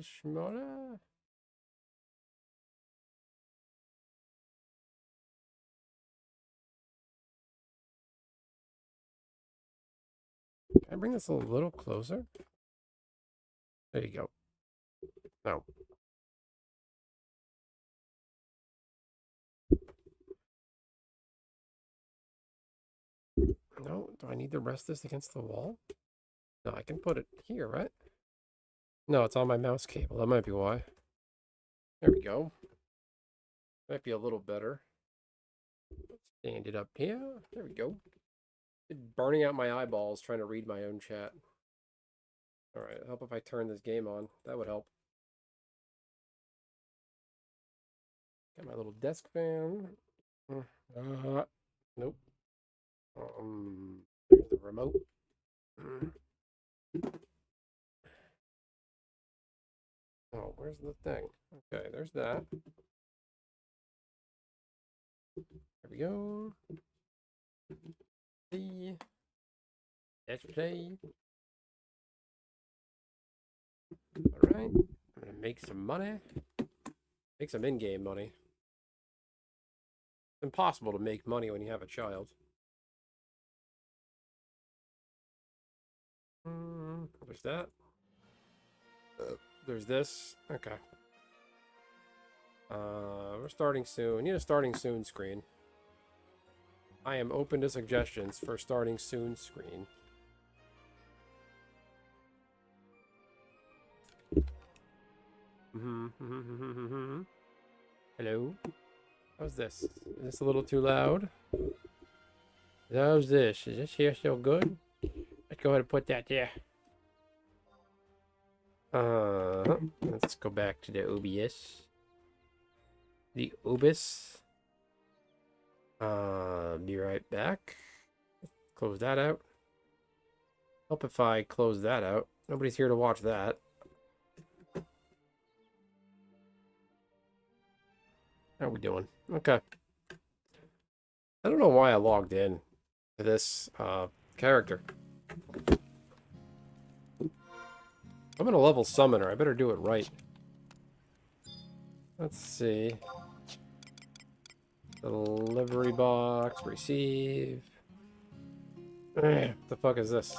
schmoller. Can I bring this a little closer? There you go. No. No, do I need to rest this against the wall? No, I can put it here, right? No, it's on my mouse cable. That might be why. There we go. Might be a little better. Stand it up here. There we go. It's burning out my eyeballs trying to read my own chat. Alright, help if I turn this game on. That would help. Got my little desk fan. Nope. There's the remote. Oh, where's the thing? Okay, there's that. There we go. Play. Let's play. Alright. I'm gonna make some money. Make some in-game money. It's impossible to make money when you have a child. There's that. There's this. Okay. We're starting soon. We need a starting soon screen. I am open to suggestions for starting soon screen. Hello? How's this? Is this a little too loud? How's this? Is this here still good? Let's go ahead and put that there. Let's go back to the OBS. The OBS. Be right back. Close that out. Help if I close that out. Nobody's here to watch that. How are we doing? Okay. I don't know why I logged in to this character. I'm in a level summoner. I better do it right. Let's see. Delivery box. Receive. What the fuck is this?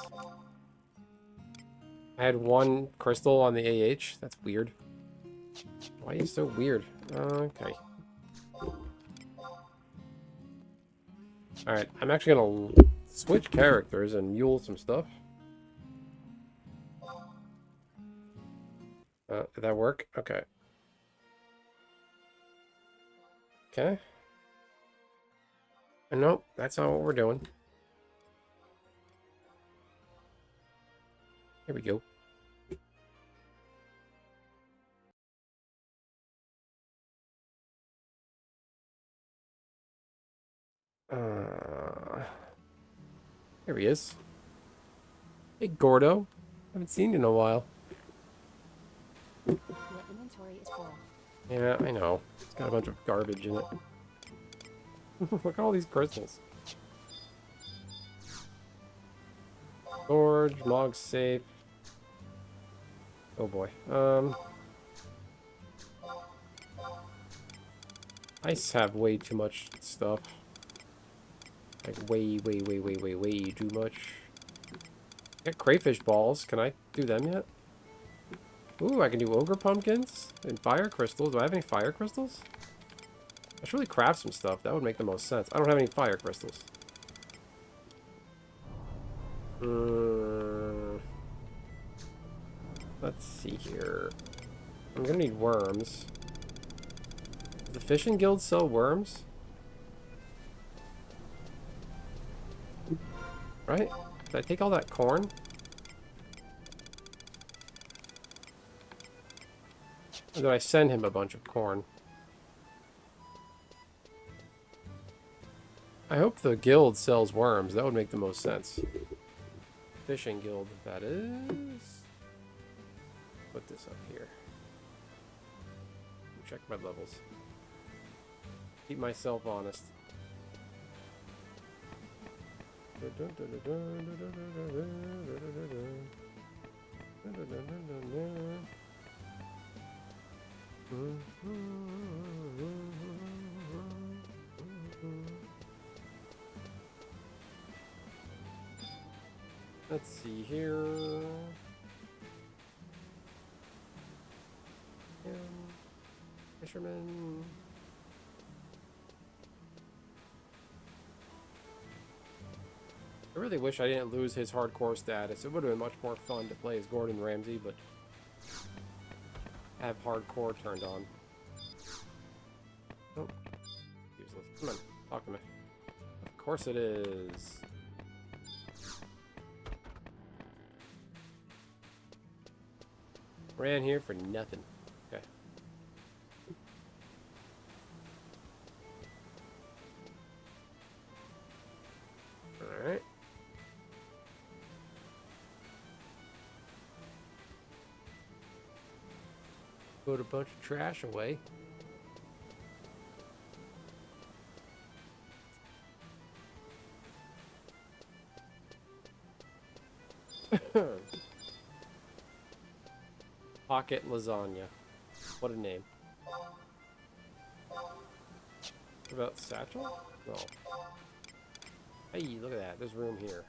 I had one crystal on the AH. That's weird. Why are you so weird? Okay. Alright, I'm actually gonna switch characters and mule some stuff. Did that work? Okay. Okay. Nope, that's not what we're doing. Here we go. Here he is. Hey, Gordo. Haven't seen you in a while. Your inventory is full. Yeah, I know. It's got a bunch of garbage in it. Look at all these crystals. Storage, log safe. Oh boy. Ice have way too much stuff. Like way too much. Got crayfish balls. Can I do them yet? Ooh, I can do ogre pumpkins and fire crystals. Do I have any fire crystals? I should really craft some stuff. That would make the most sense. I don't have any fire crystals. Let's see here. I'm gonna need worms. Does the fishing guild sell worms? Right? Did I take all that corn? Or did I send him a bunch of corn? I hope the guild sells worms. That would make the most sense. Fishing guild, that is. Put this up here. Check my levels. Keep myself honest. Let's see here. Fisherman. I really wish I didn't lose his hardcore status. It would have been much more fun to play as Gordon Ramsay, but have hardcore turned on. Nope. Useless. Come on, talk to me. Of course it is. Ran here for nothing. Okay. Alright. Put a bunch of trash away. Pocket lasagna. What a name. What about satchel? No. Hey, look at that. There's room here.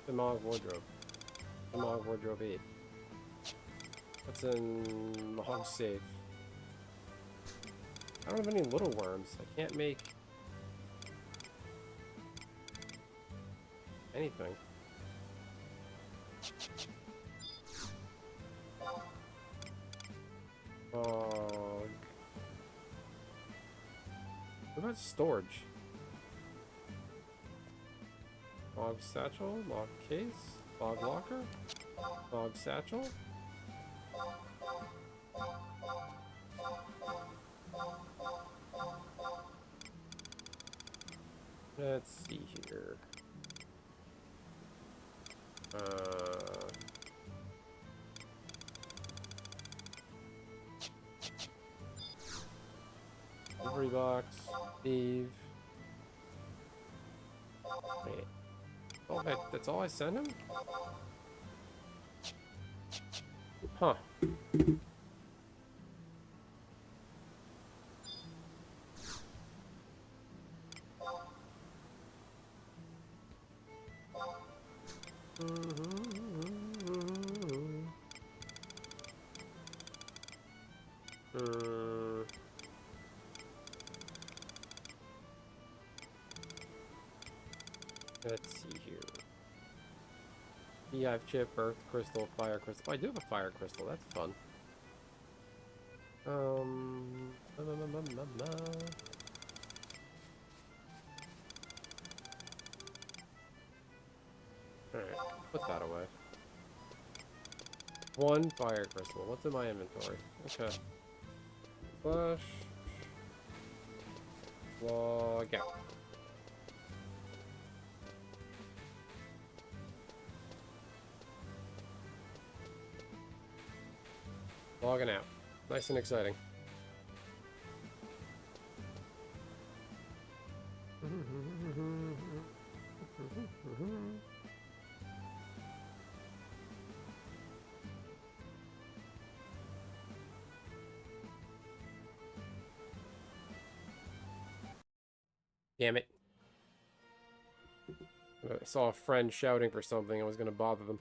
Demog wardrobe. Demog wardrobe 8. What's in Mahog's safe? I don't have any little worms. I can't make anything. Fog. What about storage? Fog satchel, log case, fog locker, fog satchel. Let's see here. Delivery box, Steve. Wait. Oh, that's all I sent him? Huh. Let's see here. Beehive chip, earth crystal, fire crystal. I do have a fire crystal. That's fun. Alright, put that away. One fire crystal. What's in my inventory? Okay. Flash. Log out. Logging out. Nice and exciting. Damn it. I saw a friend shouting for something. I was going to bother them.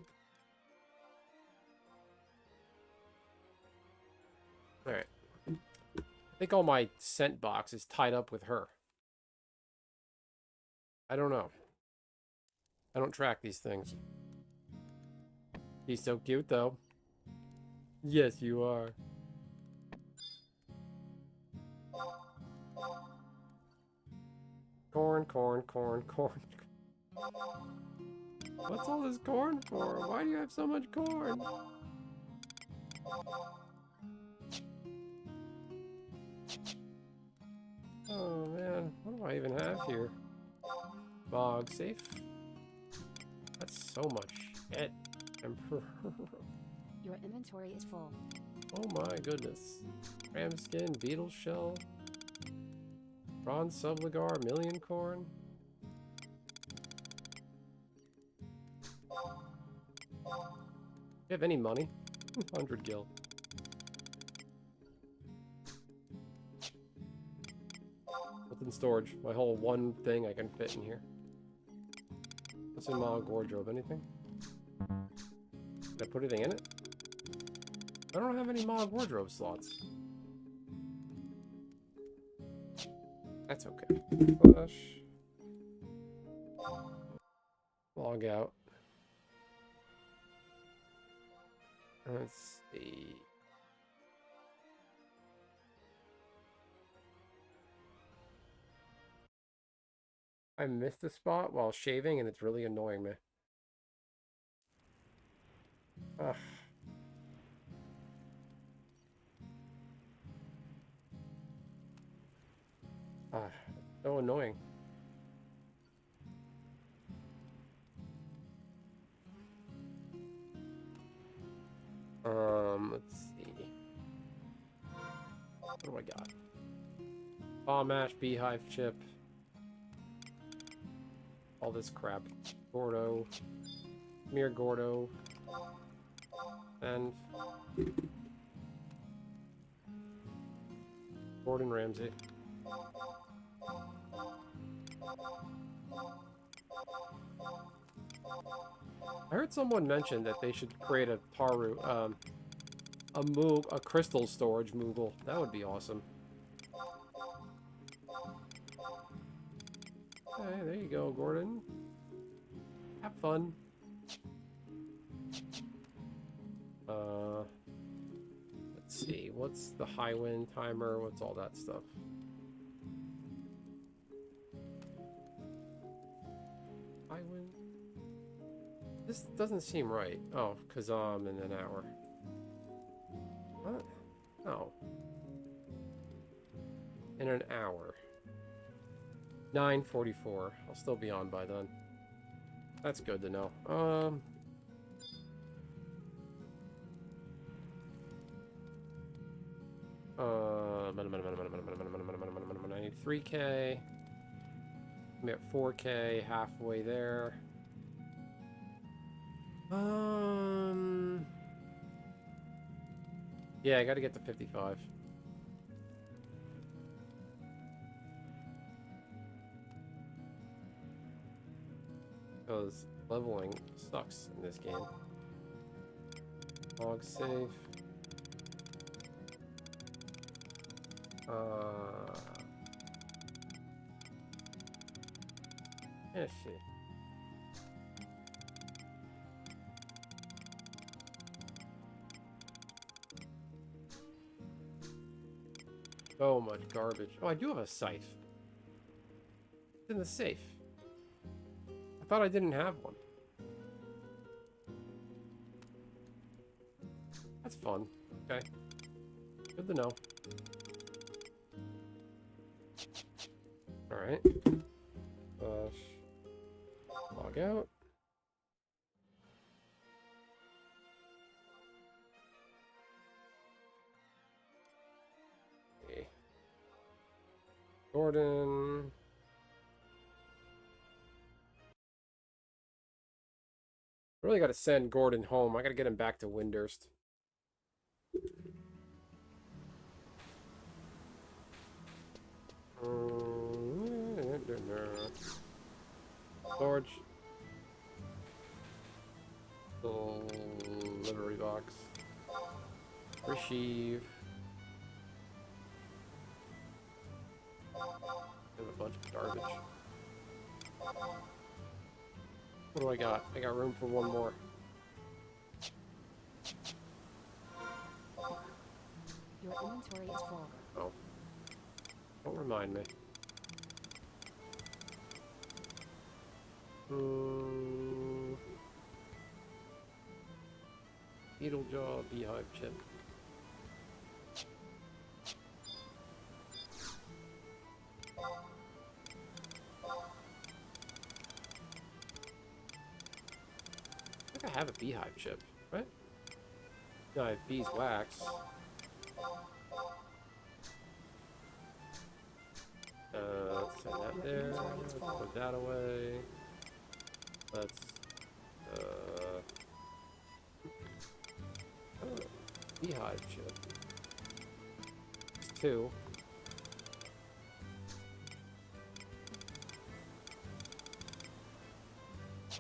Alright. I think all my scent box is tied up with her. I don't know. I don't track these things. She's so cute, though. Yes, you are. Corn, corn, corn, corn. What's all this corn for? Why do you have so much corn? Oh man, what do I even have here? Bog safe. That's so much shit. Emperor. Your inventory is full. Oh my goodness. Ram skin, beetle shell, bronze subligar, million corn. You have any money? 100 gil. What's in storage? My whole one thing I can fit in here. What's in my wardrobe? Anything? Did I put anything in it? I don't have any mod wardrobe slots. That's okay. Flush. Log out. Let's see. I missed a spot while shaving and it's really annoying me. Ugh. Ah, so annoying. Let's see. What do I got? Bomb mash, beehive chip. All this crap. Gordo. Come here, Gordo. And Gordon Ramsay. I heard someone mention that they should create a Taru, a crystal storage Moogle. That would be awesome. Hey, there you go, Gordon. Have fun. Let's see. What's the high wind timer? What's all that stuff? High wind? This doesn't seem right. Oh, because I'm in an hour. What? No. In an hour. 9:44. I'll still be on by then. That's good to know. 93K. I'm at 4K, halfway there. Yeah, I gotta get to 55. Because leveling sucks in this game. Log safe. Let's see. So much garbage. Oh, I do have a scythe. It's in the safe. I thought I didn't have one. That's fun. Okay. Good to know. Alright. Log out. Okay. Gordon. I really gotta send Gordon home. I gotta get him back to Windurst. Storage. Delivery box. Receive. And a bunch of garbage. What do I got? I got room for one more. Your inventory is full. Oh. Don't remind me. Beetle jaw, beehive chip. I think I have a beehive chip, right? No, I have beeswax. Let's send that there. Let's put that away. Let's beehive chip. It's 2.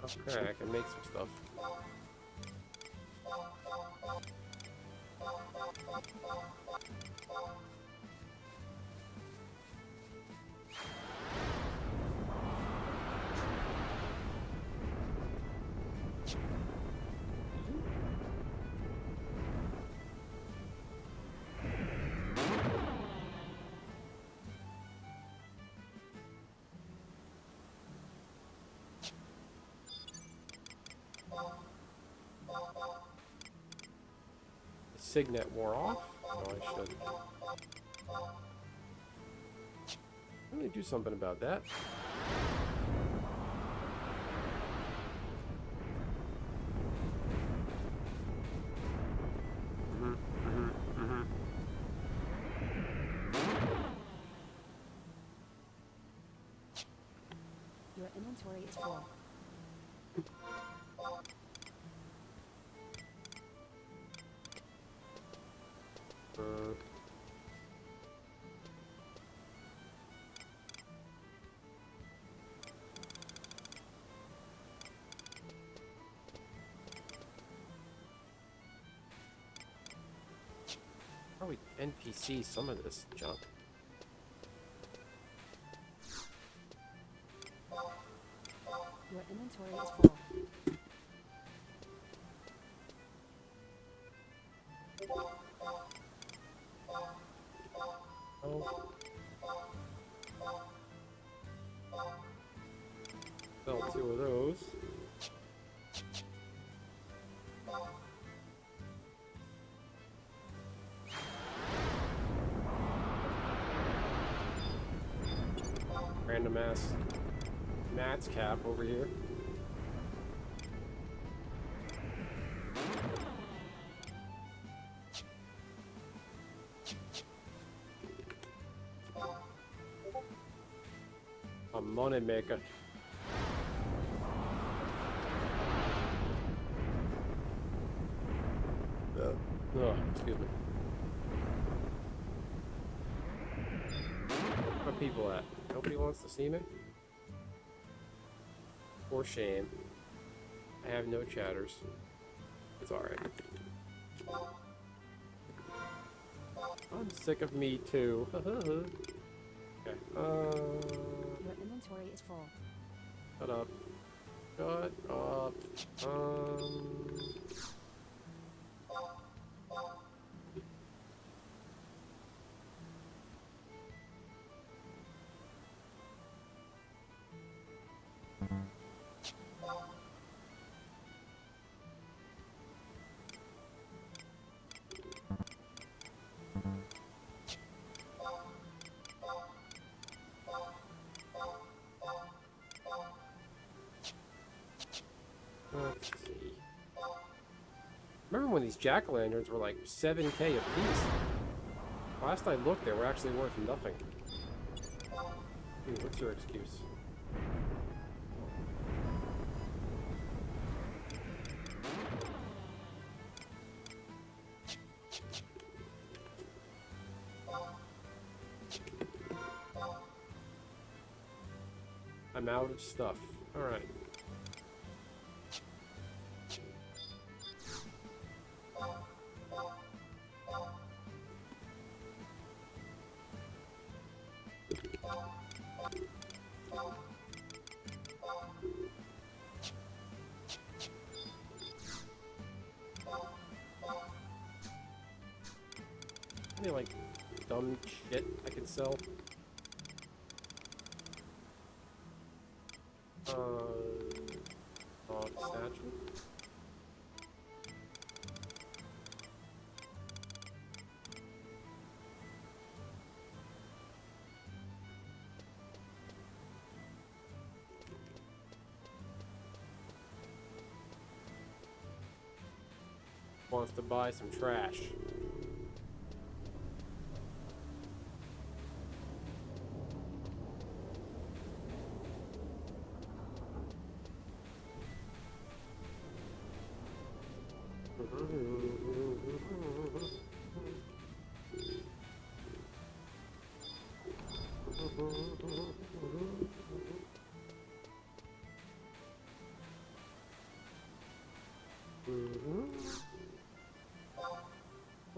Okay, I can make some stuff. The signet wore off? Oh, I should. Let me do something about that. Your inventory is full. Probably NPC some of this junk. Your inventory is full. Oh. Sell 2 of those. Random ass Matt's cap over here. A money maker. Oh, excuse me. Where are people at? Nobody wants to see me? For shame. I have no chatters. It's alright. I'm sick of me too. Okay. Your inventory is full. Shut up. Shut up. Let's see. Remember when these jack-o'-lanterns were like 7K a piece? Last I looked, they were actually worth nothing. What's your excuse? I'm out of stuff. Alright. Any like dumb shit I can sell? Dog statue. Wants to buy some trash.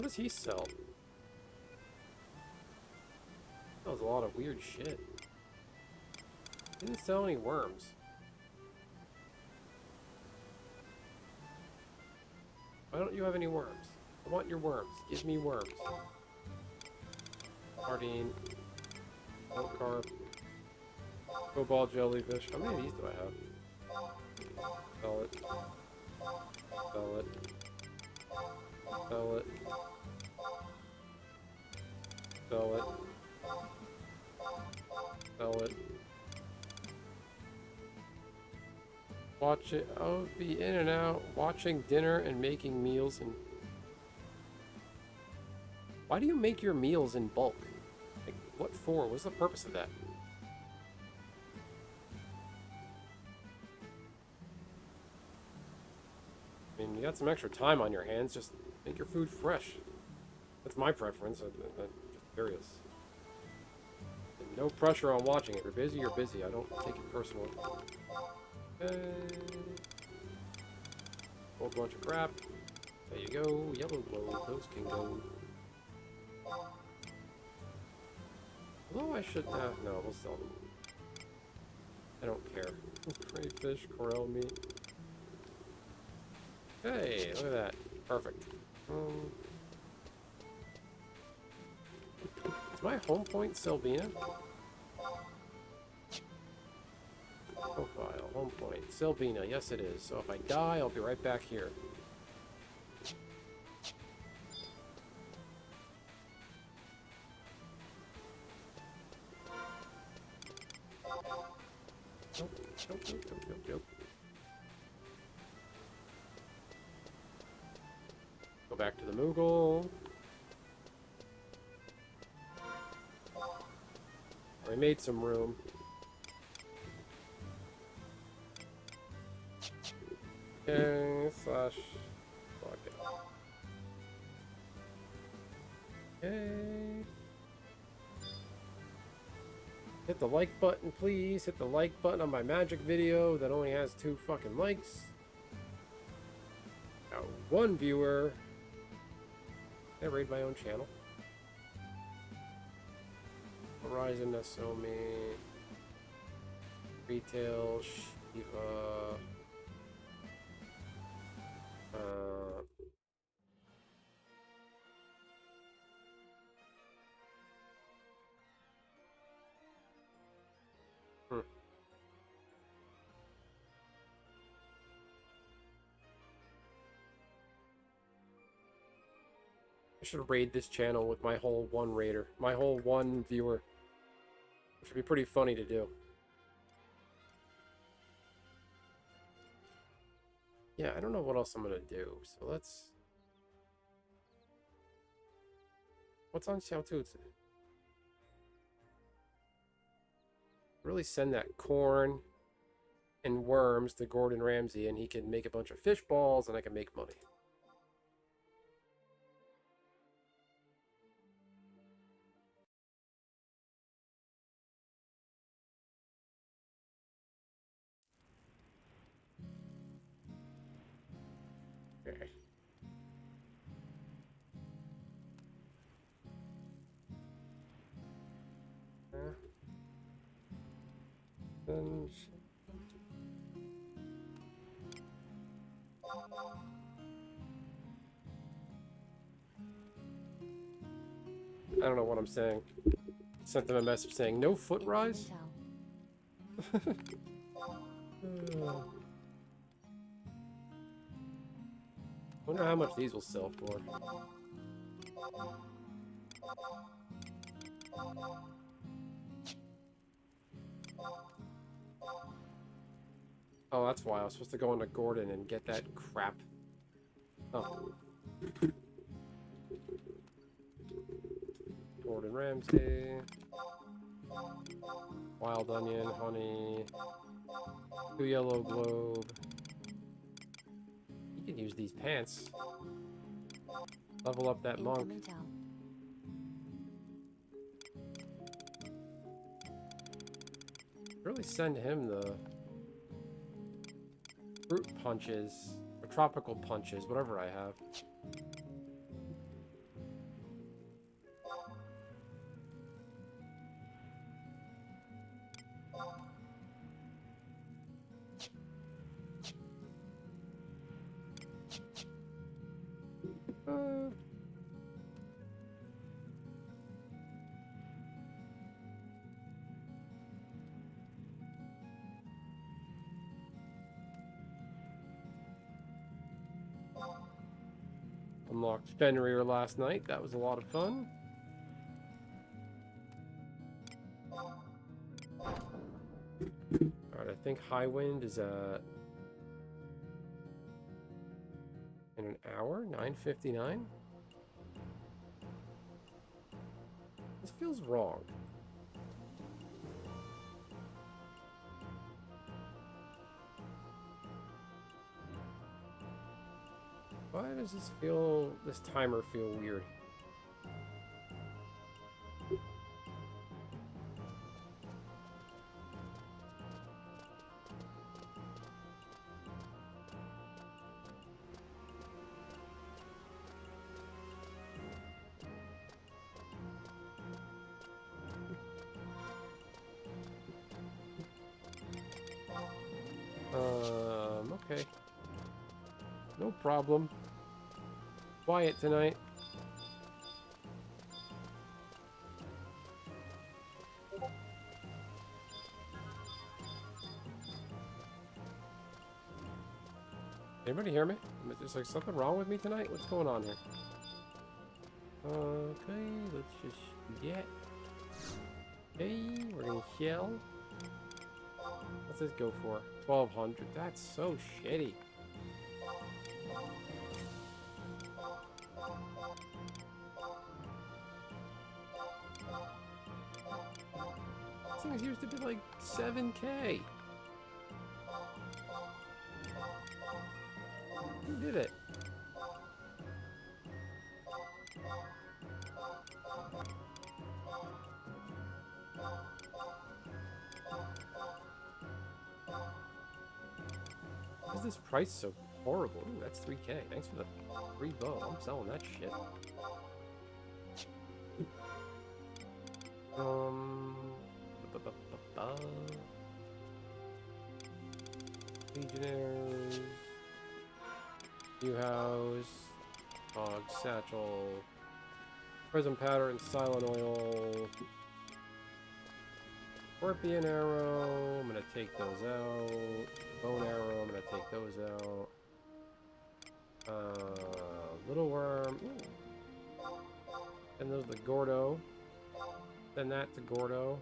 does he sell? That was a lot of weird shit. Didn't sell any worms. Why don't you have any worms? I want your worms. Give me worms. Sardine. Milk carp. Cobalt jellyfish. How many of these do I have? Sell it. Sell it. Sell it. Sell it. Sell it. Watch it. I'll be in and out, watching dinner and making meals. And why do you make your meals in bulk? Like, what for? What's the purpose of that? I mean, you got some extra time on your hands. Just make your food fresh. That's my preference. I'm just curious. And no pressure on watching it. If you're busy, you're busy. I don't take it personally. Okay. Whole bunch of crap. There you go. Yellow glow. Those can go. Although I should... no, we'll sell them. I don't care. Crayfish, Corel meat. Hey, look at that. Perfect. Is my home point Sylvina? Profile, home point, Sylvina. Yes, it is. So if I die, I'll be right back here. Nope. Go back to the Moogle. I made some room. Okay, slash log out. Okay. Hit the like button, please. Hit the like button on my magic video that only has 2 fucking likes. Got 1 viewer. I raid my own channel. Horizon Nasomi. Retail, Shiva. I should raid this channel with my whole 1 raider. My whole 1 viewer. Which would be pretty funny to do. Yeah, I don't know what else I'm gonna do, so let's... What's on Xiaotu? Really send that corn and worms to Gordon Ramsay, and he can make a bunch of fish balls, and I can make money. Okay. Then... I don't know what I'm saying. Sent them a message saying, no foot rise? Wonder how much these will sell for. Oh, that's why I was supposed to go into Gordon and get that crap. Oh. Gordon Ramsay. Wild onion, honey. 2 yellow globe. You can use these pants. Level up that monk. Really send him the fruit punches or tropical punches, whatever I have. unlocked Fenrir last night. That was a lot of fun. Alright, I think High Wind is in an hour? 9:59? This feels wrong. Why does this timer feel weird? Okay. No problem. Quiet tonight. Anybody hear me? Is there like something wrong with me tonight? What's going on here? Okay, let's just get. Okay, we're gonna shell. What's this go for? 1200. That's so shitty. This thing used to be like 7K. Who did it? Why is this price so horrible? Ooh, that's 3K. Thanks for the free bow. I'm selling that shit. Legionnaires. New house. Fog satchel. Prism powder and silent oil. Scorpion arrow. I'm gonna take those out. Bone arrow. I'm gonna take those out. Little worm. Ooh. And those the Gordo. Send that to Gordo.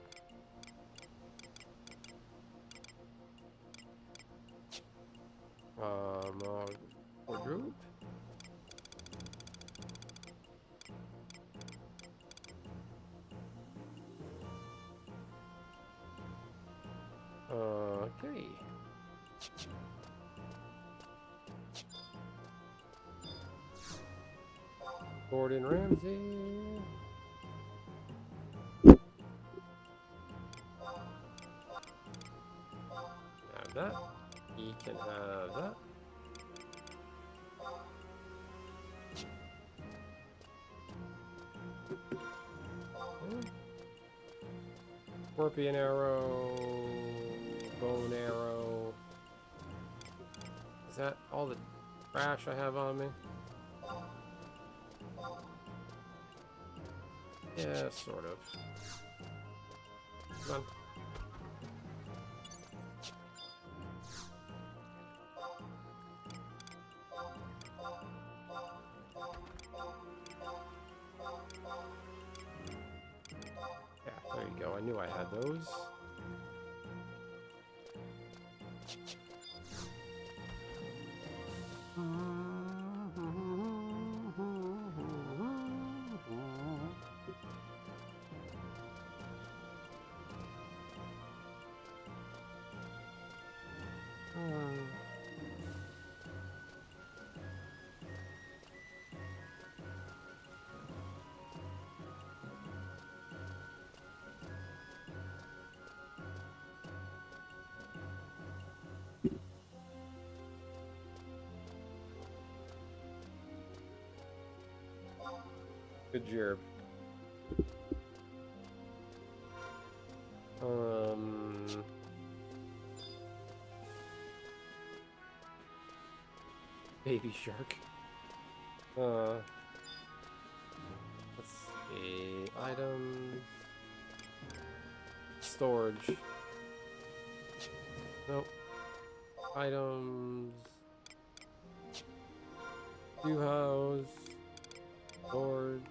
Group. Okay. Gordon Ramsay. Have that. He can have that. Scorpion arrow, bone arrow. Is that all the trash I have on me? Yeah, sort of. Come on. There you go. I knew I had those. Good job. Baby shark. Let's see. Items. Storage. Nope. Items. View house. Storage.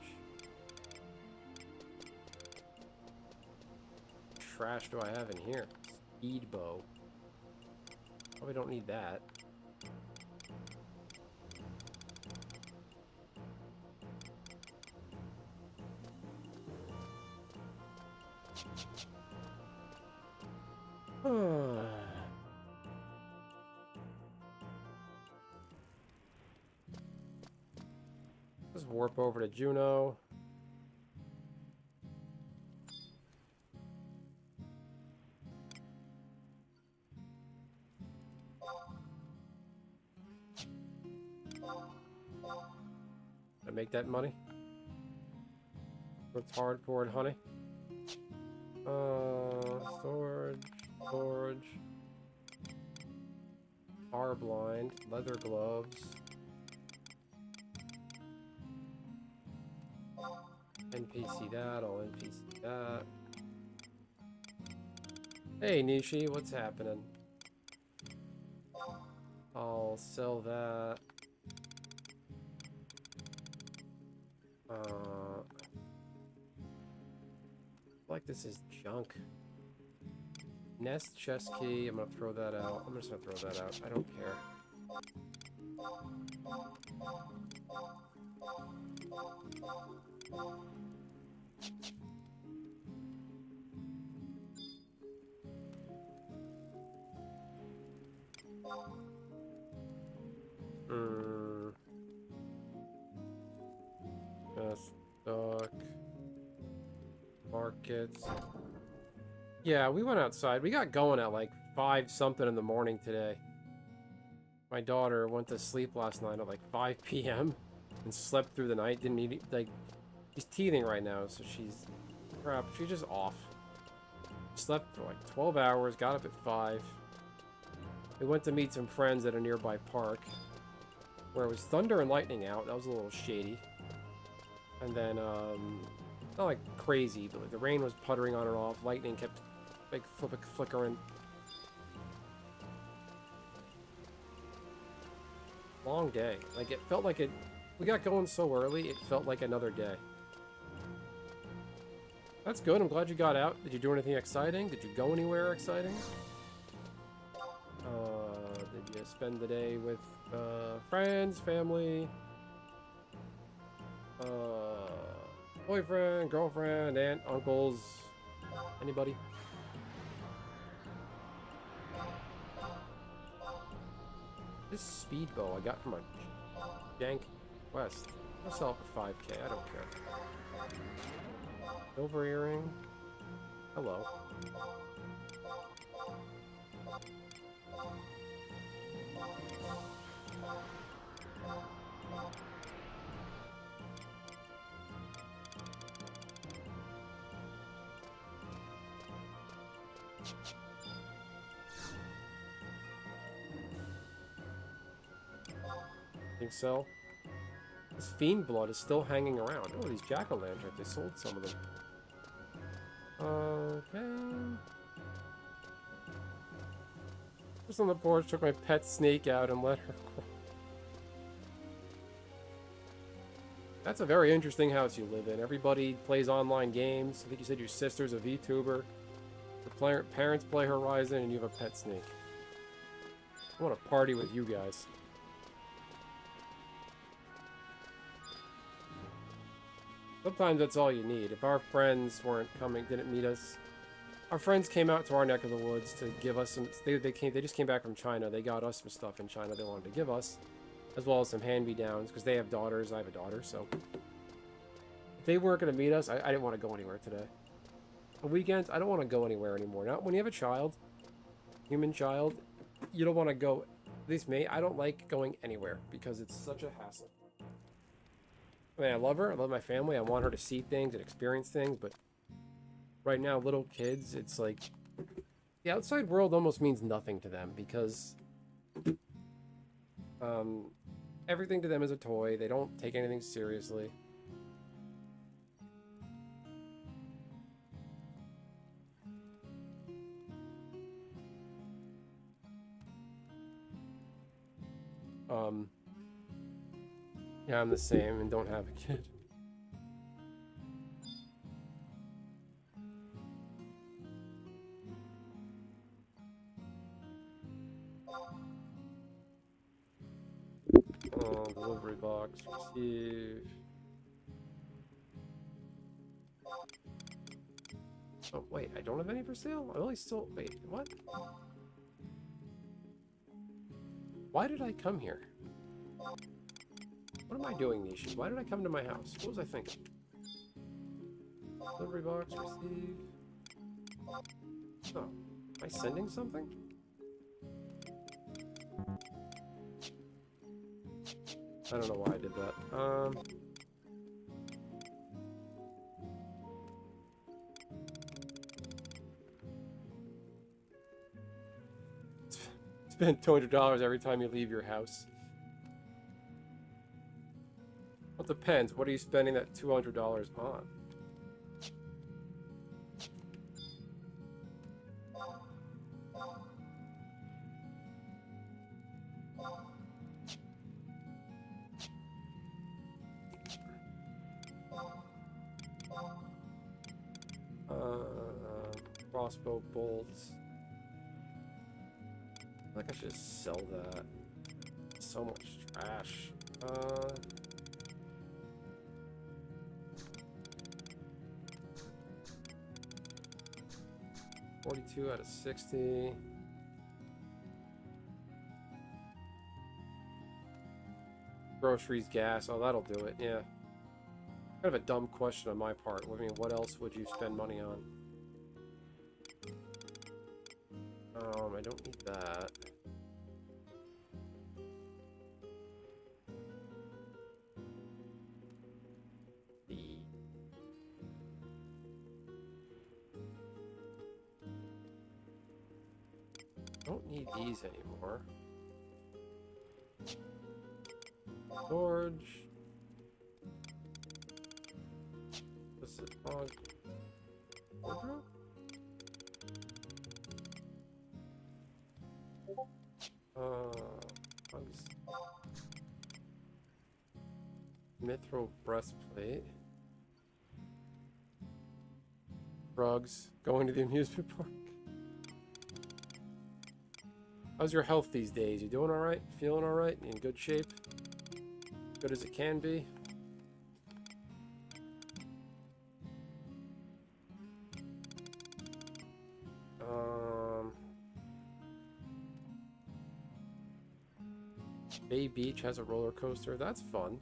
Trash do I have in here? Speed bow. Probably don't need that. Just warp over to Juno. Did I make that money? What's hard poured honey? Storage. Bar blind, leather gloves. NPC that, I'll NPC that. Hey Nishi, what's happening? I'll sell that. Like this is junk. Nest chest key, I'm gonna throw that out. I'm just gonna throw that out. I don't care. Stock. Markets. Yeah, we went outside. We got going at like 5 something in the morning today. My daughter went to sleep last night at like 5 p.m. and slept through the night. Didn't eat, like, she's teething right now, so she's just off. Slept for like 12 hours, got up at 5. We went to meet some friends at a nearby park where it was thunder and lightning out. That was a little shady. And then, not like crazy, but like the rain was puttering on and off. Lightning kept like flickering. Long day. Like it felt like we got going so early, it felt like another day. That's good. I'm glad you got out. Did you do anything exciting? Did you go anywhere exciting? Did you spend the day with friends, family, boyfriend, girlfriend, aunt, uncles, anybody? This speedbow I got from a jank quest. I'll sell it for 5K. I don't care. Silver earring. Hello. Think so. This fiend blood is still hanging around. Oh, these jack-o'-lanterns. They sold some of them. Okay. Just on the porch, took my pet snake out and let her crawl. That's a very interesting house you live in. Everybody plays online games. I think you said your sister's a VTuber. Your parents play Horizon and you have a pet snake. I want to party with you guys. Sometimes that's all you need. If our friends didn't meet us, our friends came out to our neck of the woods to give us some. They just came back from China. They got us some stuff in China they wanted to give us, as well as some hand-me-downs because they have daughters. I have a daughter, so if they weren't going to meet us, I didn't want to go anywhere today. On weekends, I don't want to go anywhere anymore. Not when you have a child, human child, you don't want to go. At least me, I don't like going anywhere because it's such a hassle. I mean, I love her. I love my family. I want her to see things and experience things. But right now, little kids, it's like the outside world almost means nothing to them because everything to them is a toy. They don't take anything seriously. Yeah, I'm the same and don't have a kid. Delivery box, receive. Oh, wait, I don't have any for sale? I only still... Wait, what? Why did I come here? What am I doing, Nishi? Why did I come to my house? What was I thinking? Delivery box, receive. Oh, am I sending something? I don't know why I did that. Spend $200 every time you leave your house. Well, it depends. What are you spending that $200 on? Crossbow bolts. I feel like I should just sell that. So much trash. 42 out of 60. Groceries, gas. Oh, that'll do it. Yeah. Kind of a dumb question on my part. I mean, what else would you spend money on? I don't need that. Don't need these anymore. Storage. This is on wardrobe. Mithril breastplate. Drugs. Going to the amusement park. How's your health these days? You doing alright? Feeling alright? In good shape? Good as it can be? Bay Beach has a roller coaster. That's fun.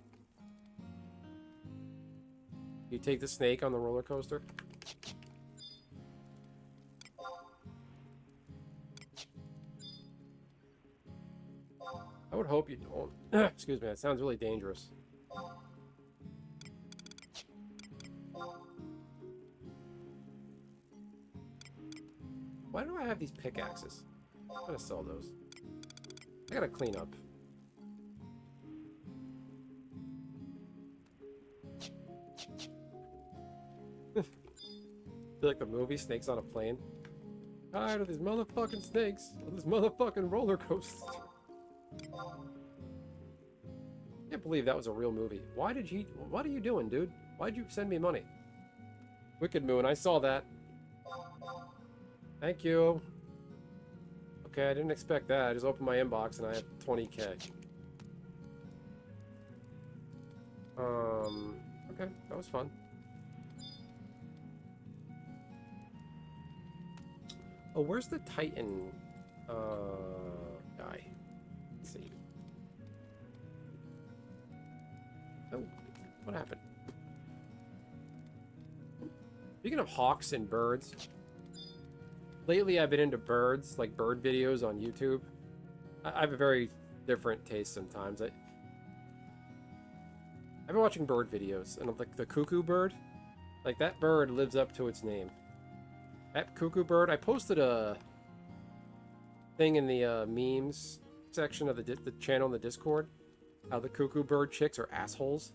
You take the snake on the roller coaster? I would hope you don't. Excuse me, that sounds really dangerous. Why do I have these pickaxes? I'm gonna sell those. I gotta clean up. Feel like the movie Snakes on a Plane. Tired of these motherfucking snakes on this motherfucking roller coaster. Can't believe that was a real movie. Why did you? What are you doing, dude? Why'd you send me money? Wicked Moon, I saw that. Thank you. Okay, I didn't expect that. I just opened my inbox and I have 20K. Okay, that was fun. Oh, where's the Titan guy? Let's see. Oh, what happened? Speaking of hawks and birds, lately I've been into birds, like bird videos on YouTube. I have a very different taste sometimes. I've been watching bird videos, and like the cuckoo bird, like that bird lives up to its name. That cuckoo bird, I posted a thing in the memes section of the channel in the Discord, how the cuckoo bird chicks are assholes.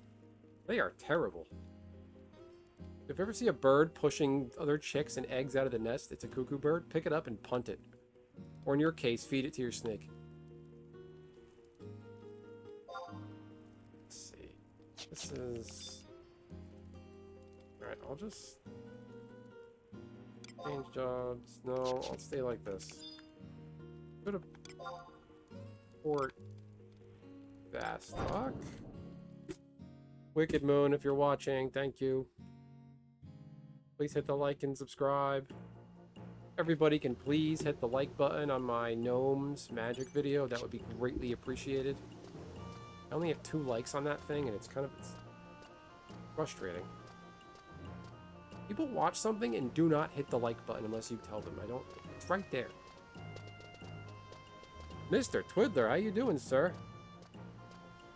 They are terrible. If you ever see a bird pushing other chicks and eggs out of the nest, it's a cuckoo bird, pick it up and punt it. Or in your case, feed it to your snake. Let's see. This is... Alright, I'll just... change jobs. No, I'll stay like this. Go to port Bastock. Wicked Moon, if you're watching, thank you. Please hit the like and subscribe. Everybody can please hit the like button on my Gnomes magic video. That would be greatly appreciated. I only have 2 likes on that thing, and it's frustrating. People watch something and do not hit the like button unless you tell them. It's right there. Mr. Twiddler, how you doing, sir?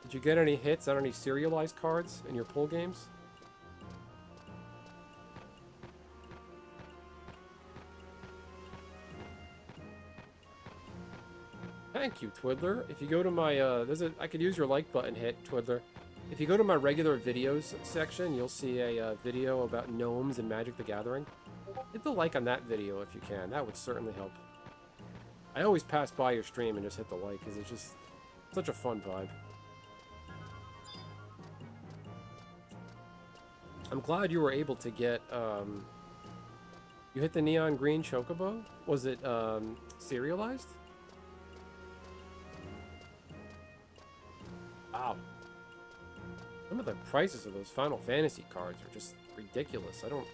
Did you get any hits on any serialized cards in your pull games? Thank you, Twiddler. If you go to my, I could use your like button hit, Twiddler. If you go to my regular videos section, you'll see a video about gnomes and Magic the Gathering. Hit the like on that video if you can. That would certainly help. I always pass by your stream and just hit the like, because it's just such a fun vibe. I'm glad you were able to get, you hit the neon green chocobo? Was it, serialized? Wow. Some of the prices of those Final Fantasy cards are just ridiculous. I don't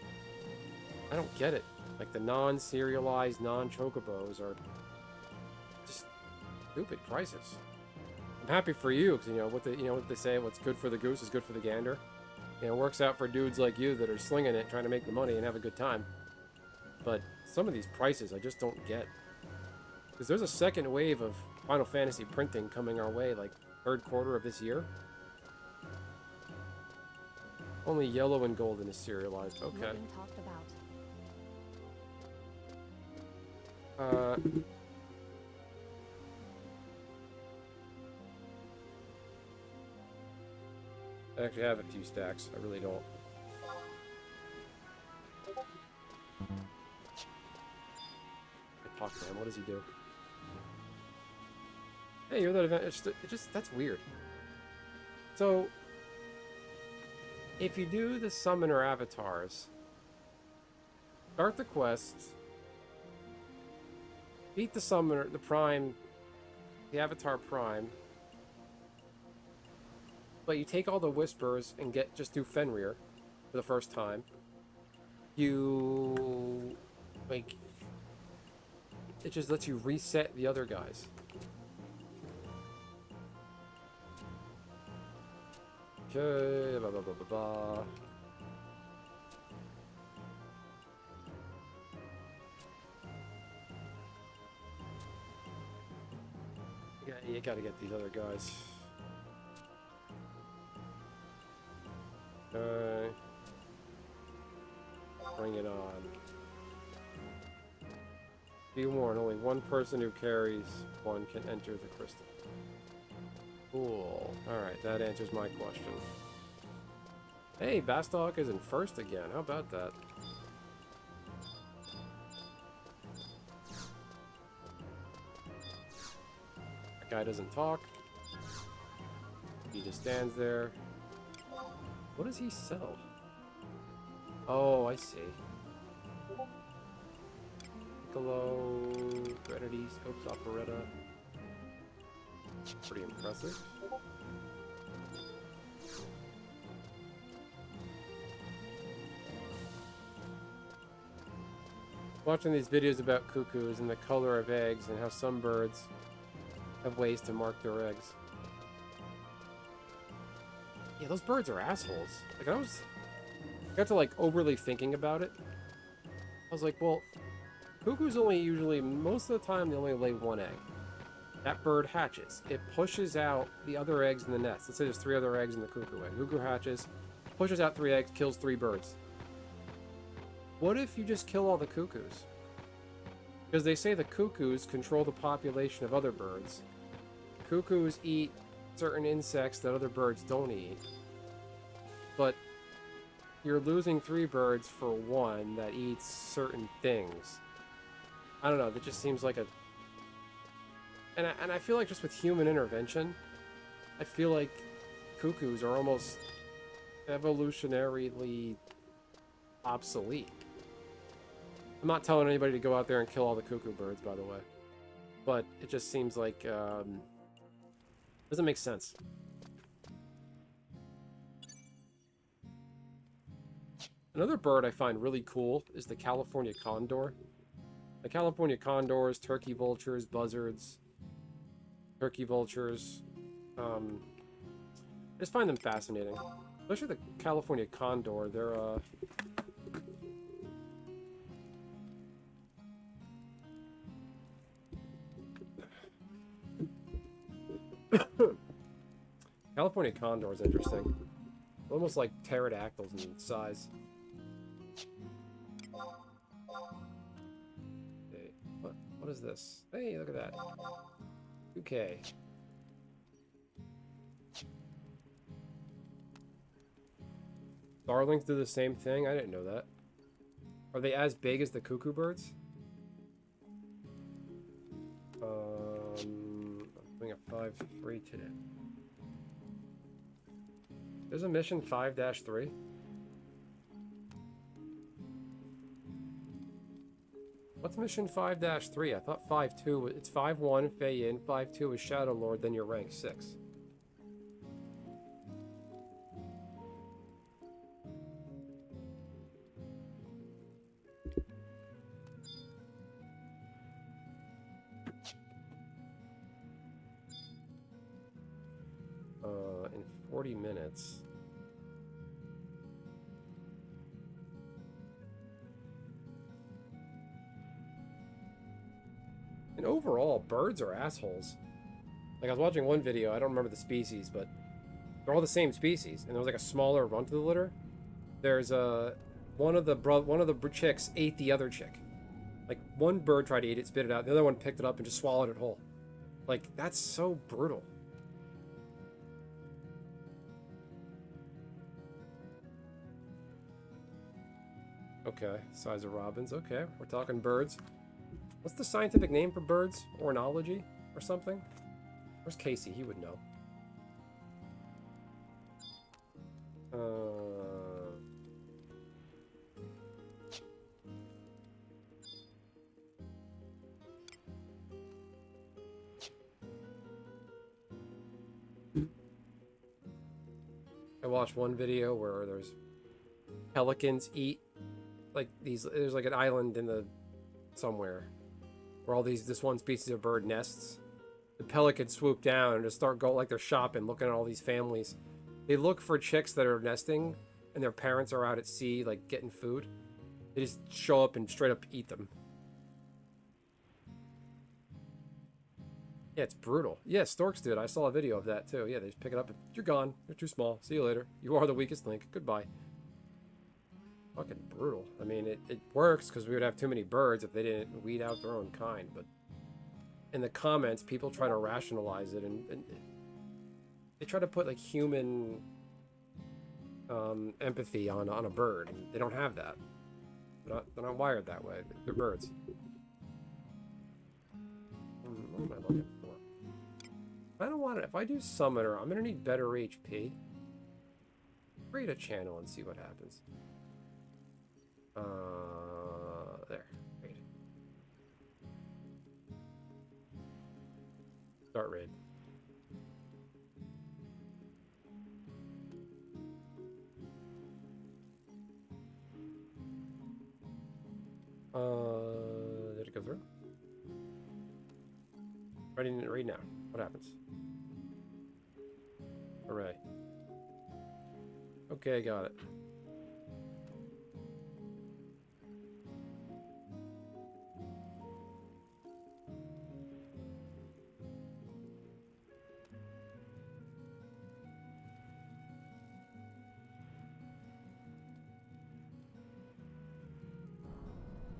get it. Like, the non-serialized, non-chocobos are just stupid prices. I'm happy for you, because, what they say, what's good for the goose is good for the gander. It works out for dudes like you that are slinging it, trying to make the money and have a good time. But some of these prices I just don't get. Because there's a second wave of Final Fantasy printing coming our way, like, 3rd quarter of this year. Only yellow and golden is serialized. Okay. Talked about. I actually have a few stacks. I really don't. Pac-Man, what does he do? Hey, you're that event. That's weird. So, if you do the summoner avatars, start the quest, beat the summoner, the avatar prime, but you take all the whispers and just do Fenrir for the first time. You, like, it just lets you reset the other guys. Okay, blah, blah, blah, blah, blah. Yeah, you gotta get these other guys. Okay. Bring it on. Be warned, only one person who carries one can enter the crystal. Cool. Alright, that answers my question. Hey, Bastok is in first again. How about that? That guy doesn't talk. He just stands there. What does he sell? Oh, I see. Piccolo, Grenady, Scopes Operetta. Pretty impressive. Watching these videos about cuckoos and the color of eggs and how some birds have ways to mark their eggs. Yeah, those birds are assholes. Like, I got to, like, overly thinking about it. I was like, well, cuckoos most of the time, they only lay 1 egg. That bird hatches. It pushes out the other eggs in the nest. Let's say there's 3 other eggs in the cuckoo egg. Cuckoo hatches, pushes out 3 eggs, kills 3 birds. What if you just kill all the cuckoos? Because they say the cuckoos control the population of other birds. Cuckoos eat certain insects that other birds don't eat. But you're losing 3 birds for 1 that eats certain things. I don't know, that just seems like a... And I feel like just with human intervention, I feel like cuckoos are almost evolutionarily obsolete. I'm not telling anybody to go out there and kill all the cuckoo birds, by the way. But it just seems like, doesn't make sense. Another bird I find really cool is the California condor. The California condors, turkey vultures, buzzards, turkey vultures. I just find them fascinating. Especially the California condor. They're, California condor is interesting. Almost like pterodactyls in size. Okay, what is this? Hey, look at that. 2K. Starlings do the same thing? I didn't know that. Are they as big as the cuckoo birds? I'm doing a 5-3 today. There's a mission 5-3. What's mission 5-3? I thought 5-2. It's 5-1, Fei in. 5-2 is Shadow Lord, then you're rank 6. In 40 minutes. And overall, birds are assholes. Like, I was watching one video, I don't remember the species, but they're all the same species. And there was like a smaller runt of the litter. There's one of the chicks ate the other chick. Like, one bird tried to eat it, spit it out. The other one picked it up and just swallowed it whole. Like, that's so brutal. Okay, size of robins. Okay, we're talking birds. What's the scientific name for birds? Ornithology or something? Where's Casey? He would know. I watched one video where there's pelicans eat like these. There's like an island in the somewhere where all this one species of bird nests. The pelicans swoop down and just start going like they're shopping, looking at all these families. They look for chicks that are nesting and their parents are out at sea, like getting food. They just show up and straight up eat them. Yeah, it's brutal. Yeah, storks do it. I saw a video of that too. Yeah, they just pick it up and you're gone. You're too small. See you later. You are the weakest link. Goodbye. Fucking brutal. I mean, it works because we would have too many birds if they didn't weed out their own kind, but in the comments, people try to rationalize it and they try to put like human empathy on a bird, and they don't have that. They're not wired that way. They're birds. What am I looking for? I don't want it. If I do summoner, I'm gonna need better HP. Create a channel and see what happens. There. Great. Start raid. Did it go through? Ready to read now. What happens? Hooray. Okay, got it.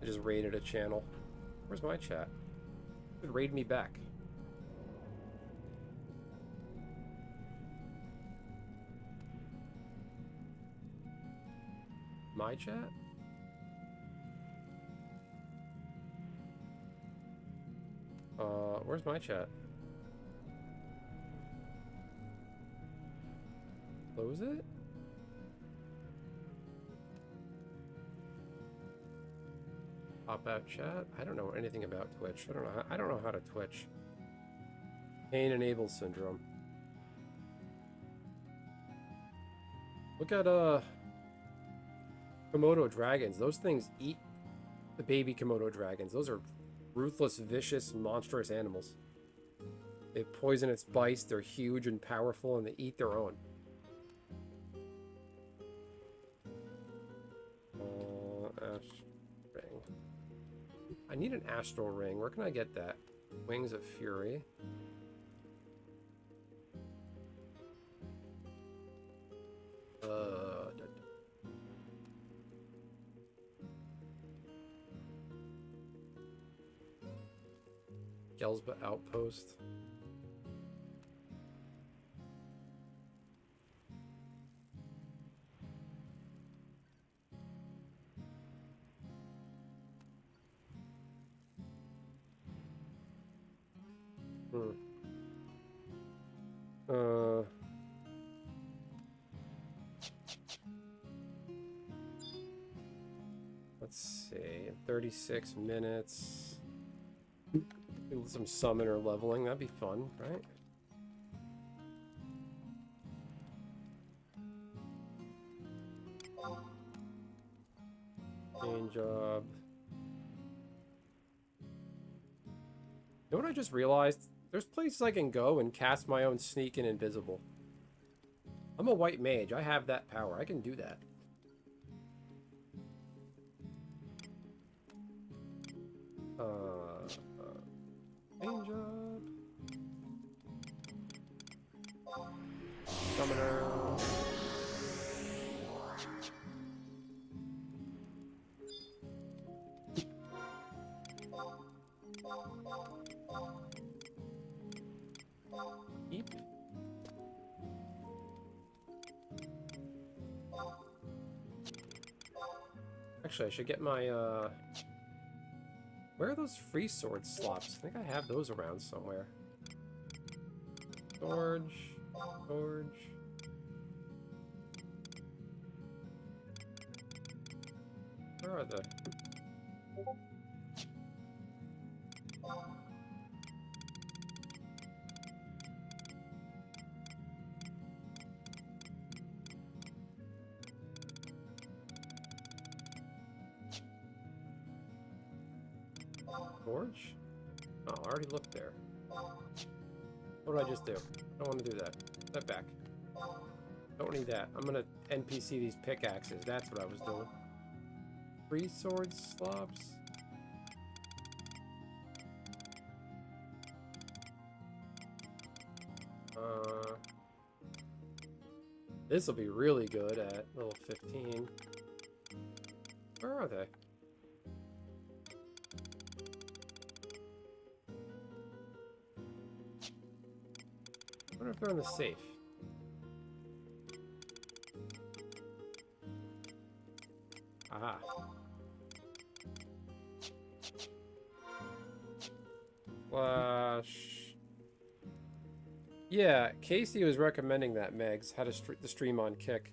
I just raided a channel. Where's my chat? It would raid me back. My chat? Where's my chat? Close it? Pop out chat? I don't know anything about Twitch. I don't know how to Twitch. Pain enabled syndrome. Look at Komodo dragons. Those things eat the baby Komodo dragons. Those are ruthless, vicious, monstrous animals. They have poisonous bites. They're huge and powerful, and they eat their own. Ash ring. I need an astral ring. Where can I get that? Wings of Fury. Gelsba Outpost. Let's see, 36 minutes. Do some summoner leveling, that'd be fun, right? Main job. You know what I just realized? There's places I can go and cast my own sneak and invisible. I'm a white mage, I have that power, I can do that. Main job. Summoner. Keep. Actually, I should get my, where are those free sword slots? I think I have those around somewhere. Storage. Storage. Where are they? Storage? Oh, I already looked there. What did I just do? I don't want to do that. Step back. Don't need that. I'm gonna NPC these pickaxes. That's what I was doing. Free sword slabs? This will be really good at level 15. Where are they? I wonder if they're in the safe. Aha. Flash. Yeah, Casey was recommending that, Megs. Had the stream on Kick.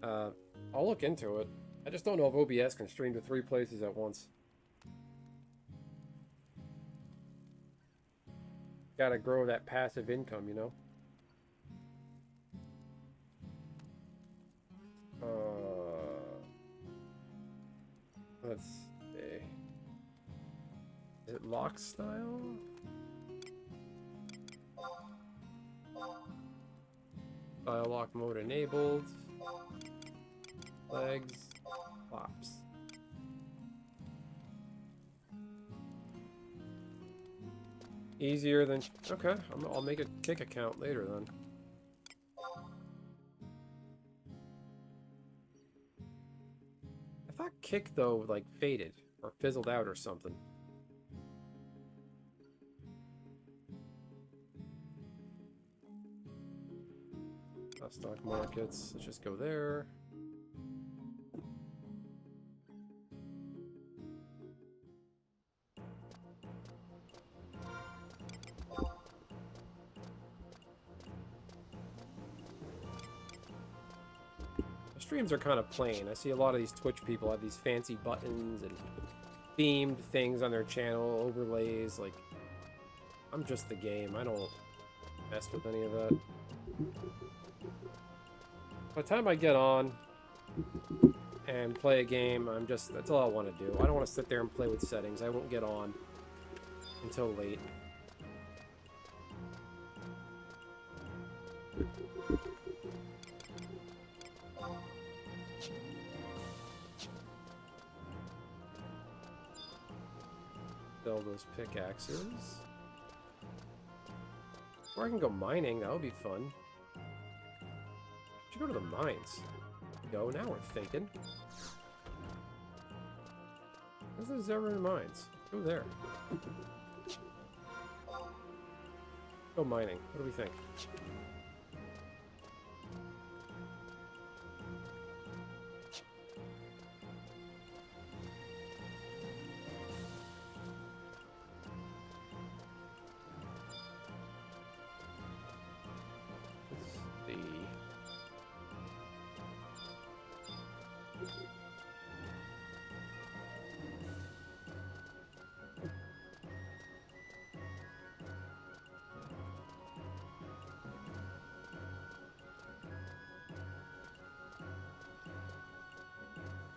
I'll look into it. I just don't know if OBS can stream to 3 places at once. Gotta grow that passive income, you know? Let's see. Is it lock style? Style lock mode enabled. Legs. Pops. Easier than... Okay, I'll make a Kick account later then. I thought Kick, though, like, faded. Or fizzled out or something. Stock markets. Let's just go there. The streams are kind of plain. I see a lot of these Twitch people have these fancy buttons and themed things on their channel, overlays. Like, I'm just the game. I don't mess with any of that. By the time I get on and play a game. That's all I want to do. I don't want to sit there and play with settings. I won't get on until late. Sell those pickaxes. Or I can go mining. That would be fun. Should go to the mines. Go. Now we're thinking. This is ever in mines. Go there. Go mining. What do we think?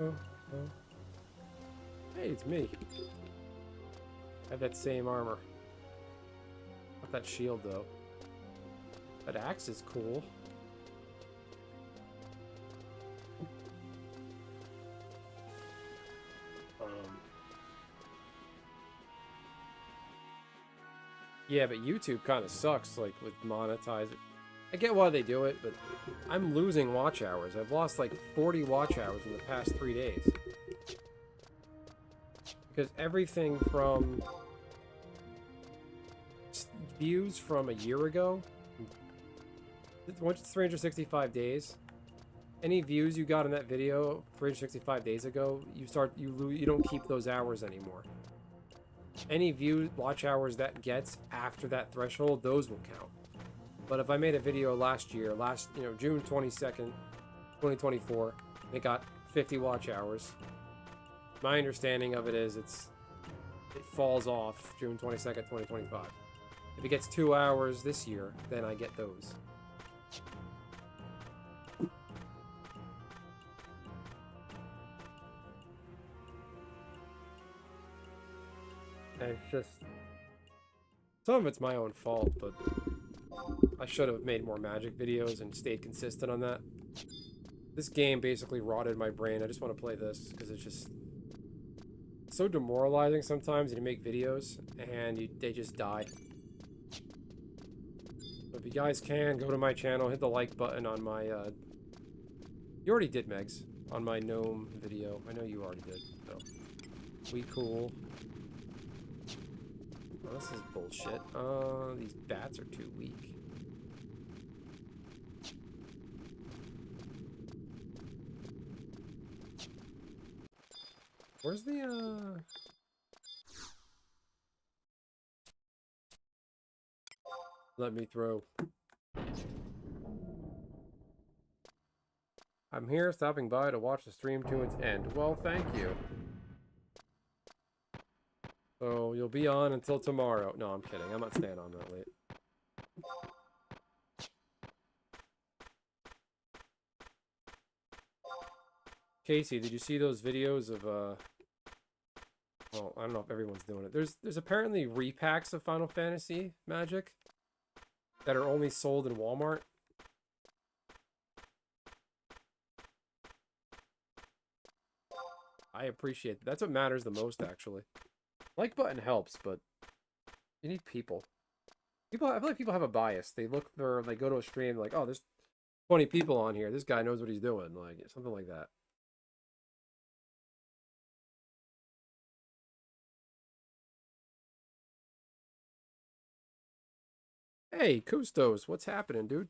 Oh. Hey, it's me. I have that same armor. Not that shield, though. That axe is cool. Yeah, but YouTube kind of sucks, like, with monetizing. I get why they do it, but I'm losing watch hours. I've lost like 40 watch hours in the past 3 days. Because everything from views from a year ago, once it's 365 days, any views you got in that video 365 days ago, you don't keep those hours anymore. Any watch hours that gets after that threshold, those will count. But if I made a video last year, June 22nd, 2024, it got 50 watch hours. My understanding of it is it falls off June 22nd, 2025. If it gets 2 hours this year, then I get those. And it's just... some of it's my own fault, but... I should have made more Magic videos and stayed consistent on that. This game basically rotted my brain. I just want to play this because it's just so demoralizing sometimes. You make videos and they just die. So if you guys can, go to my channel, hit the like button on my... you already did, Megs, on my gnome video. I know you already did, so... we cool. Oh, this is bullshit. These bats are too weak. Where's the, let me throw. I'm here stopping by to watch the stream to its end. Well, thank you. So, you'll be on until tomorrow. No, I'm kidding. I'm not staying on that late. Casey, did you see those videos of, well, I don't know if everyone's doing it. There's apparently repacks of Final Fantasy Magic that are only sold in Walmart. I appreciate that. That's what matters the most, actually. Like button helps, but you need people. I feel like people have a bias. They go to a stream like, oh, there's 20 people on here. This guy knows what he's doing. Like, something like that. Hey, Kustos, what's happening, dude?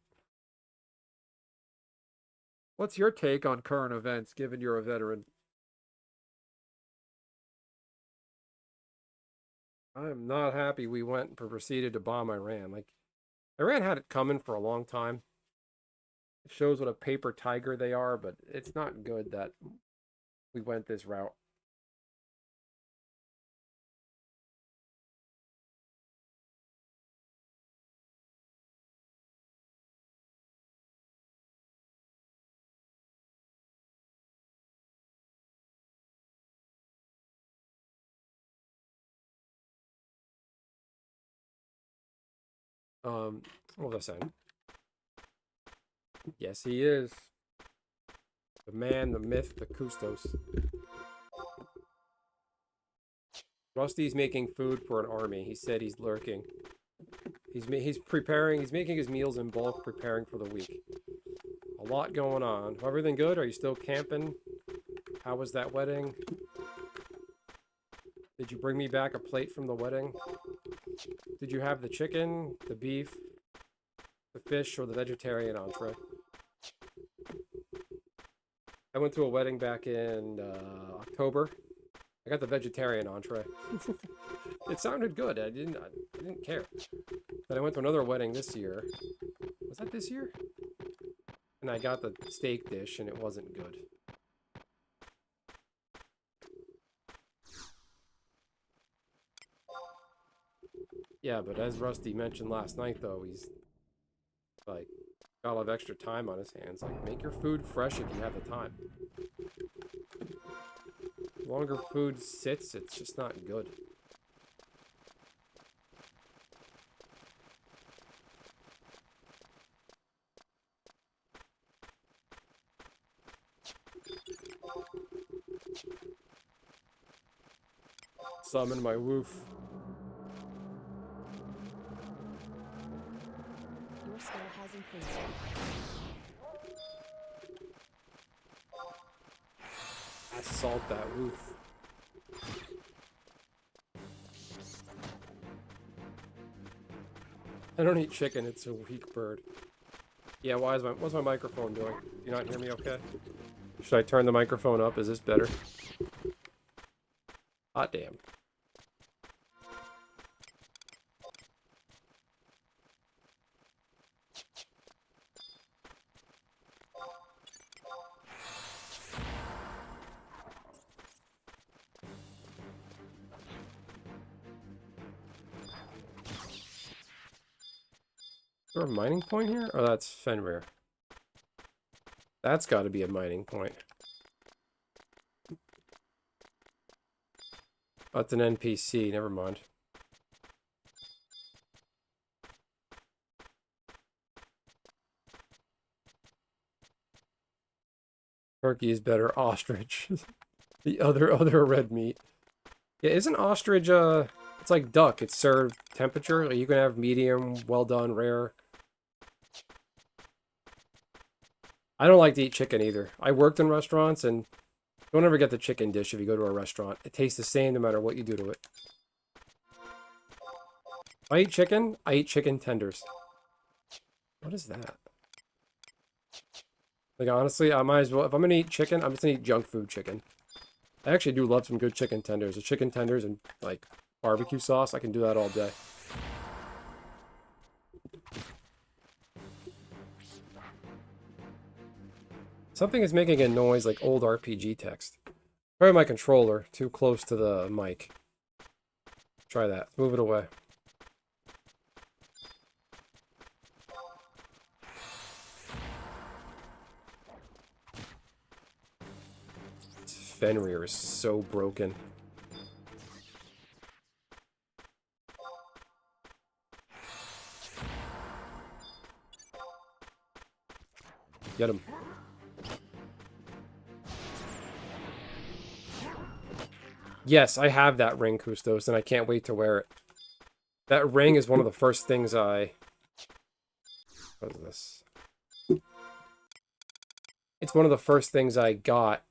What's your take on current events, given you're a veteran? I'm not happy we went and proceeded to bomb Iran. Like, Iran had it coming for a long time. It shows what a paper tiger they are, but it's not good that we went this route. What was I saying? Yes, he is. The man, the myth, the Kustos. Rusty's making food for an army. He said he's lurking. He's preparing. He's making his meals in bulk, preparing for the week. A lot going on. Everything good? Are you still camping? How was that wedding? Did you bring me back a plate from the wedding? Did you have the chicken, the beef, the fish, or the vegetarian entree? I went to a wedding back in October. I got the vegetarian entree. It sounded good. I didn't care. Then I went to another wedding this year. Was that this year? And I got the steak dish, and it wasn't good. Yeah, but as Rusty mentioned last night, though, he's like got a lot of extra time on his hands. Like, make your food fresh if you have the time. The longer food sits, it's just not good. Summon my woof. Your skill has increased. Assault that woof. I don't eat chicken, it's a weak bird. Yeah, what's my microphone doing? Do you not hear me okay? Should I turn the microphone up? Is this better? Hot damn. Is there a mining point here? Oh, that's Fenrir. That's got to be a mining point. Oh, it's an NPC. Never mind. Turkey is better. Ostrich. The other red meat. Yeah, isn't ostrich, it's like duck. It's served temperature. Like you can have medium, well done, rare. I don't like to eat chicken either. I worked in restaurants, and don't ever get the chicken dish if you go to a restaurant. It tastes the same no matter what you do to it. If I eat chicken tenders. What is that? Like, honestly, I might as well... If I'm gonna eat chicken, I'm just gonna eat junk food chicken. I actually do love some good chicken tenders. The chicken tenders and, like, barbecue sauce, I can do that all day. Something is making a noise like old RPG text. Probably my controller, too close to the mic. Try that. Move it away. Fenrir is so broken. Get him. Yes, I have that ring, Kustos, and I can't wait to wear it. That ring is one of the first things I... What is this? It's one of the first things I got.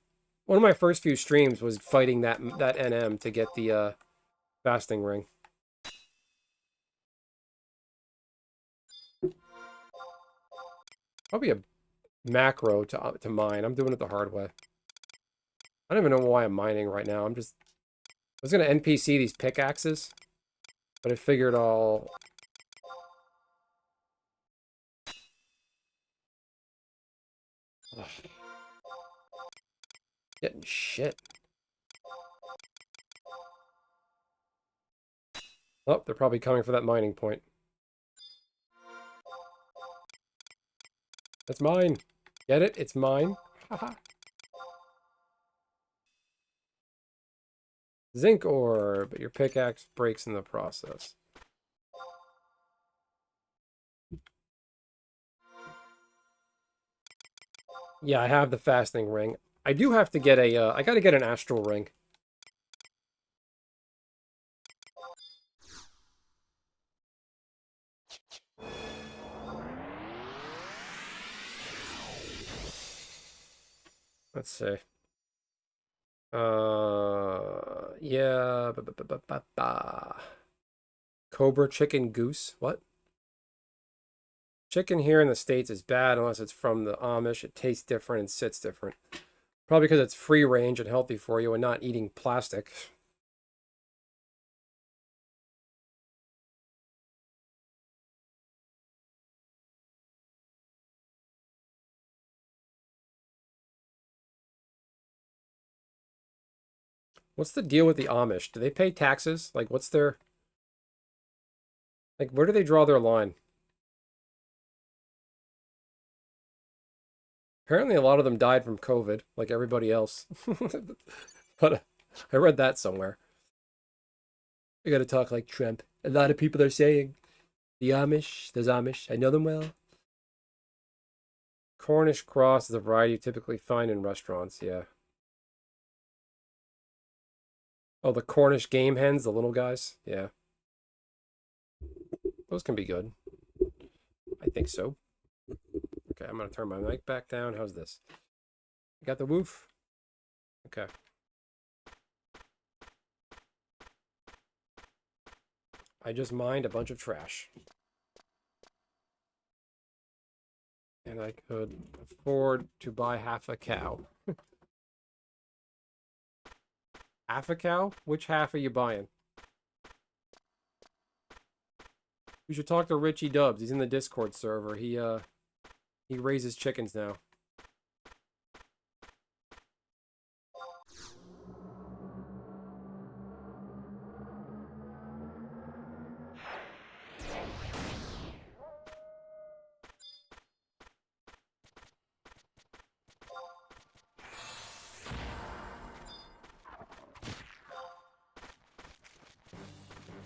One of my first few streams was fighting that NM to get the fasting ring. Probably a macro to mine. I'm doing it the hard way. I don't even know why I'm mining right now. I was gonna NPC these pickaxes, but I figured I'll... Ugh. Getting shit. Oh, they're probably coming for that mining point. That's mine. Get it? It's mine. Haha. Zinc ore, but your pickaxe breaks in the process. Yeah, I have the fastening ring. I do have to get a, I gotta get an astral ring. Let's see. Yeah. Cobra chicken goose. What? Chicken here in the States is bad unless it's from the Amish. It tastes different and sits different. Probably because it's free range and healthy for you and not eating plastic. What's the deal with the Amish? Do they pay taxes? Like, what's their... Like, where do they draw their line? Apparently a lot of them died from COVID, like everybody else. But I read that somewhere. I gotta talk like Trump. A lot of people are saying, the Amish, those Amish, I know them well. Cornish cross is a variety you typically find in restaurants, yeah. Oh, the Cornish game hens, the little guys? Yeah. Those can be good. I think so. Okay, I'm gonna turn my mic back down. How's this? You got the woof? Okay. I just mined a bunch of trash. And I could afford to buy half a cow. Half a cow? Which half are you buying? You should talk to Richie Dubs. He's in the Discord server. He raises chickens now.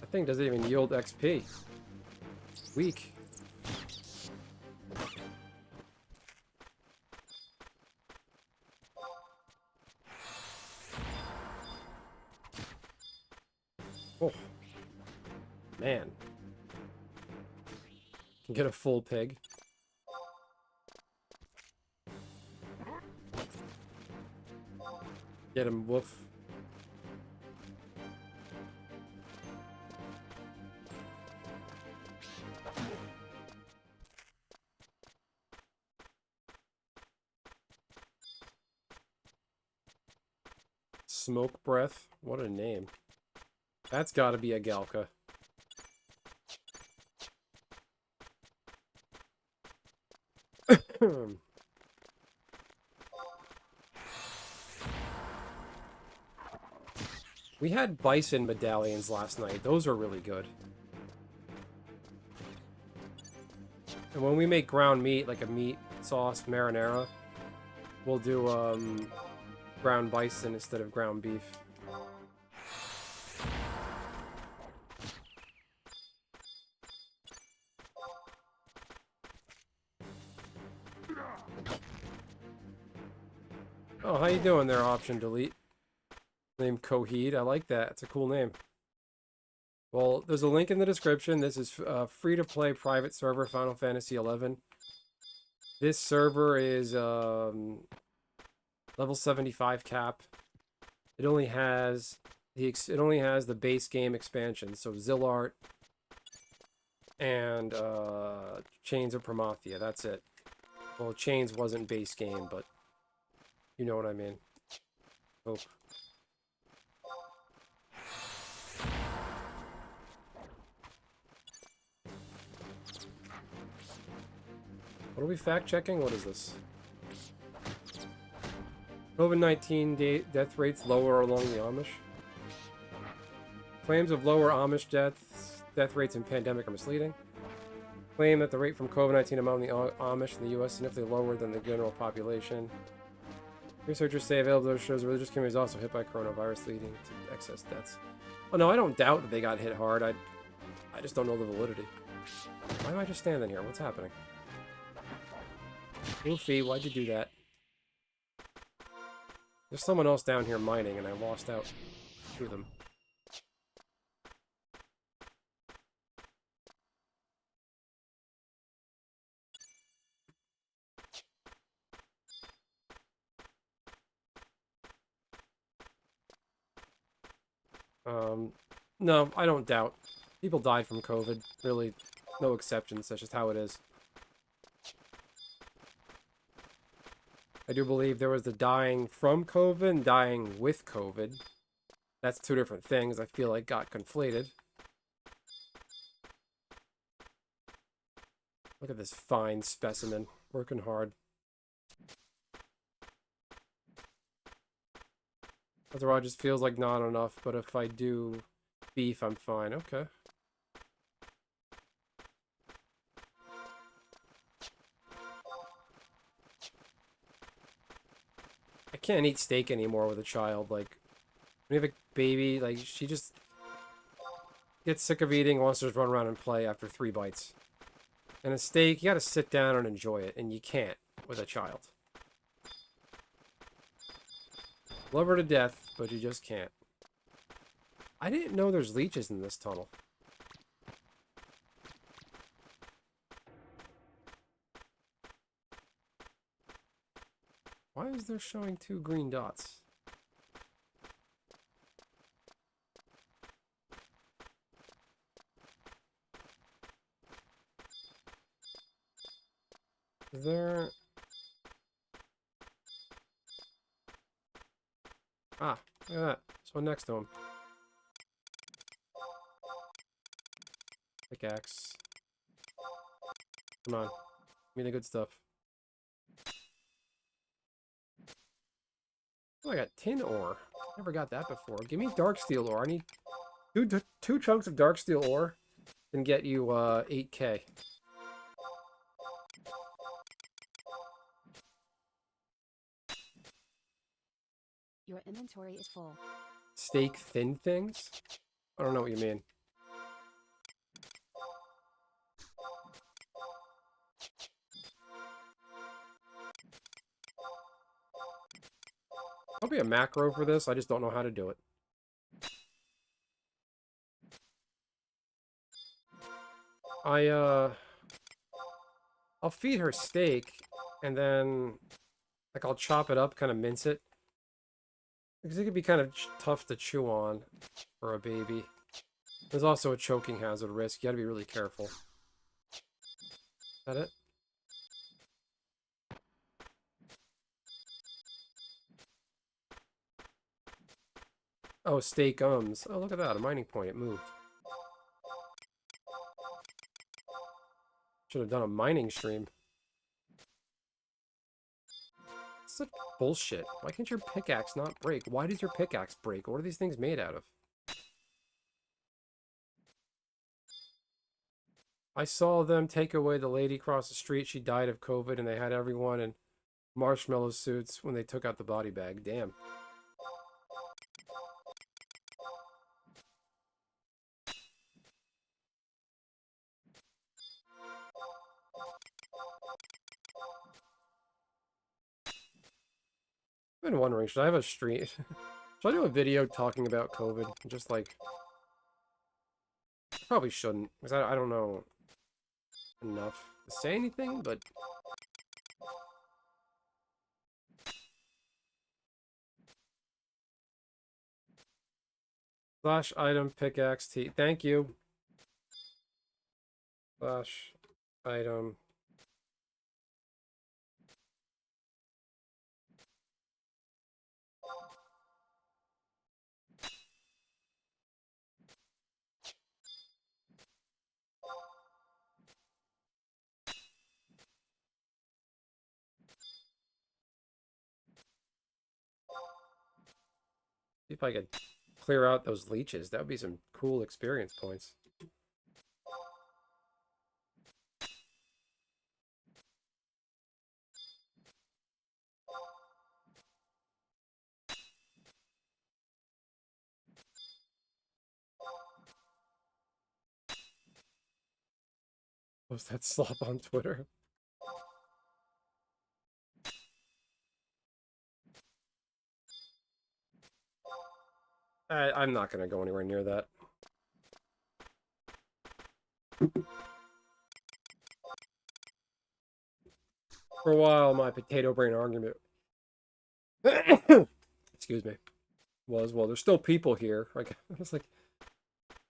That thing doesn't even yield XP. Weak. Oh. Man. Can get a full pig. Get him, woof. Smoke breath. What a name. That's gotta be a Galka. We had bison medallions last night. Those are really good. And when we make ground meat, like a meat sauce marinara, we'll do ground bison instead of ground beef. Oh, how you doing there, Option Delete? Name Coheed. I like that. It's a cool name. Well, there's a link in the description. This is free-to-play private server, Final Fantasy XI. This server is level 75 cap. It only has the base game expansion, so Zillart and Chains of Promathia. That's it. Well, Chains wasn't base game, but you know what I mean. Oh. What are we fact checking? What is this? COVID-19 death rates lower along the Amish. Claims of lower Amish death rates in pandemic are misleading. Claim that the rate from COVID-19 among the Amish in the U.S. is significantly lower than the general population. Researchers say available data shows the religious community is also hit by coronavirus, leading to excess deaths. Oh no, I don't doubt that they got hit hard. I just don't know the validity. Why am I just standing here? What's happening? Goofy, why'd you do that? There's someone else down here mining, and I lost out to them. No, I don't doubt. People died from COVID. Really, no exceptions. That's just how it is. I do believe there was the dying from COVID and dying with COVID. That's two different things I feel like got conflated. Look at this fine specimen. Working hard. Otherwise, it just feels like not enough, but if I do beef, I'm fine. Okay. I can't eat steak anymore with a child. Like, when you have a baby, like, she just gets sick of eating, wants to just run around and play after 3 bites. And a steak, you gotta sit down and enjoy it, and you can't with a child. Love her to death, but you just can't. I didn't know there's leeches in this tunnel. Why is there showing 2 green dots? Is there... Ah, look at that. There's one next to him. Pickaxe. Come on. Give me the good stuff. Oh, I got tin ore. Never got that before. Give me dark steel ore. I need two chunks of dark steel ore can get you 8K. Your inventory is full. Steak thin things? I don't know what you mean. I'll be a macro for this. I just don't know how to do it. I'll feed her steak, and then, like, I'll chop it up, kind of mince it. Because it could be kind of tough to chew on for a baby. There's also a choking hazard risk. You gotta be really careful. Is that it? Oh, steak ums. Oh, look at that. A mining point. It moved. Should have done a mining stream. Such bullshit. Why can't your pickaxe not break? Why does your pickaxe break? What are these things made out of? I saw them take away the lady across the street. She died of COVID, and they had everyone in marshmallow suits when they took out the body bag. Damn. I've been wondering, should I have a stream? Should I do a video talking about COVID? Just like... Probably shouldn't, because I don't know enough to say anything, but... Slash item pickaxe T. Thank you. Slash item. See if I could clear out those leeches. That would be some cool experience points. Post that slop on Twitter. I'm not gonna go anywhere near that. For a while, my potato brain argument, excuse me, was, well, there's still people here. Like, I was like,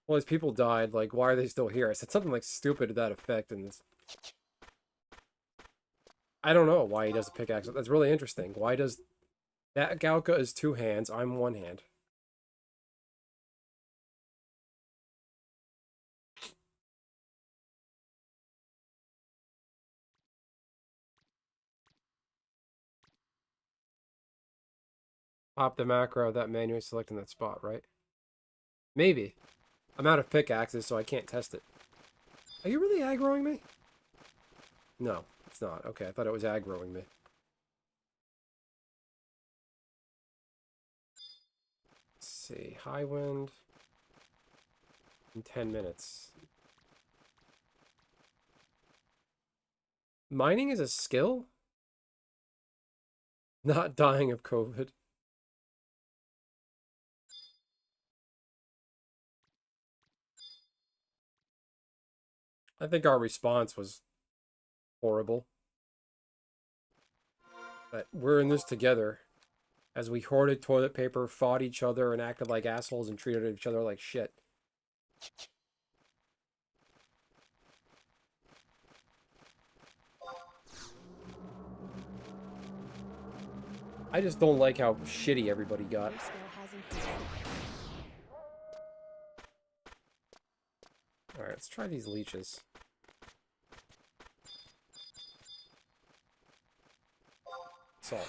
well, these people died. Like, why are they still here? I said something like stupid to that effect, and this, I don't know why he does a pickaxe. That's really interesting. Why does that Galka is 2 hands? I'm 1 hand. Pop the macro that manually selecting that spot, right? Maybe. I'm out of pickaxes, so I can't test it. Are you really aggroing me? No, it's not. Okay, I thought it was aggroing me. Let's see. High wind. In 10 minutes. Mining is a skill? Not dying of COVID. I think our response was horrible. But we're in this together. As we hoarded toilet paper, fought each other, and acted like assholes and treated each other like shit. I just don't like how shitty everybody got. Your skill has increased. Alright, let's try these leeches. Salt.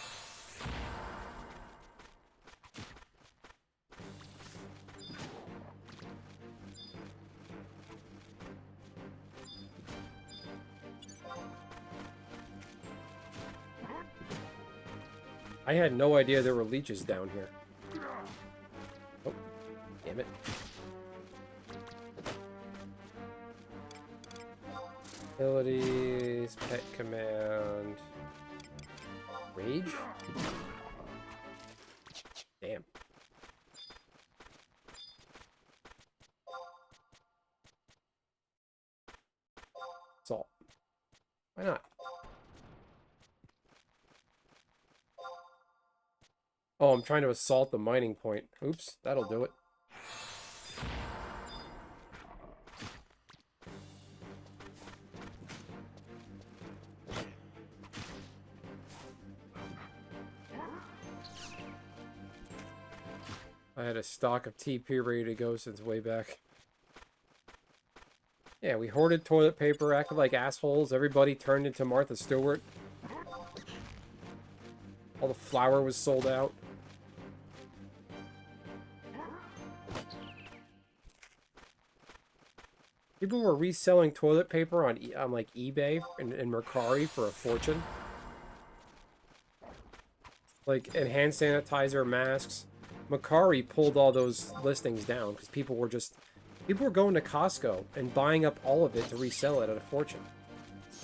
I had no idea there were leeches down here. Oh, damn it. Abilities, pet command, rage? Damn. Salt. Why not? Oh, I'm trying to assault the mining point. Oops, that'll do it. I had a stock of TP ready to go since way back. Yeah, we hoarded toilet paper, acted like assholes. Everybody turned into Martha Stewart. All the flour was sold out. People were reselling toilet paper on like eBay and Mercari for a fortune. Like, and hand sanitizer, masks. Mercari pulled all those listings down because people were going to Costco and buying up all of it to resell it at a fortune.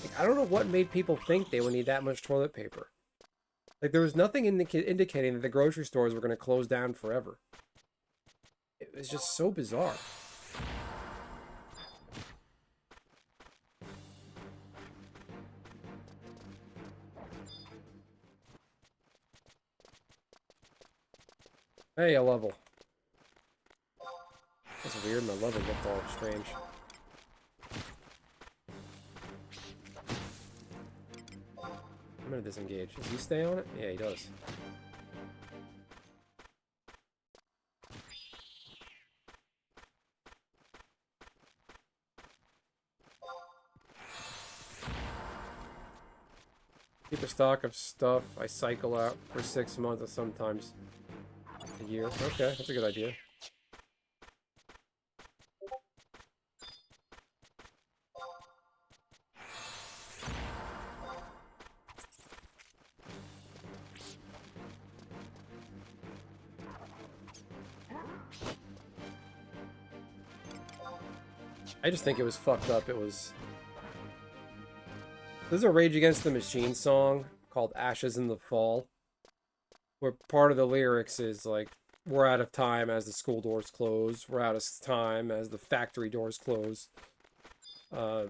Like, I don't know what made people think they would need that much toilet paper. Like, there was nothing indicating that the grocery stores were going to close down forever. It was just so bizarre. Hey, a level. That's weird, my level looked all strange. I'm gonna disengage. Does he stay on it? Yeah, he does. Keep a stock of stuff I cycle out for 6 months or sometimes a year. Okay, that's a good idea. I just think it was fucked up. It was... There's a Rage Against the Machine song called Ashes in the Fall, where part of the lyrics is like, we're out of time as the school doors close. We're out of time as the factory doors close. But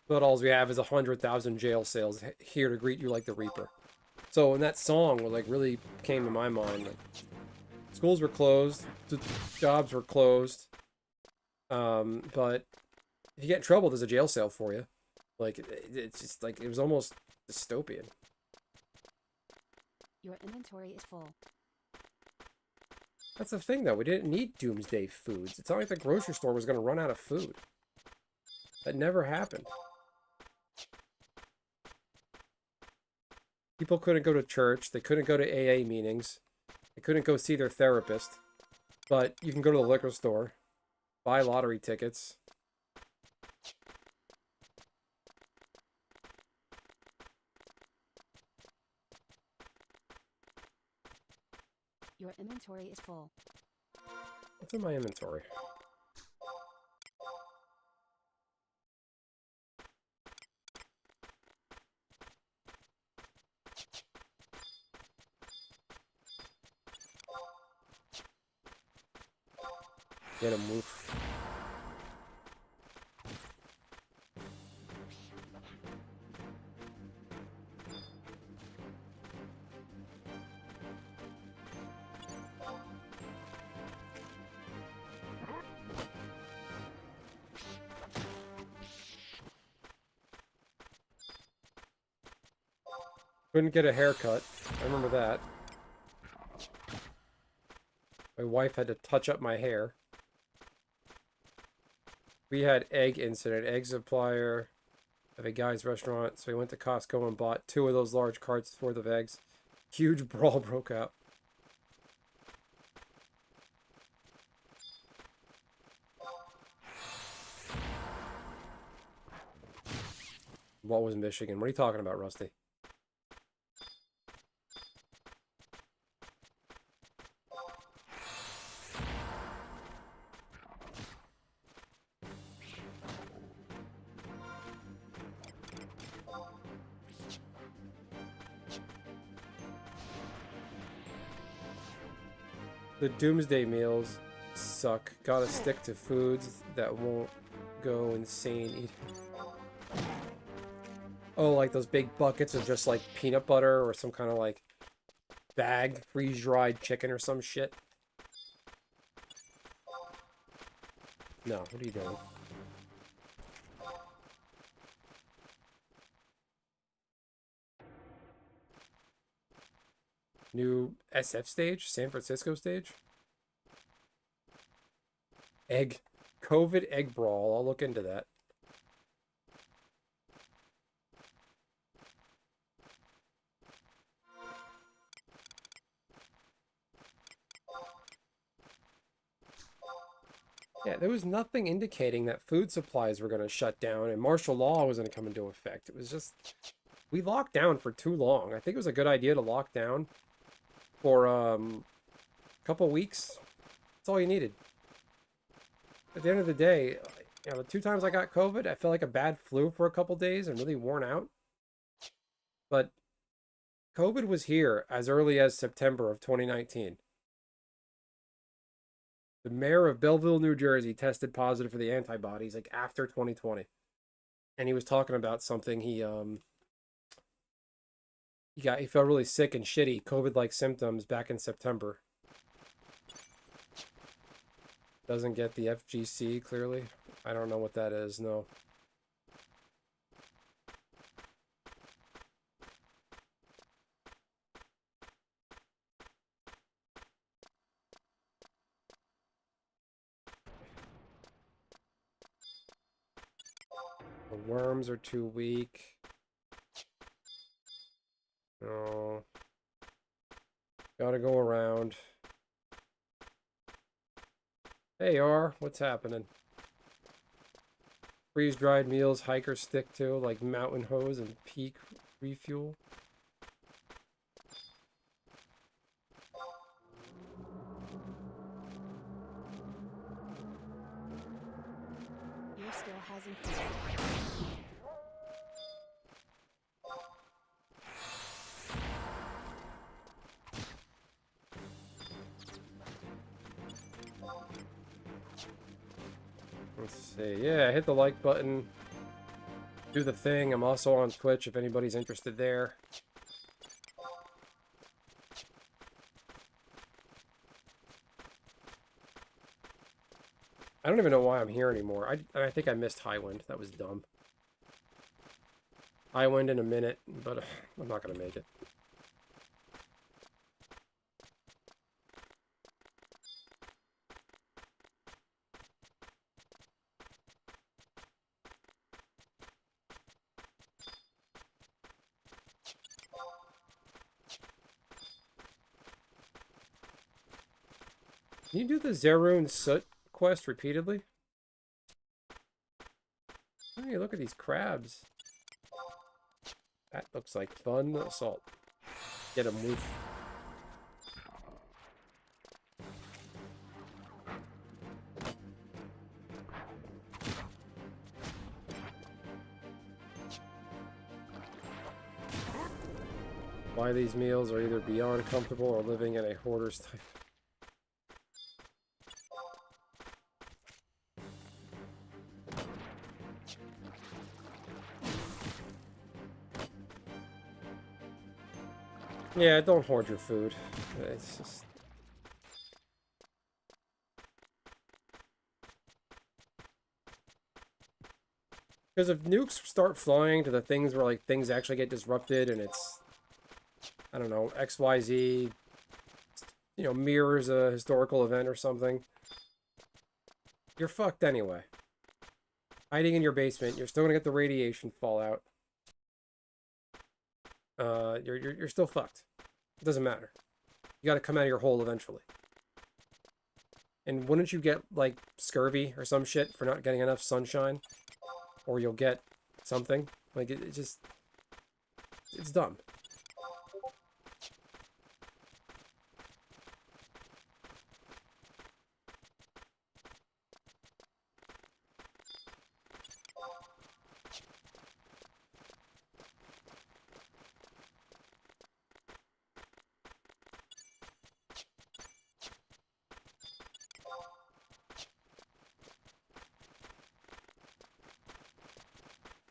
all we have is 100,000 jail cells here to greet you like the Reaper. So in that song, what like really came to my mind, like, schools were closed, jobs were closed, but if you get in trouble, there's a jail cell for you. Like it's just like it was almost dystopian. Your inventory is full. That's the thing, though. We didn't need doomsday foods. It's not like the grocery store was going to run out of food. That never happened. People couldn't go to church. They couldn't go to AA meetings. They couldn't go see their therapist. But you can go to the liquor store, buy lottery tickets. Your inventory is full. What's in my inventory? Get a move. Couldn't get a haircut. I remember that. My wife had to touch up my hair. We had egg incident, egg supplier of a guy's restaurant, so we went to Costco and bought 2 of those large carts worth of eggs. Huge brawl broke out. What was Michigan? What are you talking about, Rusty? The doomsday meals suck. Gotta stick to foods that won't go insane eating. Oh, like those big buckets of just like peanut butter or some kind of like bag freeze-dried chicken or some shit. No, what are you doing? New SF stage? San Francisco stage? Egg. COVID egg brawl. I'll look into that. Yeah, there was nothing indicating that food supplies were going to shut down and martial law was going to come into effect. It was just, we locked down for too long. I think it was a good idea to lock down for a couple weeks. That's all you needed. At the end of the day, you know, the 2 times I got COVID, I felt like a bad flu for a couple days and really worn out. But COVID was here as early as September of 2019. The mayor of Belleville, New Jersey tested positive for the antibodies like after 2020. And he was talking about something he felt really sick and shitty, COVID-like symptoms back in September. Doesn't get the FGC clearly. I don't know what that is, no. The worms are too weak. No. Gotta go around. Hey, R, what's happening? Freeze-dried meals hikers stick to, like Mountain Hose and Peak Refuel. Your skill has increased. Let's see. Yeah, hit the like button. Do the thing. I'm also on Twitch if anybody's interested there. I don't even know why I'm here anymore. I think I missed High Wind. That was dumb. High Wind in a minute, but I'm not going to make it. Can you do the Zerun Soot quest repeatedly? Hey, look at these crabs. That looks like fun assault. Get him, Woof. Why these meals are either beyond comfortable or living in a hoarder's type. Yeah, don't hoard your food. It's just... Because if nukes start flying to the things where, like, things actually get disrupted and it's, I don't know, XYZ, you know, mirrors a historical event or something, you're fucked anyway. Hiding in your basement, you're still gonna get the radiation fallout. You're still fucked. It doesn't matter. You gotta come out of your hole eventually. And wouldn't you get, like, scurvy or some shit for not getting enough sunshine? Or you'll get something. Like, it just... It's dumb.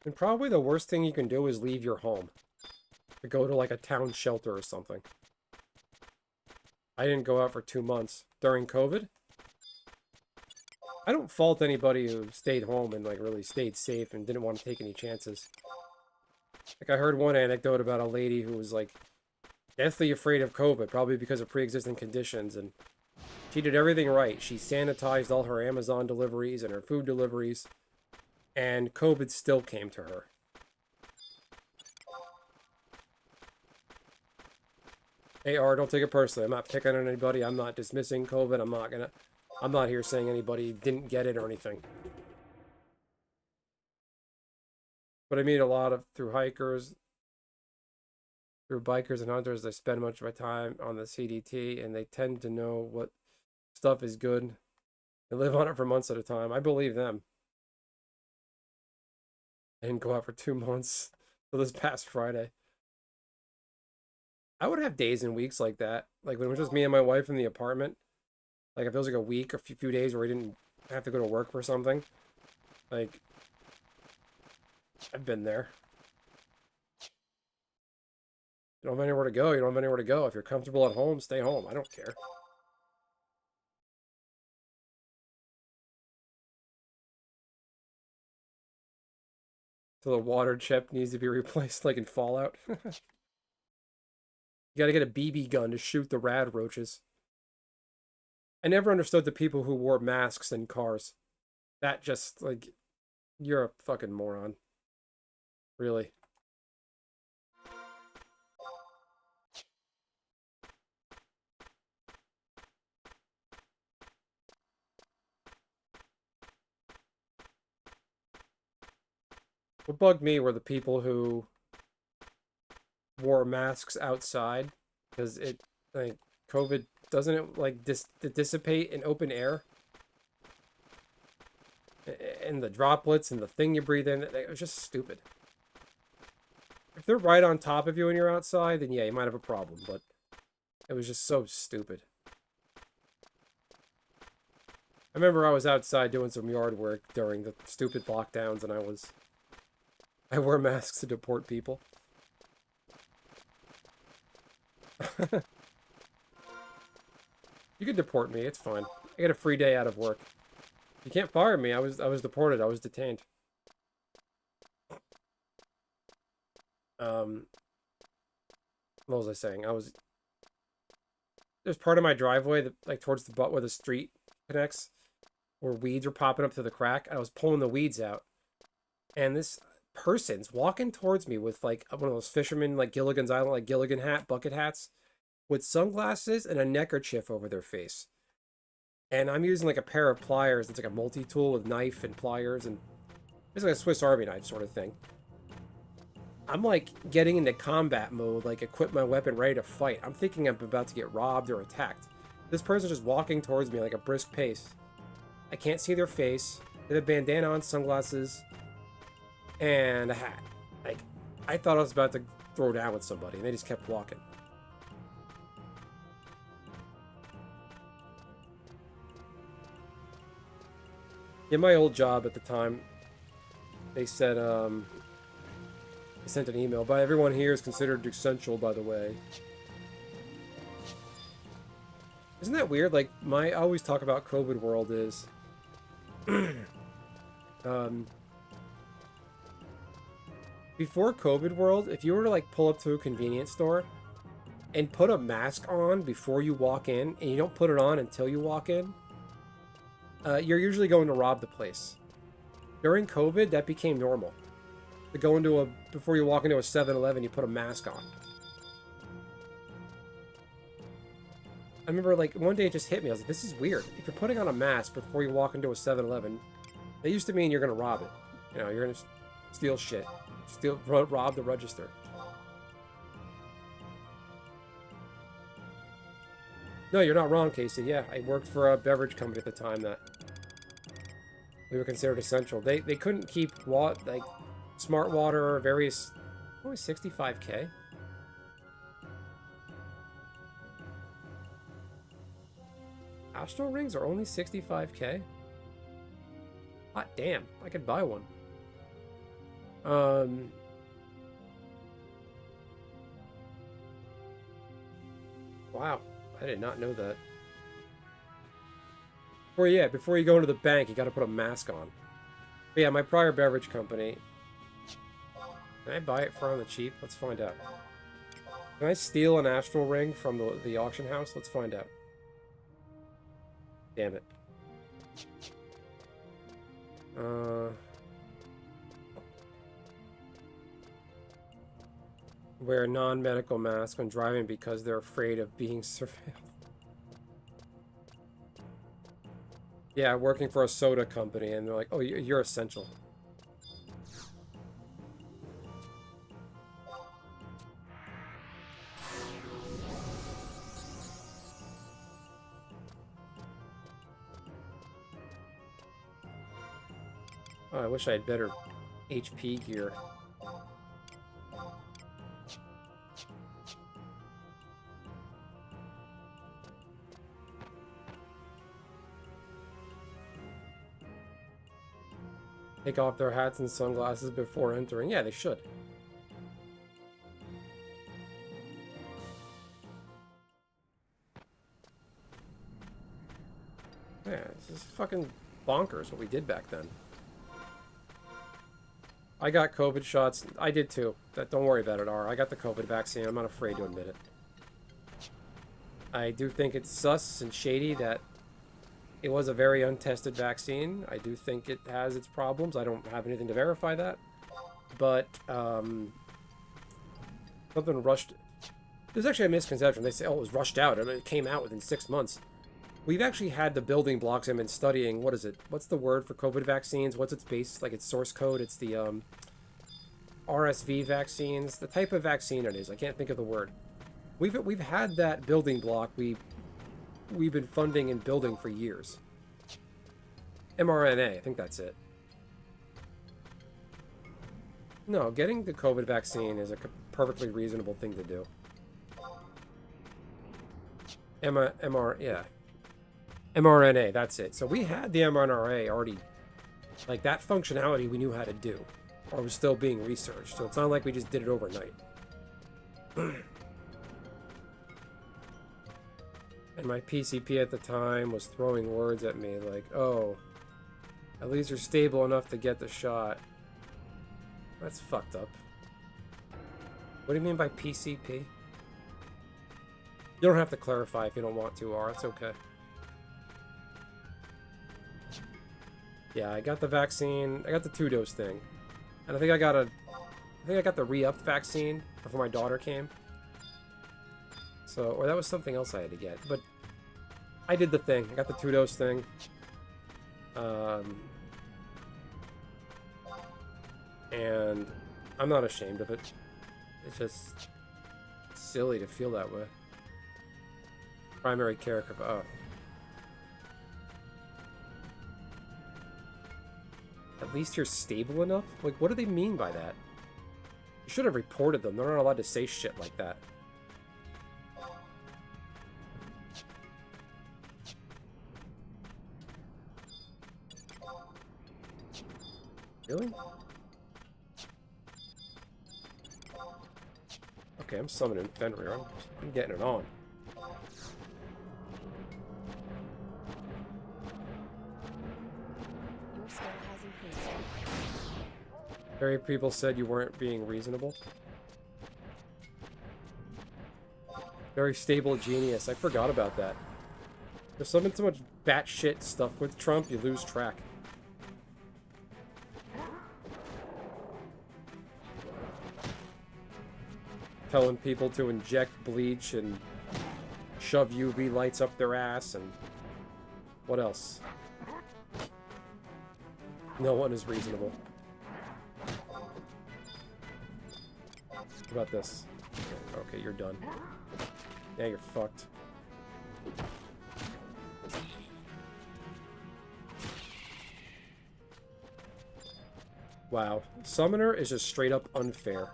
And probably the worst thing you can do is leave your home. To go to, like, a town shelter or something. I didn't go out for 2 months. During COVID? I don't fault anybody who stayed home and, like, really stayed safe and didn't want to take any chances. Like, I heard one anecdote about a lady who was, like, deathly afraid of COVID, probably because of pre-existing conditions, and she did everything right. She sanitized all her Amazon deliveries and her food deliveries, and COVID still came to her. AR, don't take it personally. I'm not picking on anybody. I'm not dismissing COVID. I'm not here saying anybody didn't get it or anything. But I meet a lot of, through hikers, through bikers and hunters, they spend much of my time on the CDT, and they tend to know what stuff is good. They live on it for months at a time. I believe them. I didn't go out for 2 months till this past Friday. I would have days and weeks like that. Like when it was just me and my wife in the apartment. Like if it was like a week, a few days where I didn't have to go to work for something. Like, I've been there. You don't have anywhere to go. You don't have anywhere to go. If you're comfortable at home, stay home. I don't care. So the water chip needs to be replaced like in Fallout. You gotta get a BB gun to shoot the rad roaches. I never understood the people who wore masks in cars. That just, like, you're a fucking moron. Really. What bugged me were the people who wore masks outside, because it, like, COVID, doesn't it, like, dissipate in open air? And the droplets and the thing you breathe in, it was just stupid. If they're right on top of you when you're outside, then yeah, you might have a problem, but it was just so stupid. I remember I was outside doing some yard work during the stupid lockdowns, and I wore masks to deport people. You can deport me, it's fine. I get a free day out of work. You can't fire me. I was deported. I was detained. What was I saying? There's part of my driveway that, like, towards the butt where the street connects, where weeds were popping up through the crack. I was pulling the weeds out, and this person's walking towards me with, like, one of those fishermen, like Gilligan's Island, like Gilligan hat, bucket hats, with sunglasses and a neckerchief over their face. And I'm using, like, a pair of pliers. It's like a multi-tool with knife and pliers, and it's like a Swiss Army knife sort of thing. I'm, like, getting into combat mode, like, equip my weapon, ready to fight. I'm thinking I'm about to get robbed or attacked. This person's just walking towards me like a brisk pace. I can't see their face. They have a bandana on, sunglasses, and a hat. Like, I thought I was about to throw down with somebody, and they just kept walking. In my old job at the time, they said, I sent an email, but everyone here is considered essential, by the way. Isn't that weird? Like, I always talk about COVID world is... before COVID world, if you were to, like, pull up to a convenience store and put a mask on before you walk in, and you don't put it on until you walk in, you're usually going to rob the place. During COVID, that became normal. To go into before you walk into a 7-Eleven, you put a mask on. I remember, like, one day it just hit me. I was like, this is weird. If you're putting on a mask before you walk into a 7-Eleven, that used to mean you're going to rob it. You know, you're going to steal shit. Rob the register. No, you're not wrong, Casey. Yeah, I worked for a beverage company at the time that we were considered essential. They couldn't keep like smart water or various... Only 65K? Astral rings are only 65K? Hot damn, I could buy one. Wow, I did not know that. Before you go into the bank, you gotta put a mask on. But yeah, my prior beverage company... Can I buy it for on the cheap? Let's find out. Can I steal an astral ring from the auction house? Let's find out. Damn it. Wear a non-medical mask when driving because they're afraid of being surveilled. Yeah, working for a soda company, and they're like, oh, you're essential. Oh, I wish I had better HP gear. Take off their hats and sunglasses before entering. Yeah, they should. Yeah, this is fucking bonkers what we did back then. I got COVID shots. I did too. Don't worry about it, R. I got the COVID vaccine. I'm not afraid to admit it. I do think it's sus and shady that it was a very untested vaccine. I do think it has its problems. I don't have anything to verify that. But, something rushed... There's actually a misconception. They say, oh, it was rushed out. I mean, it came out within 6 months. We've actually had the building blocks I've been studying. What is it? What's the word for COVID vaccines? What's its base? Like its source code? It's the RSV vaccines. The type of vaccine it is. I can't think of the word. We've had that building block we've been funding and building for years. mRNA, I think that's it. No, getting the COVID vaccine is a perfectly reasonable thing to do. Yeah. mRNA, that's it. So we had the mRNA already, like that functionality we knew how to do, or was still being researched. So it's not like we just did it overnight. And my PCP at the time was throwing words at me like, oh, at least you're stable enough to get the shot. That's fucked up. What do you mean by PCP? You don't have to clarify if you don't want to, R. It's okay. Yeah, I got the vaccine. I got the 2-dose thing. And I think I got the re-up vaccine before my daughter came. So, or that was something else I had to get. But I did the thing. I got the 2-dose thing. And I'm not ashamed of it. It's just silly to feel that way. Primary care. Oh. At least you're stable enough? Like, what do they mean by that? You should have reported them. They're not allowed to say shit like that. Really? Okay, I'm summoning Fenrir. I'm getting it on. Your skill has increased. Very people said you weren't being reasonable. Very stable genius. I forgot about that. There's so much batshit stuff with Trump, you lose track. Telling people to inject bleach and shove UV lights up their ass and what else? No one is reasonable. What about this? Okay, you're done. Yeah, you're fucked. Wow. Summoner is just straight up unfair.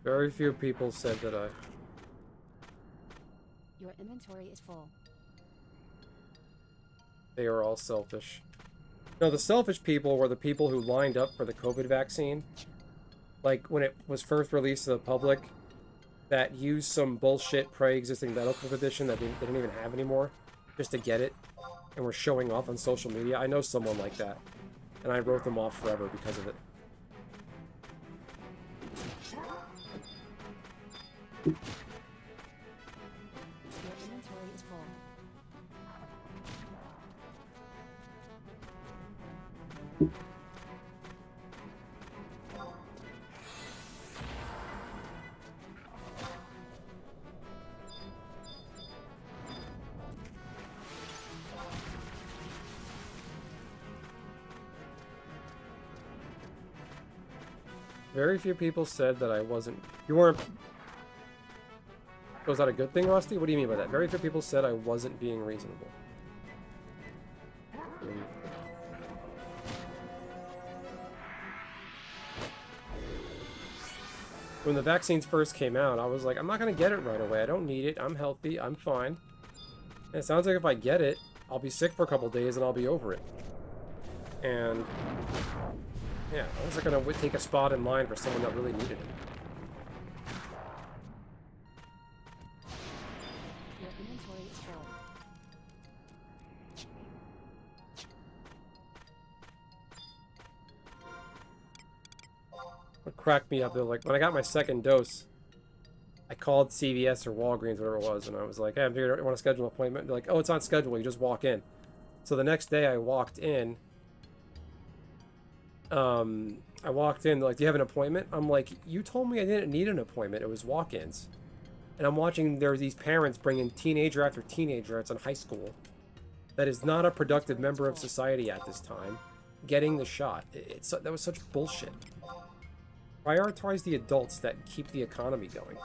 Very few people said that I... Your inventory is full. They are all selfish. No, the selfish people were the people who lined up for the COVID vaccine. Like, when it was first released to the public, that used some bullshit pre-existing medical condition that they didn't even have anymore, just to get it, and were showing off on social media. I know someone like that, and I wrote them off forever because of it. Your inventory is full. Very few people said that I wasn't... You weren't... Was that a good thing, Rusty? What do you mean by that? Very few people said I wasn't being reasonable. When the vaccines first came out, I was like, I'm not going to get it right away. I don't need it. I'm healthy. I'm fine. And it sounds like if I get it, I'll be sick for a couple days and I'll be over it. And... yeah, I wasn't going to take a spot in line for someone that really needed it. Your inventory is full. What cracked me up, like, when I got my second dose, I called CVS or Walgreens, whatever it was, and I was like, hey, I'm here, I want to schedule an appointment. They're like, oh, it's on schedule, you just walk in. So the next day I walked in, they're like, do you have an appointment? I'm like, you told me I didn't need an appointment, it was walk-ins. And I'm watching, there's these parents bringing teenager after teenager, it's in high school, that is not a productive member of society at this time, getting the shot. That was such bullshit. Prioritize the adults that keep the economy going.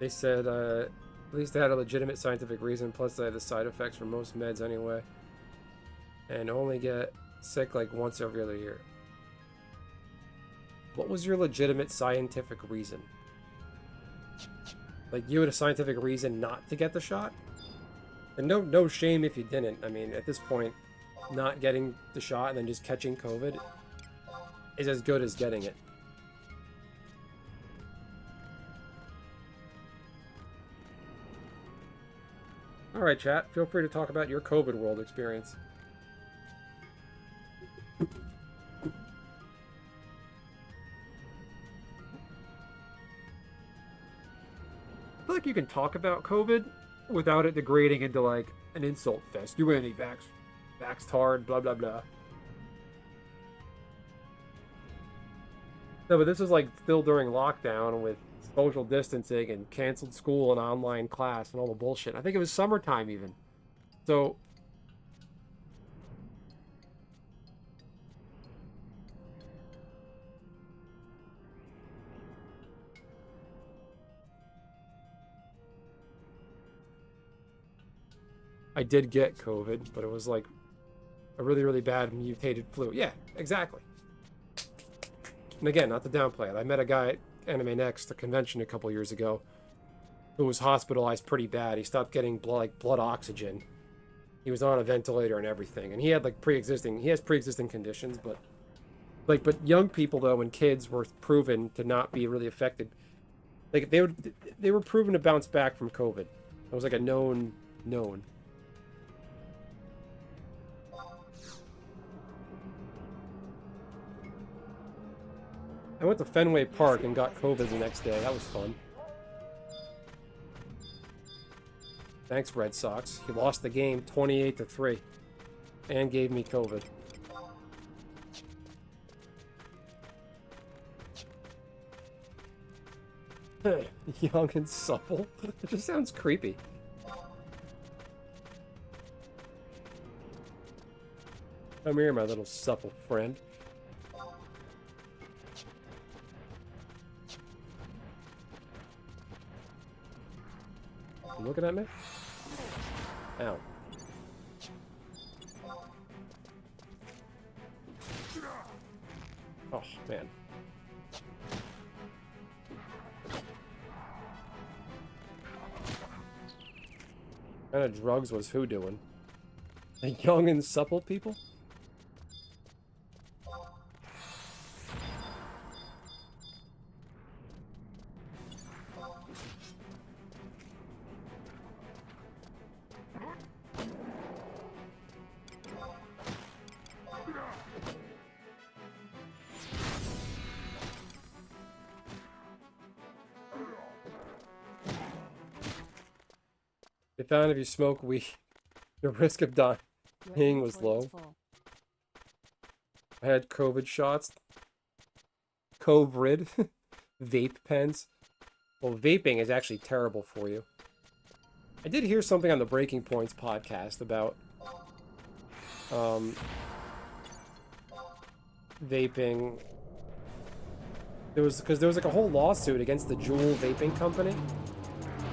They said at least they had a legitimate scientific reason, plus they had the side effects for most meds anyway. And only get sick like once every other year. What was your legitimate scientific reason? Like, you had a scientific reason not to get the shot? And no shame if you didn't. I mean, at this point, not getting the shot and then just catching COVID is as good as getting it. Alright, chat. Feel free to talk about your COVID world experience. I feel like you can talk about COVID without it degrading into, like, an insult fest. You anti-vax hard, blah, blah, blah. No, but this is, like, still during lockdown with social distancing and canceled school and online class and all the bullshit. I think it was summertime, even. So... I did get COVID, but it was like a really, really bad mutated flu. Yeah, exactly. And again, not to downplay it. I met a guy at Anime Next, the convention a couple years ago, who was hospitalized pretty bad. He stopped getting blood oxygen. He was on a ventilator and everything. And he had like pre-existing conditions, but young people though and kids were proven to not be really affected. Like they were proven to bounce back from COVID. It was like a known. I went to Fenway Park and got COVID the next day. That was fun. Thanks, Red Sox. He lost the game 28-3 and gave me COVID. Young and supple? It just sounds creepy. Come here, my little supple friend. You looking at me? Ow. Oh, man. What kind of drugs was who doing? The young and supple people? They found if you smoke weed, the risk of dying was low. I had COVID shots. COVID. Vape pens. Well, vaping is actually terrible for you. I did hear something on the Breaking Points podcast about vaping. There was like a whole lawsuit against the Juul vaping company.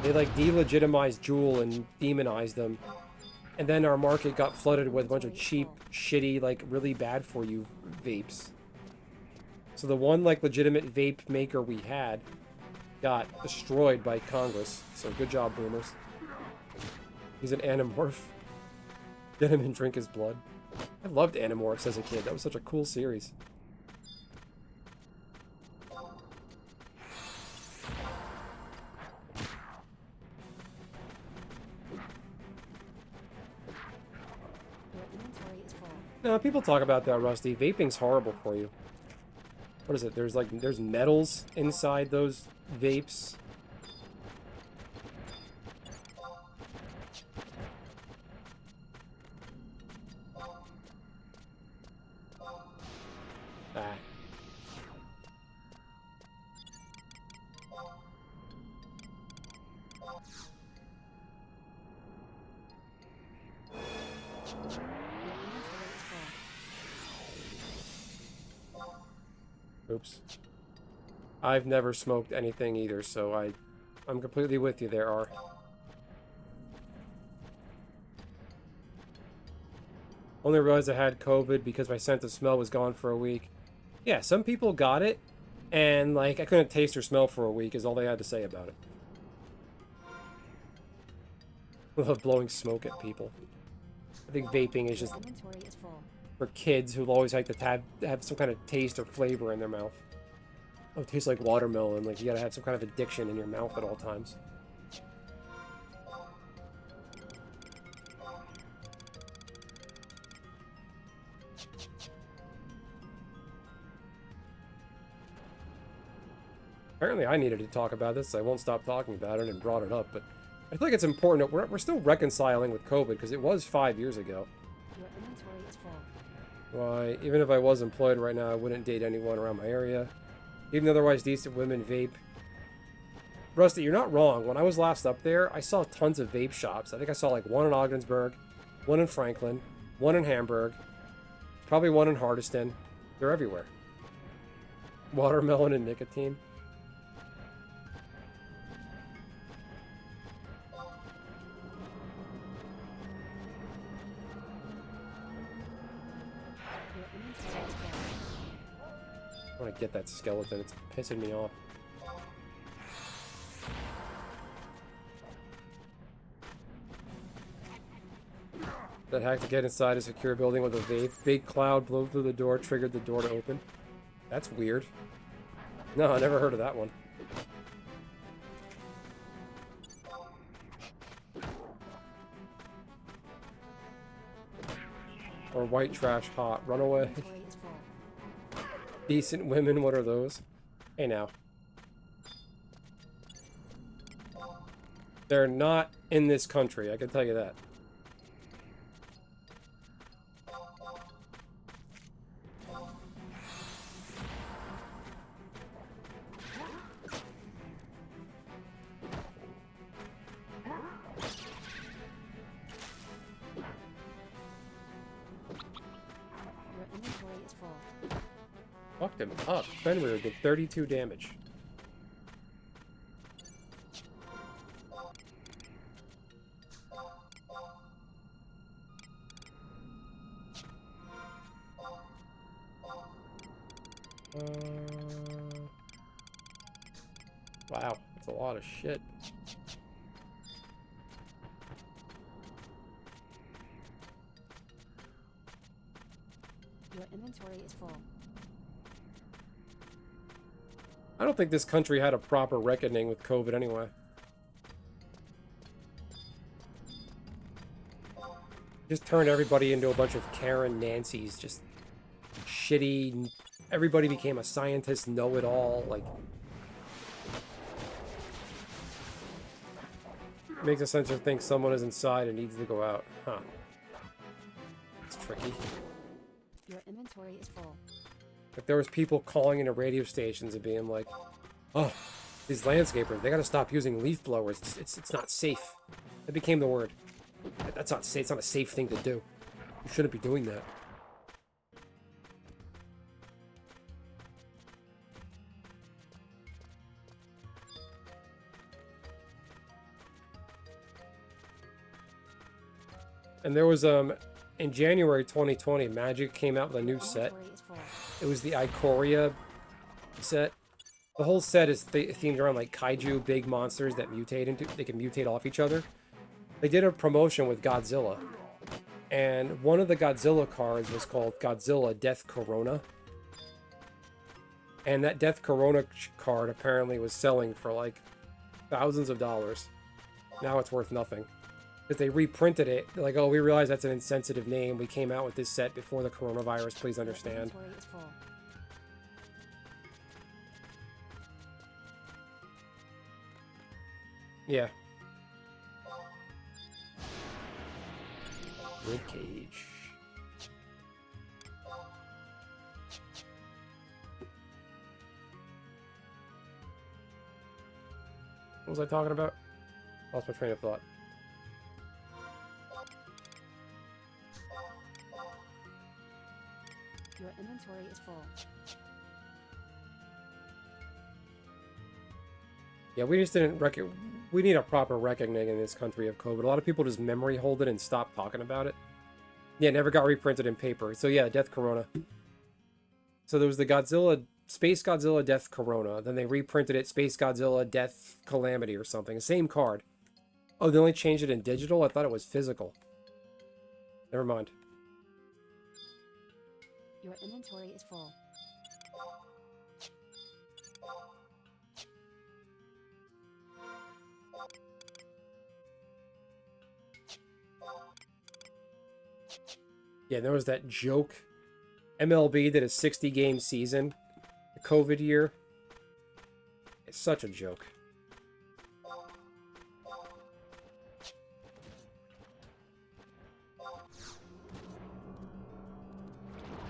They like delegitimized Juul and demonized them. And then our market got flooded with a bunch of cheap, shitty, like really bad for you vapes. So the one like legitimate vape maker we had got destroyed by Congress. So good job, boomers. He's an Animorph. Get him and drink his blood. I loved Animorphs as a kid. That was such a cool series. No, people talk about that, Rusty. Vaping's horrible for you. What is it? There's metals inside those vapes. Ah. Oops. I've never smoked anything either, so I I'm completely with you there, R. Only realized I had COVID because my sense of smell was gone for a week. Yeah, some people got it, and, like, I couldn't taste or smell for a week is all they had to say about it. I love blowing smoke at people. I think vaping is just Your inventory is full. for kids who always like to have some kind of taste or flavor in their mouth. Oh, it tastes like watermelon. Like, you gotta have some kind of addiction in your mouth at all times. Apparently I needed to talk about this, so I won't stop talking about it and brought it up, but I feel like it's important that we're still reconciling with COVID, because it was 5 years ago. Your inventory is full. Why, even if I was employed right now, I wouldn't date anyone around my area. Even otherwise decent women vape. Rusty, you're not wrong. When I was last up there, I saw tons of vape shops. I think I saw like one in Ogdensburg, one in Franklin, one in Hamburg, probably one in Hardiston. They're everywhere. Watermelon and nicotine. Your inventory is full. I want to get that skeleton. It's pissing me off. That hack to get inside a secure building with a vape. Big cloud blew through the door, triggered the door to open. That's weird. No, I never heard of that one. Or white trash hot. Run away. Inventory is full. Decent women, what are those? Hey now. They're not in this country, I can tell you that. Your inventory is full. Fucked him up. Fenrir did 32 damage. Wow, that's a lot of shit. Your inventory is full. I don't think this country had a proper reckoning with COVID anyway. Just turned everybody into a bunch of Karen Nancys, just shitty. Everybody became a scientist, know-it-all, like. Makes a sensor think someone is inside and needs to go out. Huh. It's tricky. Your inventory is full. If there was people calling into radio stations and being like, oh, these landscapers, they gotta stop using leaf blowers. It's not safe. That became the word. That's not safe. It's not a safe thing to do. You shouldn't be doing that. And there was, in January 2020, Magic came out with a new set. Inventory is full. It was the Ikoria set. The whole set is themed around like kaiju, big monsters that mutate into. They can mutate off each other. They did a promotion with Godzilla, and one of the Godzilla cards was called Godzilla Death Corona. And that Death Corona card apparently was selling for like thousands of dollars. Now it's worth nothing. Because they reprinted it. They're like, oh, we realize that's an insensitive name. We came out with this set before the coronavirus. Please understand. Your inventory is full. Yeah. Rib cage. What was I talking about? Lost my train of thought. Your inventory is full. Yeah, we just didn't we need a proper reckoning in this country of COVID. A lot of people just memory hold it and stop talking about it. Yeah, it never got reprinted in paper. So yeah, Death Corona. So there was the Godzilla, Space Godzilla Death Corona. Then they reprinted it, Space Godzilla Death Calamity or something. Same card. Oh, they only changed it in digital? I thought it was physical. Never mind. Your inventory is full. Yeah, there was that joke. MLB did a 60-game season. The COVID year. It's such a joke.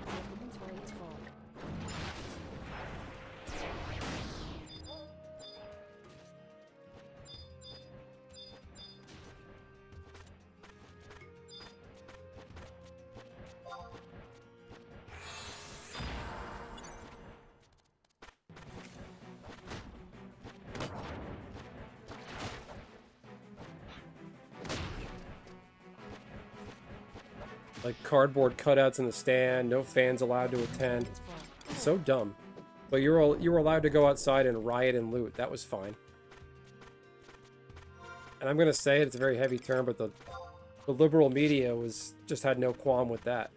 Your inventory is full. Like cardboard cutouts in the stand, no fans allowed to attend. Is full. So dumb. But you were allowed to go outside and riot and loot. That was fine. And I'm gonna say it's a very heavy term, but the liberal media just had no qualm with that.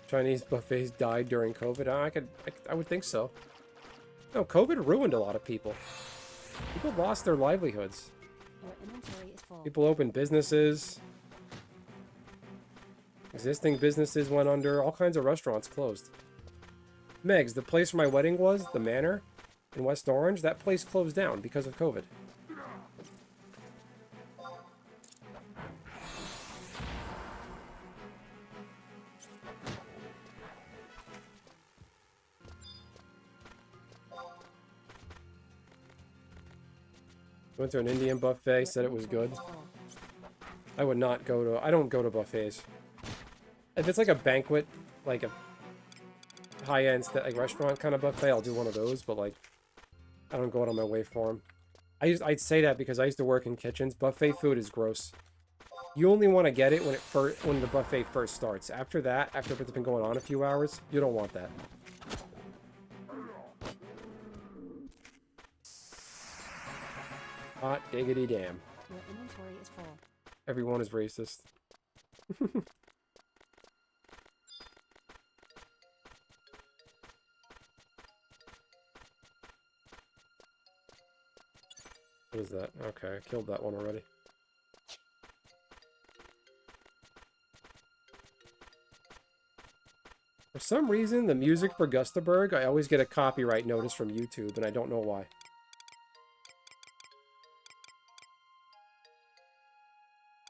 Chinese buffets died during COVID. I would think so. No, COVID ruined a lot of people. People lost their livelihoods. Your inventory is full. People opened businesses. Existing businesses went under. All kinds of restaurants closed. Megs, the place where my wedding was, the Manor in West Orange, that place closed down because of COVID. Went to an Indian buffet, Your said it was inventory good. is full. I would not go to... I don't go to buffets. If it's like a banquet, like a high-end like restaurant kind of buffet, I'll do one of those, but like, I don't go out on my way for them. I'd say that because I used to work in kitchens. Buffet food is gross. You only want to get it when the buffet first starts. After that, after it's been going on a few hours, you don't want that. Hot diggity damn. Your inventory is full. Everyone is racist. What is that? Okay, I killed that one already. For some reason, the music for Gustaberg, I always get a copyright notice from YouTube, and I don't know why.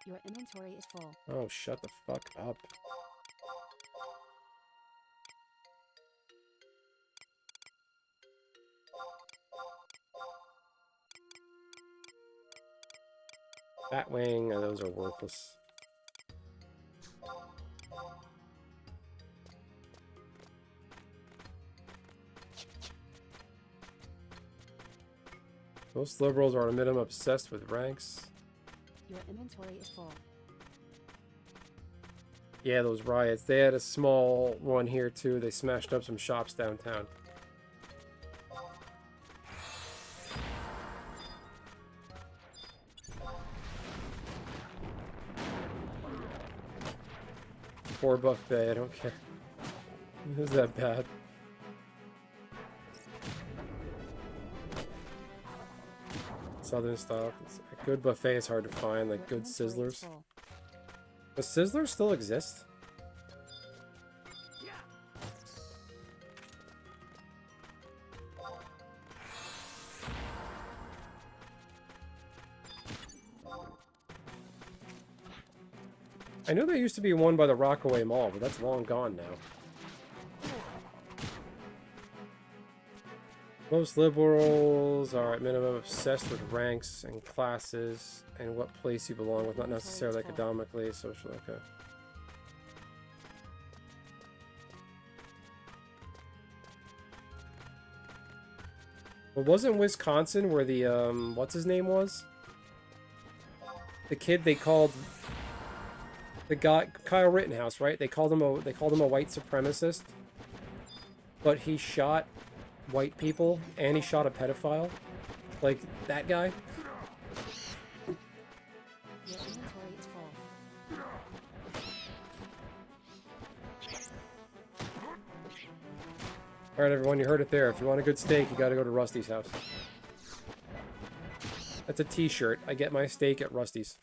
Your inventory is full. Oh, shut the fuck up. Batwing, those are worthless. Most liberals are at a minimum obsessed with ranks. Your inventory is full. Yeah, those riots. They had a small one here too. They smashed up some shops downtown. Poor buffet, I don't care. Is that bad? Southern style. A good buffet is hard to find, like Your good inventory is sizzlers. full. Does Sizzler still exist? I know there used to be one by the Rockaway Mall, but that's long gone now. Most liberals are at minimum obsessed with ranks and classes and what place you belong with, not necessarily academically, socially. Okay. Well, wasn't Wisconsin where the, what's his name was? The kid they called... The guy, Kyle Rittenhouse, right? They called him a white supremacist. But he shot white people, and he shot a pedophile. Like, that guy. Your inventory is full. Alright, everyone, you heard it there. If you want a good steak, you gotta go to Rusty's house. That's a t-shirt. I get my steak at Rusty's.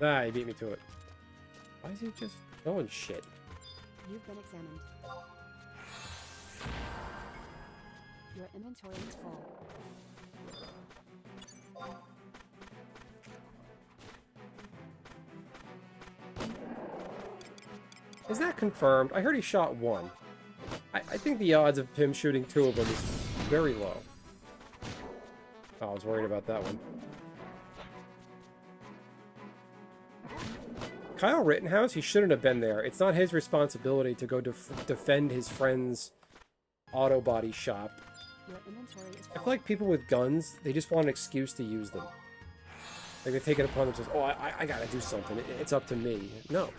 Ah, he beat me to it. Why is he just throwing shit? You've been examined. Your inventory is full. Is that confirmed? I heard he shot one. I think the odds of him shooting two of them is very low. Oh, I was worried about that one. Kyle Rittenhouse, he shouldn't have been there. It's not his responsibility to go defend his friend's auto body shop. Your inventory is I full. feel like people with guns, they just want an excuse to use them. Like they take it upon themselves, oh, I gotta do something. It's up to me. No.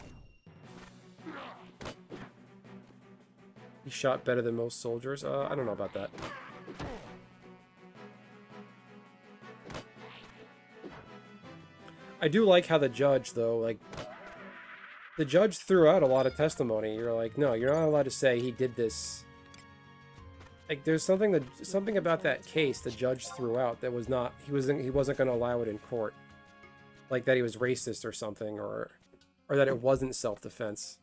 He shot better than most soldiers. I don't know about that. I do like how the judge, though, like... The judge threw out a lot of testimony. You're like, no, you're not allowed to say he did this. Like, there's something about that case the judge threw out that was not... He wasn't going to allow it in court. Like that he was racist or something, or that it wasn't self-defense.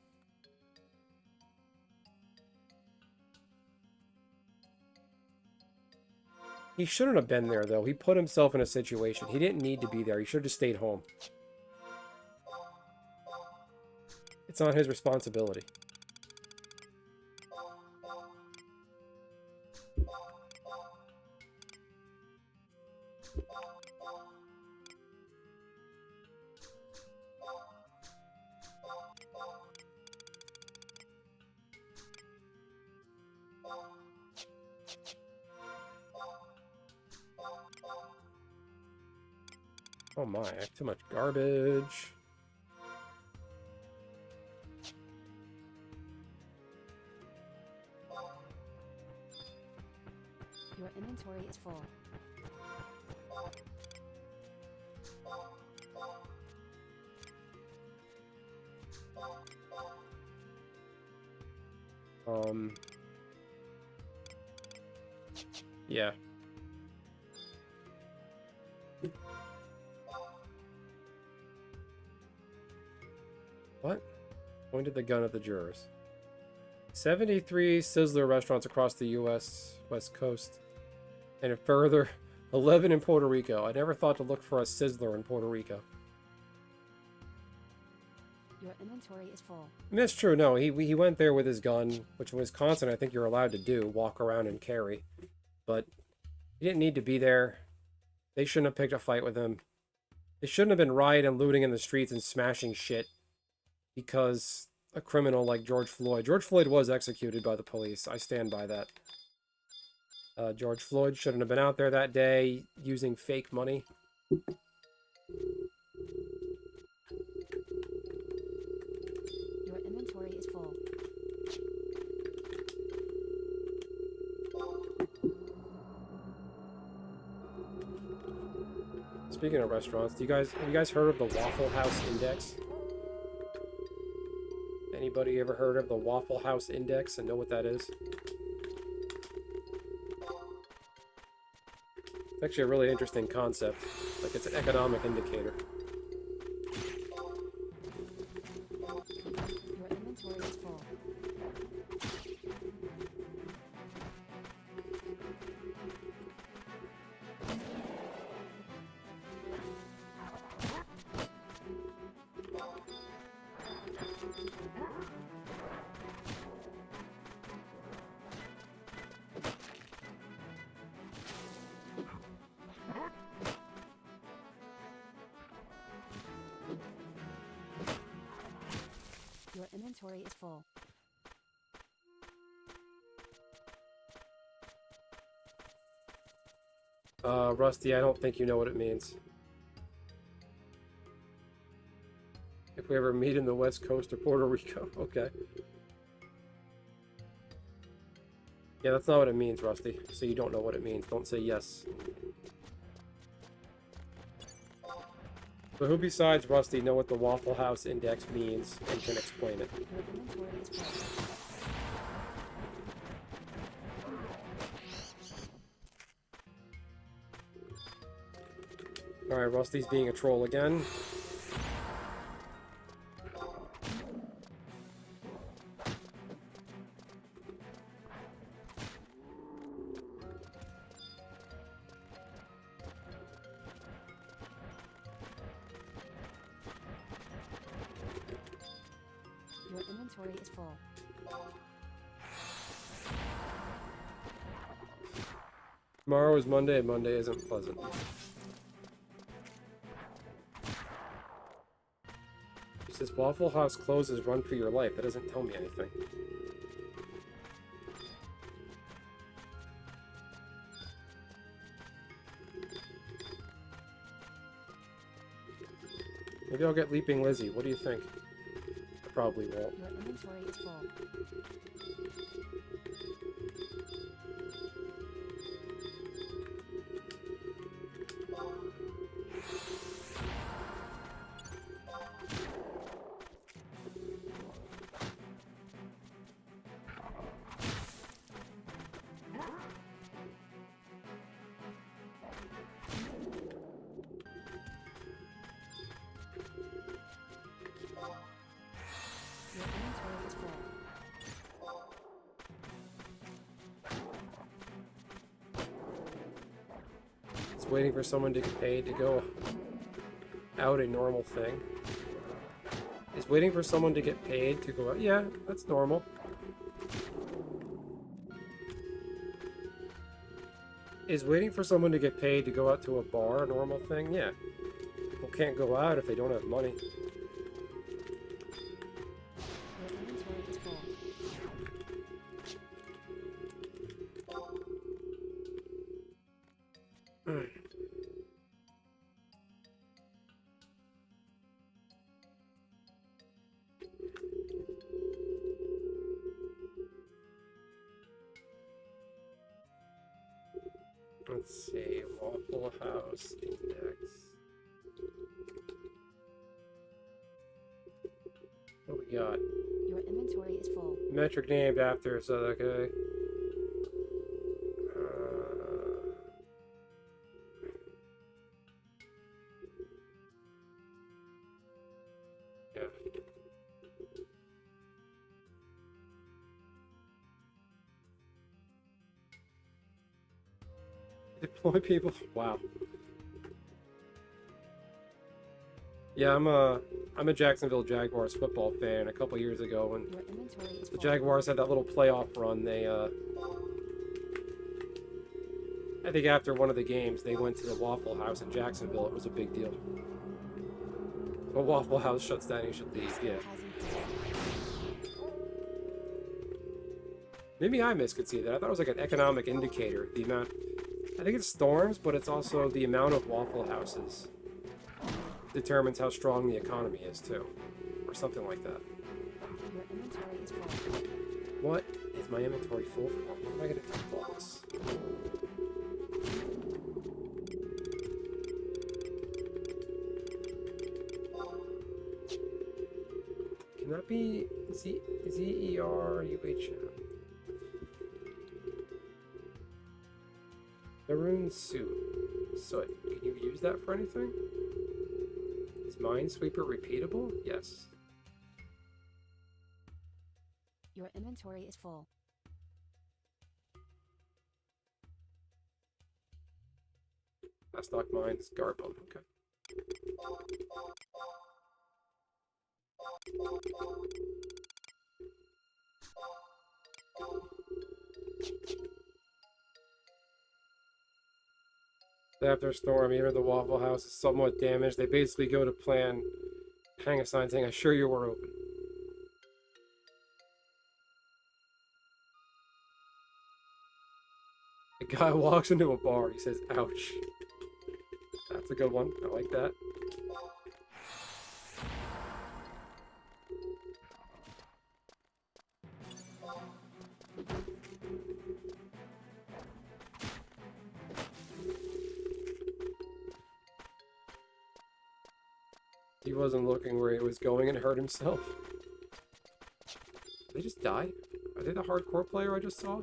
He shouldn't have been there, though. He put himself in a situation. He didn't need to be there. He should have just stayed home. It's not his responsibility. Oh my, too much garbage. Your inventory is full. Yeah. What? Pointed the gun at the jurors. 73 Sizzler restaurants across the U.S. West Coast. And a further 11 in Puerto Rico. I never thought to look for a Sizzler in Puerto Rico. Your inventory is full. I mean, that's true. No, he went there with his gun, which in Wisconsin I think you're allowed to do. Walk around and carry. But he didn't need to be there. They shouldn't have picked a fight with him. They shouldn't have been rioting and looting in the streets and smashing shit. Because a criminal like George Floyd. George Floyd was executed by the police. I stand by that. George Floyd shouldn't have been out there that day using fake money. Your inventory is full. Speaking of restaurants, have you guys heard of the Waffle House Index? Anybody ever heard of the Waffle House Index and know what that is? It's actually a really interesting concept. Like, it's an economic indicator. Your inventory is full. inventory is full. Rusty, I don't think you know what it means. If we ever meet in the West Coast or Puerto Rico, okay. Yeah, that's not what it means, Rusty. So you don't know what it means. Don't say yes. But who besides Rusty know what the Waffle House Index means and can explain it? Your inventory is full. Alright, Rusty's being a troll again. Your inventory is full. Tomorrow is Monday, and Monday isn't pleasant. It says Waffle House closes, run for your life. That doesn't tell me anything. Maybe I'll get Leaping Lizzie. What do you think? I probably won't. Your inventory is full. Your inventory is full. It's waiting for someone to get paid to go out a normal thing. Is waiting for someone to get paid to go out? Yeah, that's normal. Is waiting for someone to get paid to go out to a bar a normal thing? Yeah. People can't go out if they don't have money. Your inventory is full. Let's see, Waffle House Index. What we got? Your inventory is full. Metric named after, so okay. Yeah. Deploy people. Wow. Yeah, I'm a Jacksonville Jaguars football fan. A couple years ago, when Your inventory is the full. Jaguars had that little playoff run, they I think after one of the games, they went to the Waffle House in Jacksonville. It was a big deal. If a Waffle House shuts down, you should leave. Yeah. Maybe I misconceived that. I thought it was like an economic indicator. The amount. I think it's storms, but it's also the amount of Waffle Houses determines how strong the economy is too, or something like that. Your inventory is full. What is my inventory full for? What am I gonna do with all this? Can that be Z-E-R-U-H-M? Maroon suit. Soot. Can you use that for anything? Is Minesweeper repeatable? Yes. Your inventory is full. Stock mines, Garbum. Okay. After a storm, even the Waffle House is somewhat damaged. They basically go to plan, hang a sign saying, "I assure you we're open." guy walks into a bar. He says, ouch. That's a good one. I like that. He wasn't looking where he was going and hurt himself. Did they just die? Are they the hardcore player I just saw?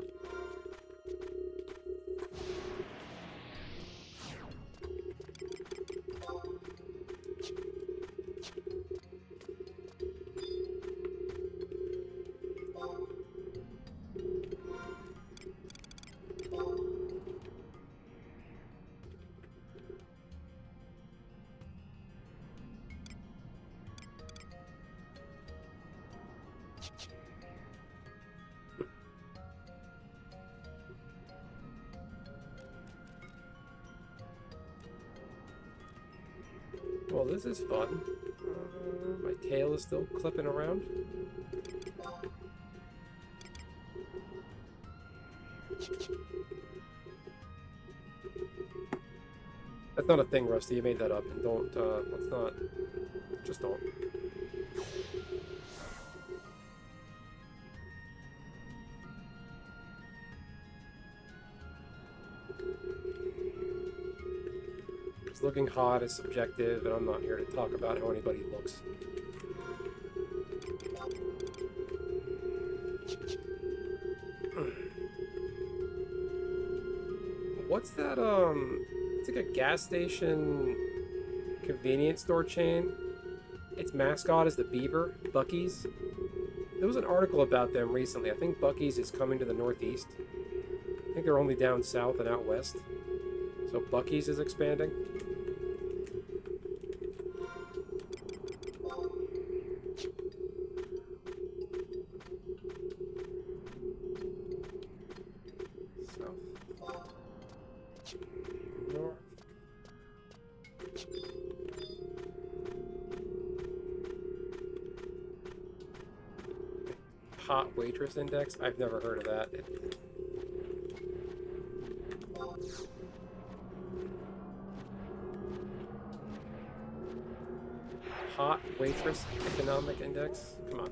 Well, this is fun. My tail is still clipping around. That's not a thing, Rusty. You made that up. And don't, let's not. Just don't. Looking hot is subjective, and I'm not here to talk about how anybody looks. What's that, it's like a gas station convenience store chain. Its mascot is the beaver, Buc-ee's. There was an article about them recently. I think Buc-ee's is coming to the Northeast. I think they're only down south and out west. So Buc-ee's is expanding. Hot waitress index? I've never heard of that. Hot waitress economic index? Come on.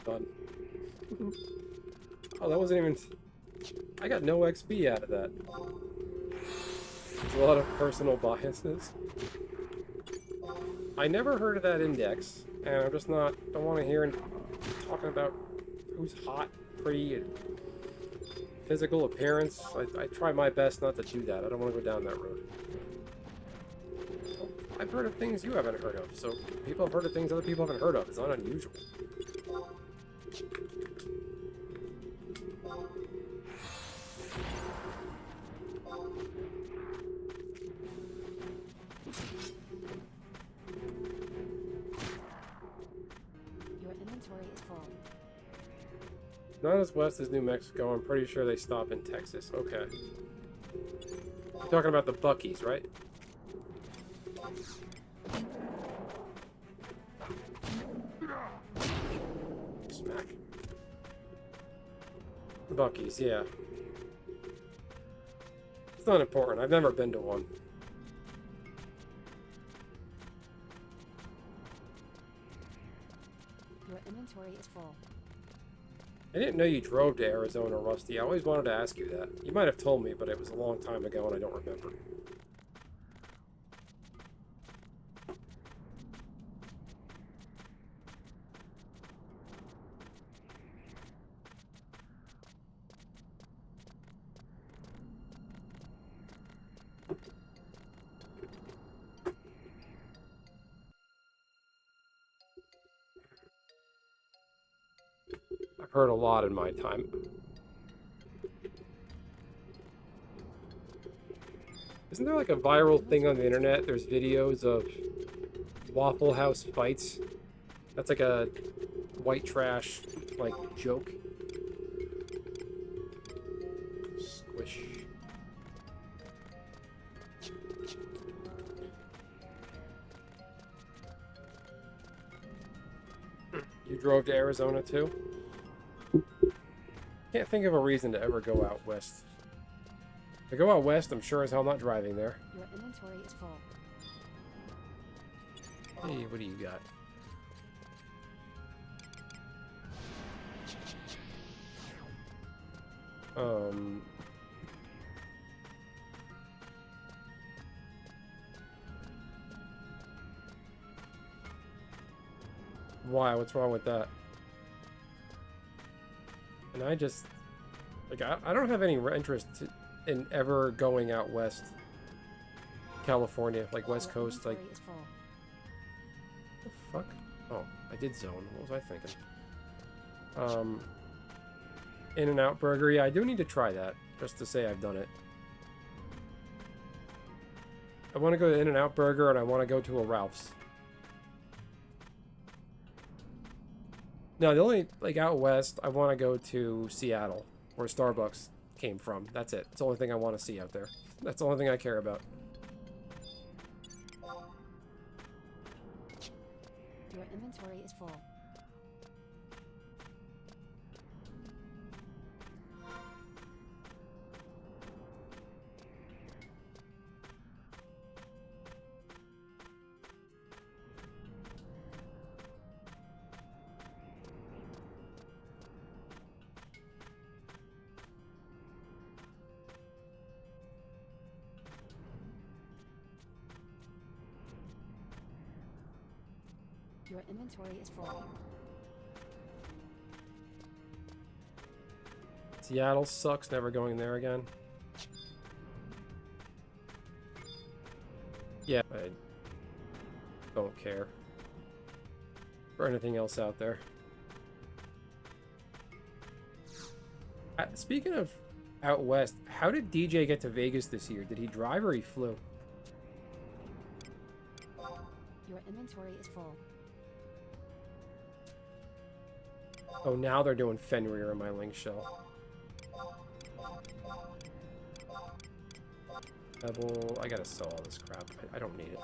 Done. Oh, that wasn't even... I got no XP out of that. There's a lot of personal biases. I never heard of that index, and I'm just not... don't want to hear talking about who's hot, pretty, and physical appearance. I try my best not to do that. I don't want to go down that road. I've heard of things you haven't heard of, so people have heard of things other people haven't heard of. It's not unusual. Not as west as New Mexico. I'm pretty sure they stop in Texas. Okay. You're talking about the Buc-ee's, right? Smack. Buc-ee's, yeah. It's not important. I've never been to one. Your inventory is full. I didn't know you drove to Arizona, Rusty. I always wanted to ask you that. You might have told me, but it was a long time ago and I don't remember. I've heard a lot in my time. Isn't there like a viral thing on the internet? There's videos of Waffle House fights. That's like a white trash, like, joke. Squish. You drove to Arizona too? Can't think of a reason to ever go out west. If I go out west, I'm sure as hell not driving there. Your inventory is full. Hey, what do you got? Why? What's wrong with that? And I just... Like, I don't have any interest in ever going out west. California, like West Your Coast, like... inventory is full. What the fuck? Oh, I did zone. What was I thinking? In-N-Out Burger. Yeah, I do need to try that, just to say I've done it. I want to go to In-N-Out Burger, and I want to go to a Ralph's. No, the only, like, out west, I want to go to Seattle, where Starbucks came from. That's it. It's the only thing I want to see out there. That's the only thing I care about. Your inventory is full. Your inventory is full. Seattle sucks. Never going there again. Yeah, I don't care for anything else out there. Speaking of out west, how did DJ get to Vegas this year? Did he drive or he flew? Your inventory is full. Oh, now they're doing Fenrir in my link shell. Pebble. I gotta sell all this crap. I don't need it.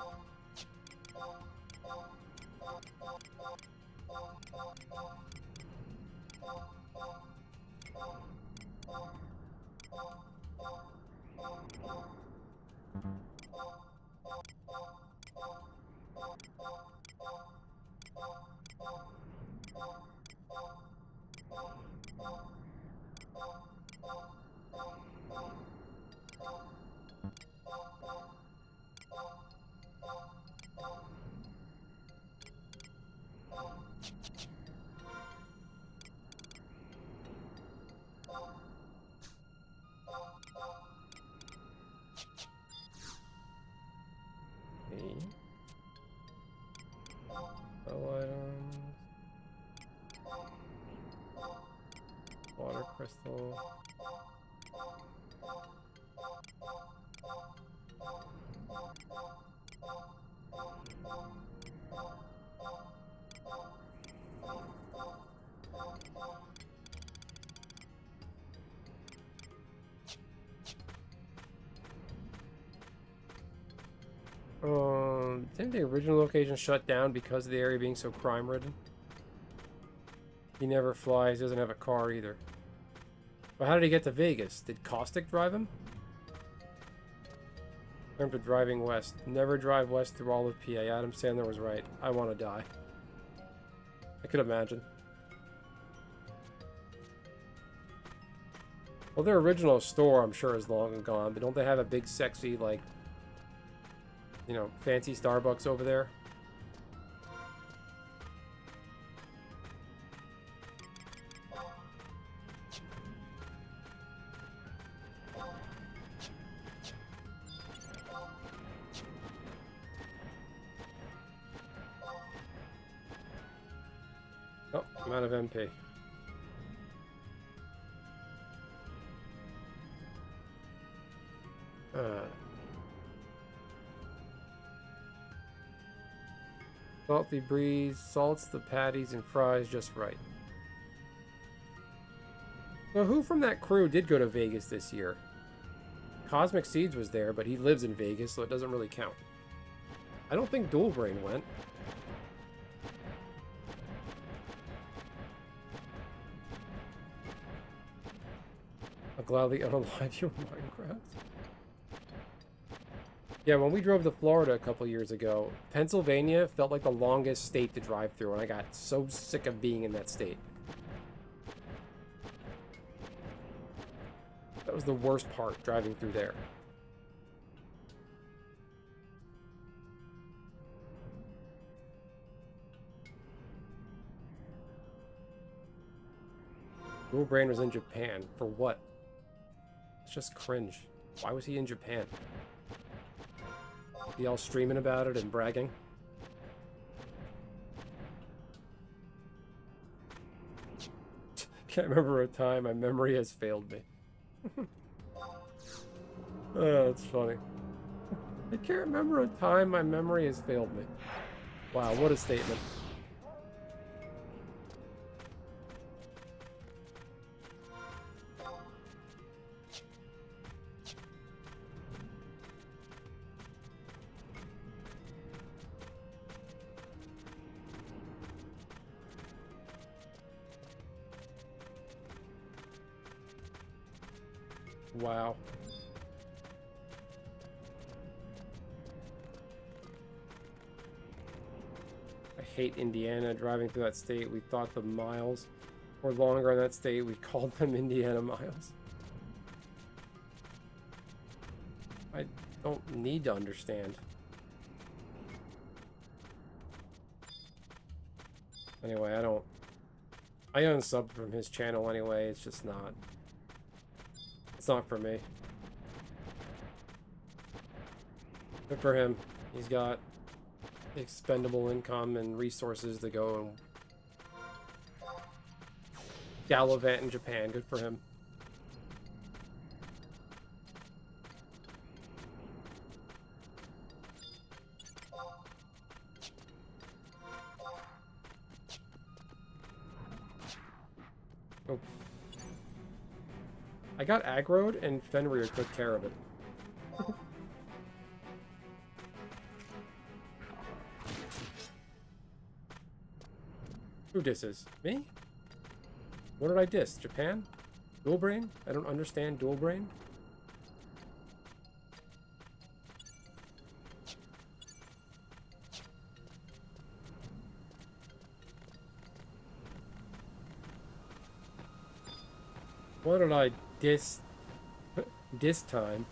Water crystal. Didn't the original location shut down because of the area being so crime-ridden? He never flies, doesn't have a car either. But how did he get to Vegas? Did Caustic drive him? In terms of driving west. Never drive west through all of PA. Adam Sandler was right. I want to die. I could imagine. Well, their original store, I'm sure, is long gone. But don't they have a big, sexy, like, you know, fancy Starbucks over there? Oh, I'm out of MP. Salty breeze, salts the patties and fries just right. Well, who from that crew did go to Vegas this year? Cosmic Seeds was there, but he lives in Vegas, so it doesn't really count. I don't think Dual Brain went. I'll gladly unalive you in Minecraft. Yeah, when we drove to Florida a couple years ago, Pennsylvania felt like the longest state to drive through, and I got so sick of being in that state. That was the worst part, driving through there. Dual Brain was in Japan. For what? It's just cringe. Why was he in Japan? He all streaming about it and bragging? Can't remember a time. My memory has failed me. Oh, that's funny. I can't remember a time my memory has failed me. Wow, what a statement. Wow. I hate Indiana. Driving through that state, we thought the miles were longer in that state. We called them Indiana miles. I don't need to understand. Anyway, I unsubbed from his channel anyway. It's just not. It's not for me. Good for him. He's got expendable income and resources to go and gallivant in Japan. Good for him. Oh. I got aggroed and Fenrir took care of it. Who disses? Me? What did I diss? Japan? Dual Brain? I don't understand Dual Brain. What did I diss this time?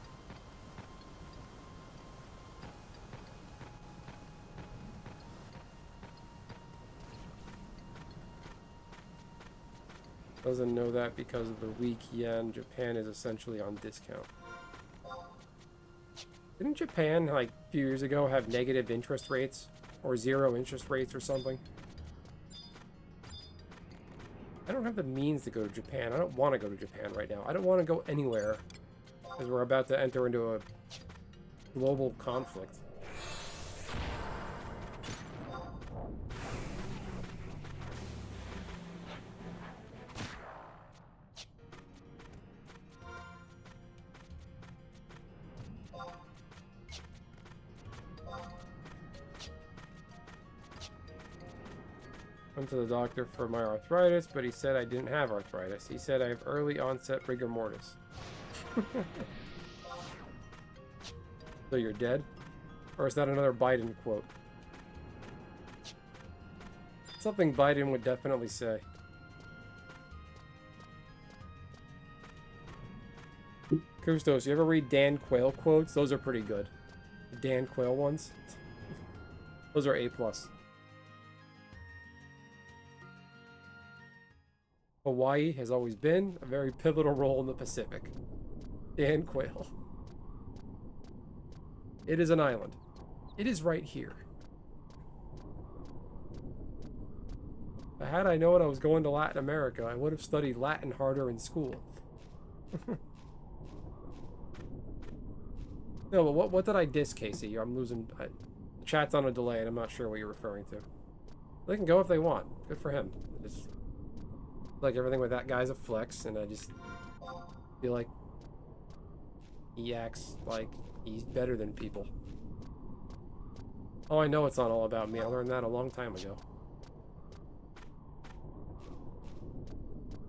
Doesn't know that because of the weak yen, Japan is essentially on discount. Didn't Japan, like, a few years ago have negative interest rates? Or zero interest rates or something? I don't have the means to go to Japan. I don't want to go to Japan right now. I don't want to go anywhere, because we're about to enter into a global conflict. Went to the doctor for my arthritis, but he said I didn't have arthritis. He said I have early onset rigor mortis. So you're dead? Or is that another Biden quote? Something Biden would definitely say. Kustos, you ever read Dan Quayle quotes? Those are pretty good. The Dan Quayle ones. Those are A+. Hawaii has always been a very pivotal role in the Pacific. Dan Quayle. It is an island. It is right here. Had I known I was going to Latin America, I would have studied Latin harder in school. No, but what did I diss, Casey? I'm losing... chat's on a delay, and I'm not sure what you're referring to. They can go if they want. Good for him. Just... like everything with that guy's a flex, and I just feel like he acts like he's better than people. Oh, I know it's not all about me. I learned that a long time ago.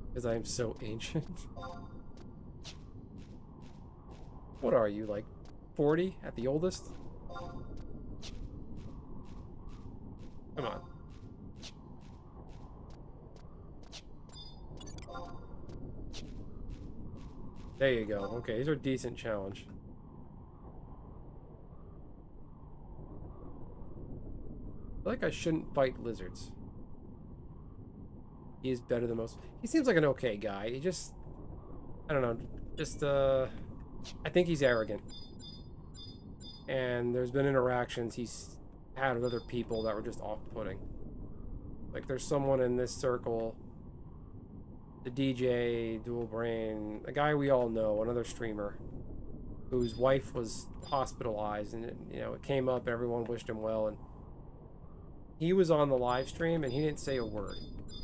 Because I am so ancient. What are you, like 40 at the oldest? Come on. There you go. Okay, these are a decent challenge. I feel like I shouldn't fight lizards. He is better than most. He seems like an okay guy. He just, I don't know, just I think he's arrogant. And there's been interactions he's had with other people that were just off-putting. Like there's someone in this circle, the DJ, Dual Brain, a guy we all know, another streamer, whose wife was hospitalized, and it came up, everyone wished him well, and he was on the live stream and he didn't say a word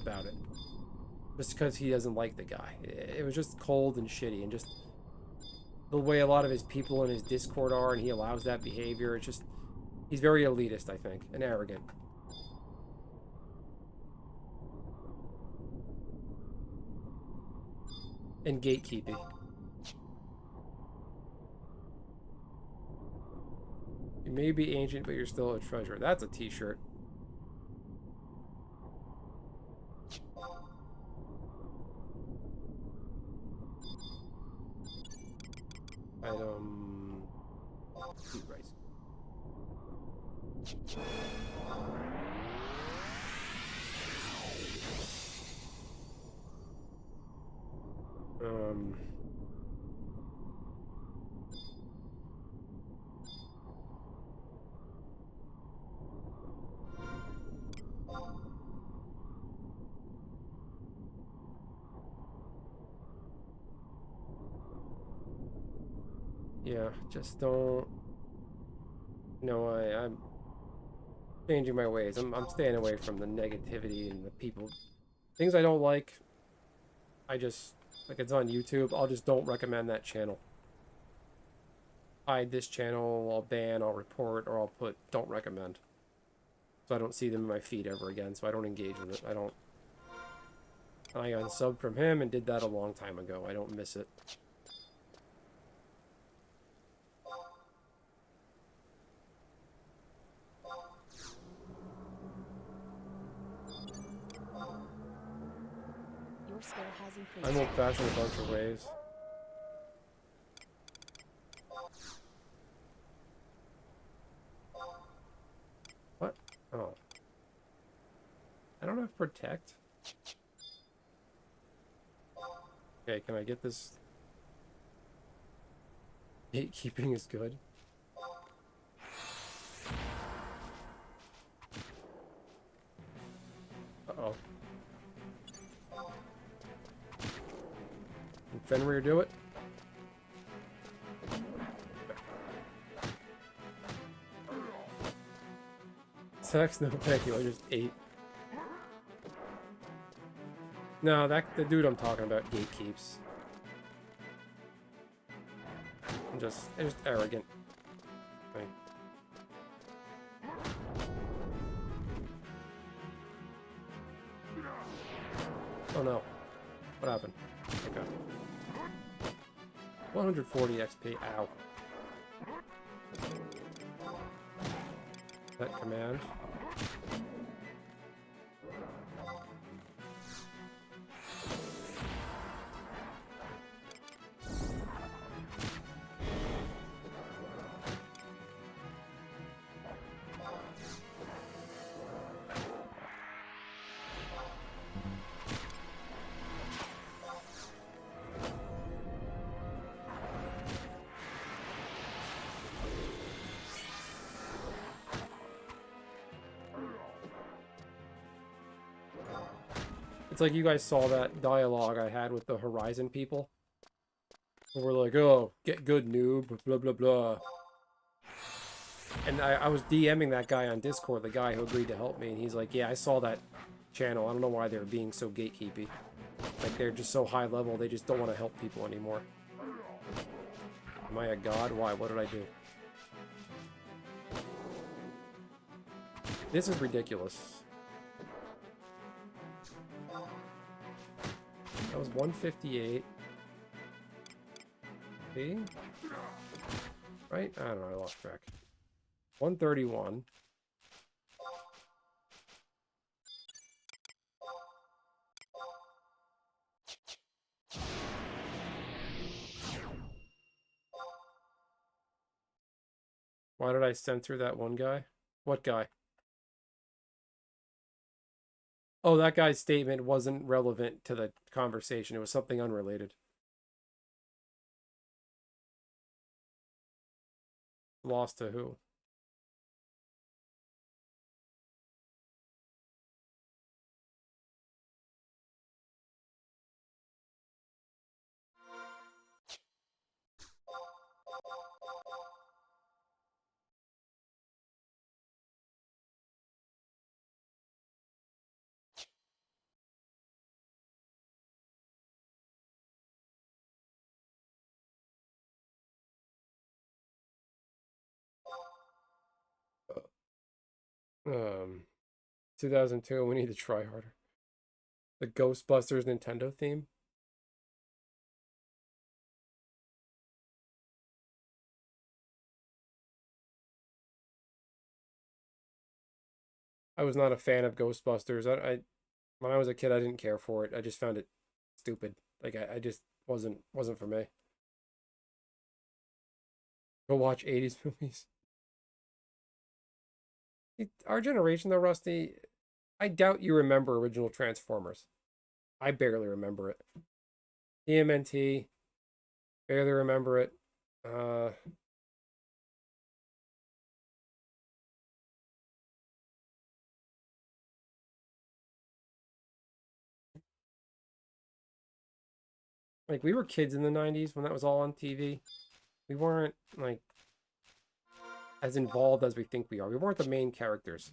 about it. Just because he doesn't like the guy. It was just cold and shitty, and just the way a lot of his people in his Discord are, and he allows that behavior. It's just, he's very elitist, I think, and arrogant. And gatekeeping. You may be ancient, but you're still a treasure. That's a t-shirt. Item... Wheat rice. Yeah, just don't... No, I'm changing my ways. I'm staying away from the negativity and the people. Things I don't like, I just... Like, it's on YouTube, I'll just don't recommend that channel. Hide this channel, I'll ban, I'll report, or I'll put don't recommend. So I don't see them in my feed ever again, so I don't engage with it. I unsubbed from him and did that a long time ago. I don't miss it. Your skill has increased. I'm old-fashioned a bunch of ways. What? Oh. I don't have protect. Okay, can I get this? Gatekeeping is good. Uh-oh. Can Fenrir do it? Sex? No, thank you. I just ate. No, the dude I'm talking about gatekeeps. They're just arrogant. Right. Oh no. What happened? Okay. 140 XP. Ow. That command. It's like you guys saw that dialogue I had with the Horizon people. Where we're like, oh, get good, noob, blah, blah, blah. And I was DMing that guy on Discord, the guy who agreed to help me, and he's like, yeah, I saw that channel. I don't know why they're being so gatekeepy. Like, they're just so high level, they just don't want to help people anymore. Am I a god? Why? What did I do? This is ridiculous. That was 158. See? right? I don't know, I lost track. 131. Why did I censor that one guy? What guy? Oh, that guy's statement wasn't relevant to the conversation. It was something unrelated. Lost to who? Um, 2002, we need to try harder. The Ghostbusters Nintendo theme. I was not a fan of Ghostbusters. When I was a kid, I didn't care for it. I just found it stupid. Like I just wasn't for me. Go watch 80s movies. Our generation though, Rusty, I doubt you remember original Transformers. I barely remember it. TMNT, barely remember it. Like we were kids in the 90s when that was all on TV. We weren't like as involved as we think we are. We weren't the main characters.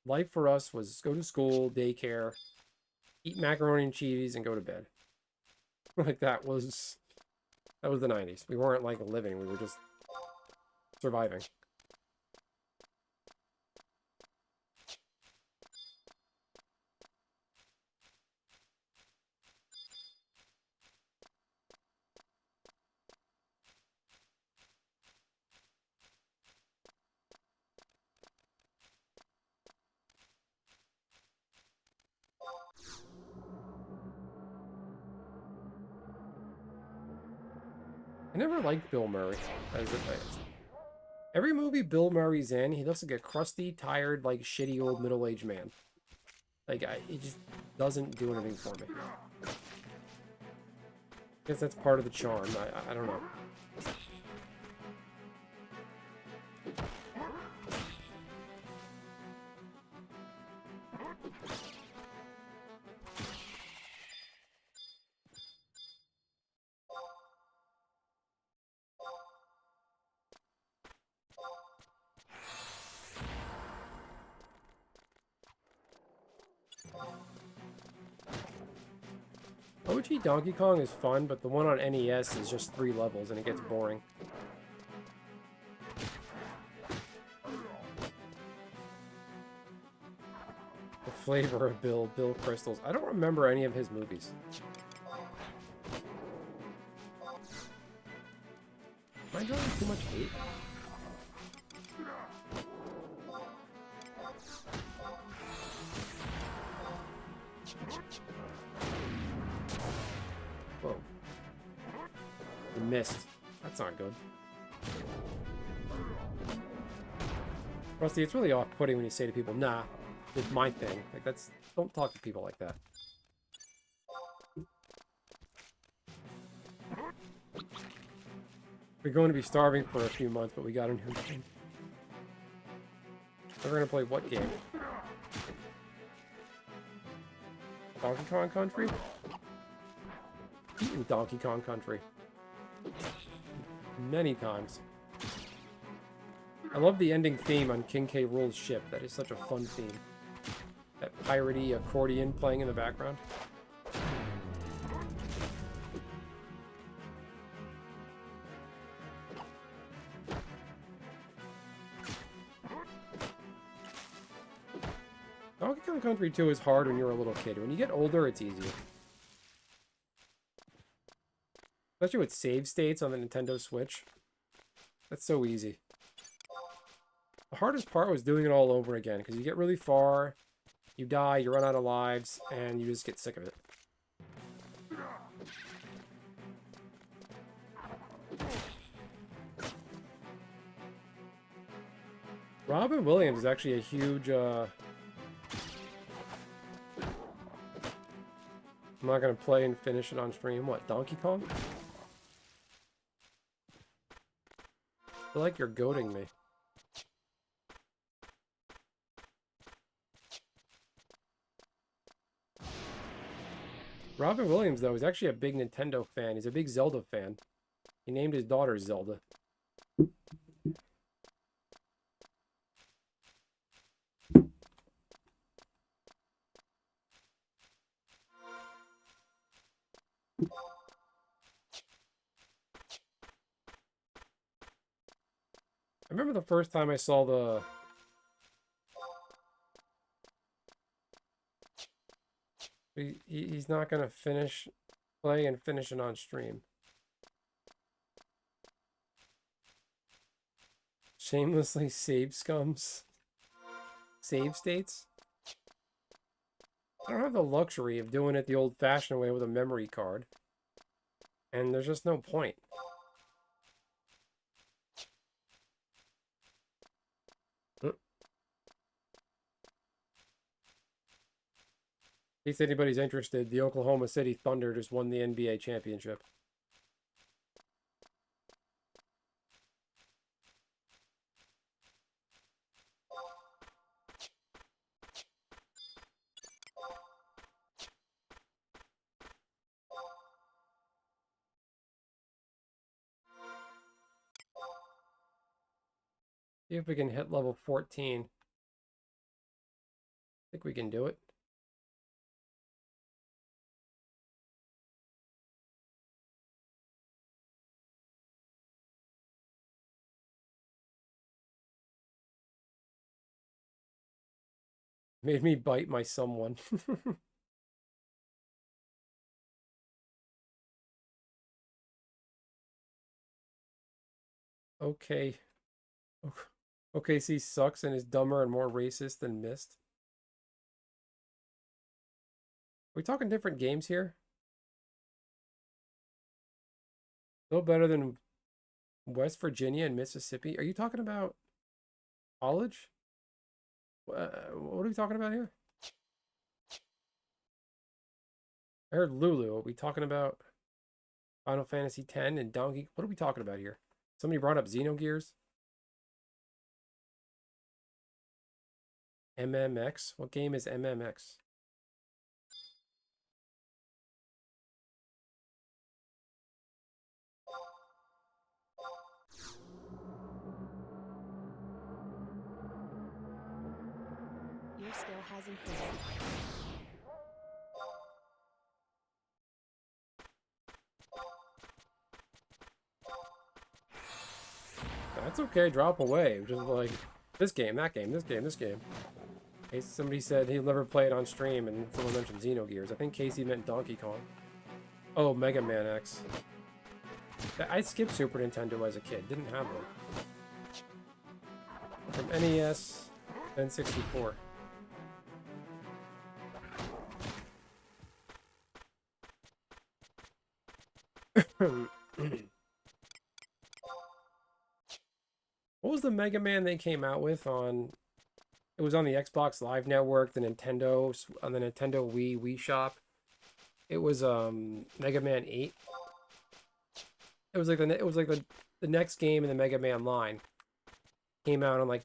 Life for us was go to school, daycare, eat macaroni and cheese, and go to bed. Like that was the 90s. We weren't like living, we were just surviving. I never liked Bill Murray. Every movie Bill Murray's in, he looks like a crusty, tired, like shitty old middle-aged man. Like he just doesn't do anything for me. I guess that's part of the charm. I don't know. OG Donkey Kong is fun, but the one on NES is just 3 levels and it gets boring. The flavor of Bill Crystals. I don't remember any of his movies. Am I drawing too much hate? Whoa. You missed. That's not good. Rusty, it's really off-putting when you say to people, nah, it's my thing. Like, that's... Don't talk to people like that. We're going to be starving for a few months, but we got a new game. We're going to play what game? Donkey Kong Country? Eaten Donkey Kong Country. Many times. I love the ending theme on King K. Rool's ship. That is such a fun theme. That piratey accordion playing in the background. Donkey Kong Country 2 is hard when you're a little kid. When you get older, it's easier. Especially with save states on the Nintendo Switch. That's so easy. The hardest part was doing it all over again, because you get really far, you die, you run out of lives, and you just get sick of it. Robin Williams is actually a huge, I'm not going to play and finish it on stream. What, Donkey Kong? I feel like you're goading me. Robin Williams, though, is actually a big Nintendo fan. He's a big Zelda fan. He named his daughter Zelda. I remember the first time I saw the... He's not going to play and finish it on stream. Shamelessly save scums. Save states? I don't have the luxury of doing it the old-fashioned way with a memory card. And there's just no point. In case anybody's interested, the Oklahoma City Thunder just won the NBA championship. See if we can hit level 14. I think we can do it. Made me bite my someone. Okay. OKC sucks and is dumber and more racist than Myst. Are we talking different games here? No better than West Virginia and Mississippi. Are you talking about college? What are we talking about here? I heard Lulu. Are we talking about Final Fantasy X and Donkey? What are we talking about here? Somebody brought up Xenogears? MMX? What game is MMX? Your skill has increased. That's okay, drop away. Just like this game, that game, this game, this game. Hey, somebody said he'll never play it on stream, and someone mentioned Xenogears. I think Casey meant Donkey Kong. Oh, Mega Man X. I skipped Super Nintendo as a kid, didn't have one. From NES, then 64. What was the Mega Man they came out with on... It was on the Xbox Live Network, the Nintendo, on the Nintendo Wii Shop. It was Mega Man 8. It was like the next game in the Mega Man line. Came out in like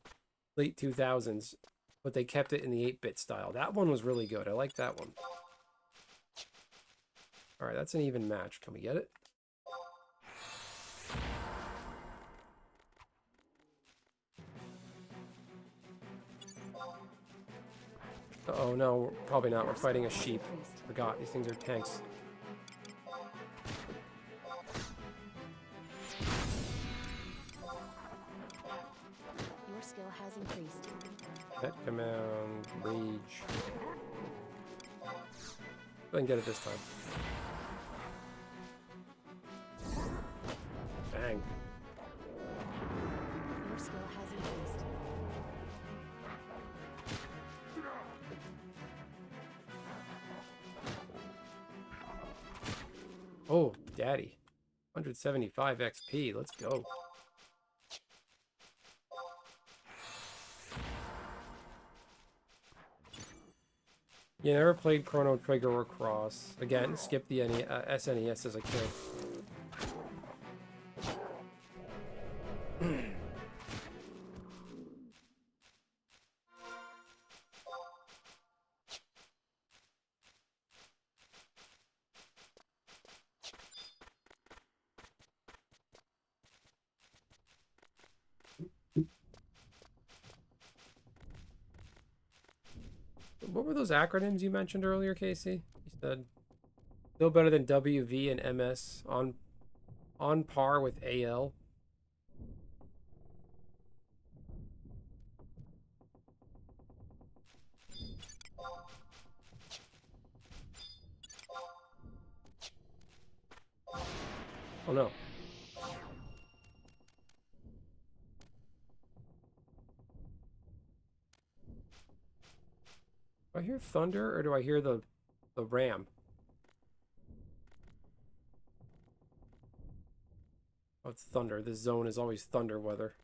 late 2000s, but they kept it in the 8-bit style. That one was really good. I like that one. All right, that's an even match. Can we get it? Oh no, probably not. We're fighting a sheep. Forgot, these things are tanks. Your skill has increased. Pet command, rage. I can get it this time. Bang. Oh, daddy. 175 XP. Let's go. You never played Chrono Trigger or Cross. Again, skip the SNES as a kid. What were those acronyms you mentioned earlier, Casey? You said still better than WV and MS, on par with AL. Oh no. Do I hear thunder or do I hear the ram? Oh, it's thunder. This zone is always thunder weather.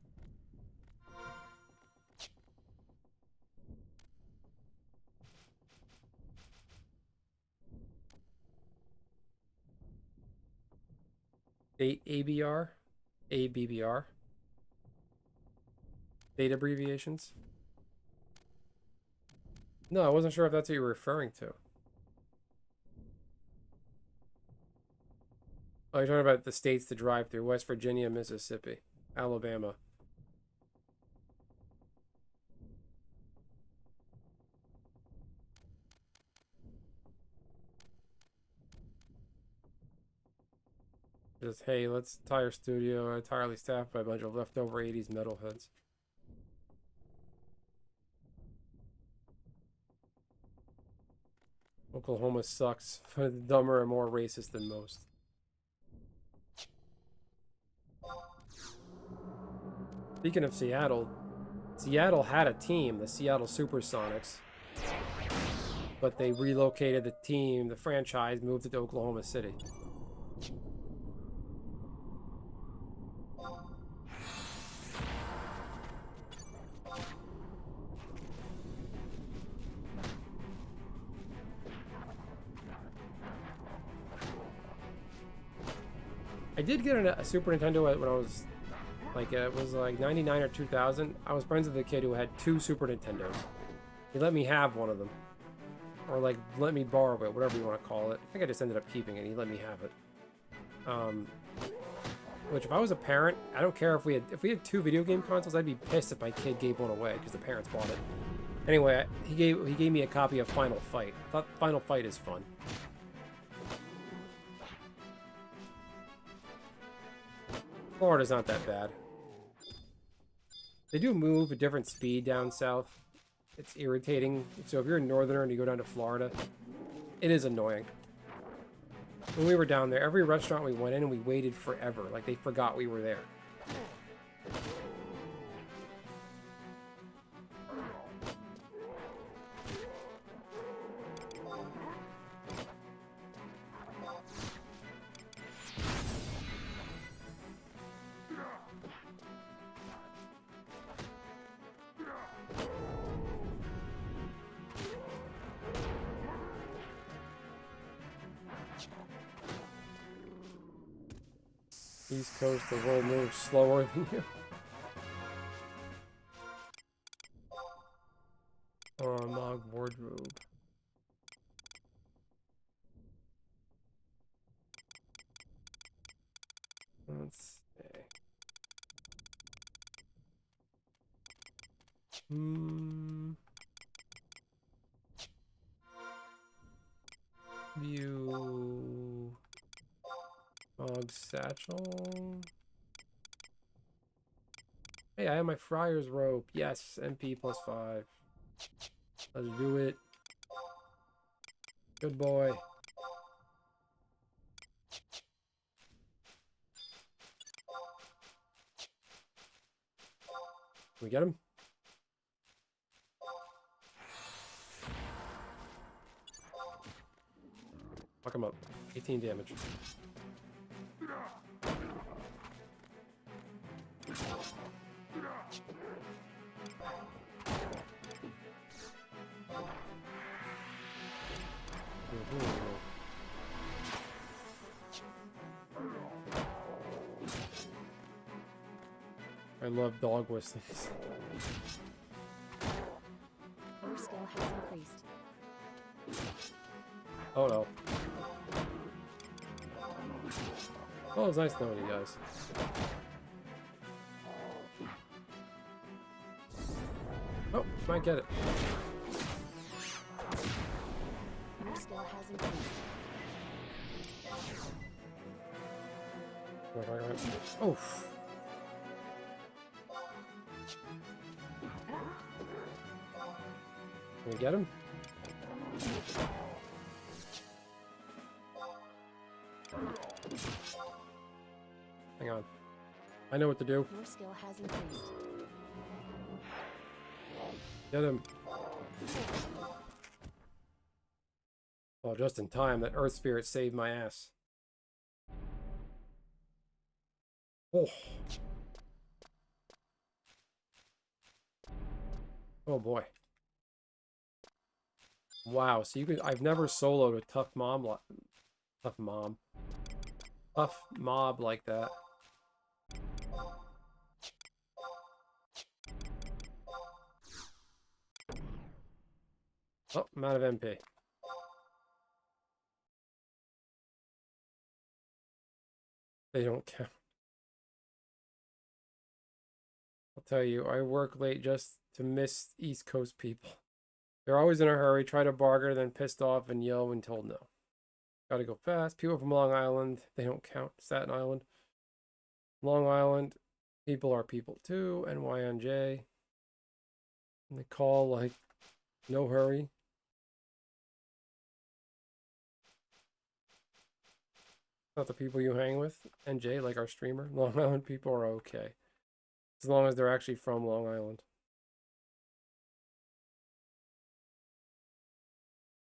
ABR? ABBR? Date abbreviations? No, I wasn't sure if that's what you were referring to. Oh, you're talking about the states to drive through. West Virginia, Mississippi, Alabama. Just, hey, let's tire studio entirely staffed by a bunch of leftover 80s metalheads. Oklahoma sucks. Dumber and more racist than most. Speaking of Seattle, Seattle had a team, the Seattle Supersonics, but they relocated the team, the franchise moved it to Oklahoma City. I did get a Super Nintendo when I was like, it was like 99 or 2000. I was friends with a kid who had 2 Super Nintendos. He let me have one of them. Or like, let me borrow it, whatever you want to call it. I think I just ended up keeping it. He let me have it. Which, if I was a parent, I don't care if we had 2 video game consoles, I'd be pissed if my kid gave one away because the parents bought it. Anyway, he gave me a copy of Final Fight. I thought Final Fight is fun. Florida's not that bad. They do move a different speed down south. It's irritating. So if you're a northerner and you go down to Florida, it is annoying. When we were down there, every restaurant we went in and we waited forever. Like they forgot we were there. East Coast, the world moves slower than you. Mog wardrobe. Let's see. View. Mog satchel. Hey, I have my Friar's rope. Yes, MP +5. Let's do it. Good boy. Can we get him? Fuck him up. 18 damage. I love dog whistlings. Your skill has increased. Oh no. Oh, it's nice knowing you guys. Oh, might get it. Your skill has increased. Oh. Can we get him? Hang on. I know what to do. Your skill has increased. Get him. Well, just in time, that Earth Spirit saved my ass. Oh. Oh boy. Wow, so you could I've never soloed a tough mob like that. Oh, I'm out of MP. They don't count. I'll tell you, I work late just to miss East Coast people. They're always in a hurry, try to bargain, then pissed off and yell when told no. Gotta go fast. People from Long Island, they don't count. Staten Island. Long Island, people are people too. NYNJ. And they call like, no hurry. Not the people you hang with. NJ, like our streamer. Long Island people are okay. As long as they're actually from Long Island.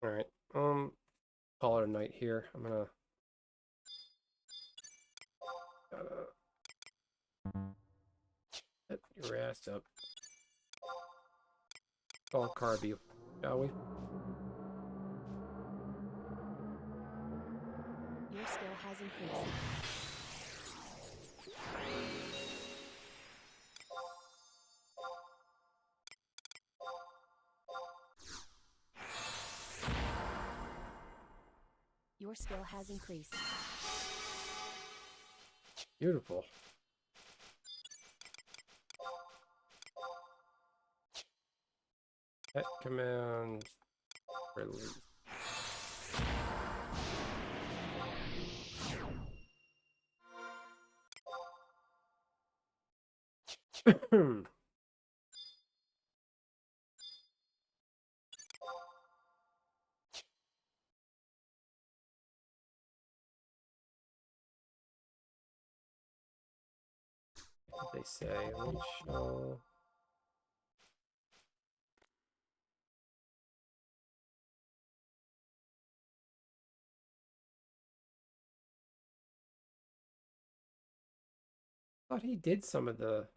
Alright. Call it a night here. I'm gonna get your ass up. Call Carby, shall we? Your skill has increased. Your skill has increased. Beautiful. Pet command release. What did they say? Leash, thought he did some of the.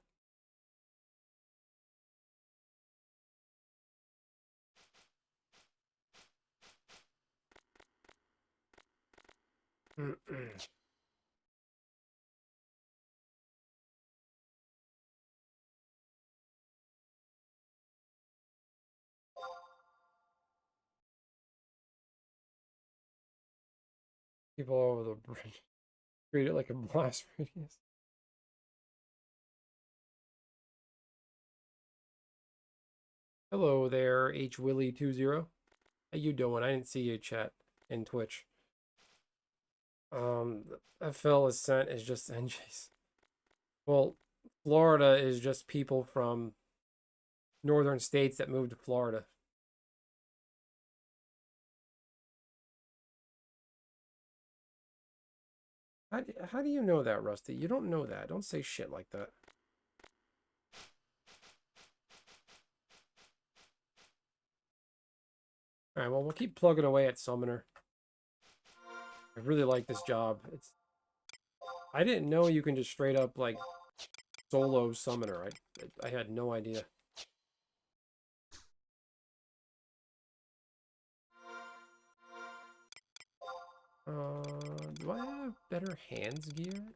People over the bridge treat it like a blast radius. Hello there, H Willie 20. How you doing? I didn't see you chat in Twitch. FL Ascent is just NJs. Well, Florida is just people from northern states that moved to Florida. How do you know that, Rusty? You don't know that. Don't say shit like that. Alright, well, we'll keep plugging away at Summoner. I really like this job. I didn't know you can just straight up, like, solo Summoner. I had no idea. Do I have better hands gear?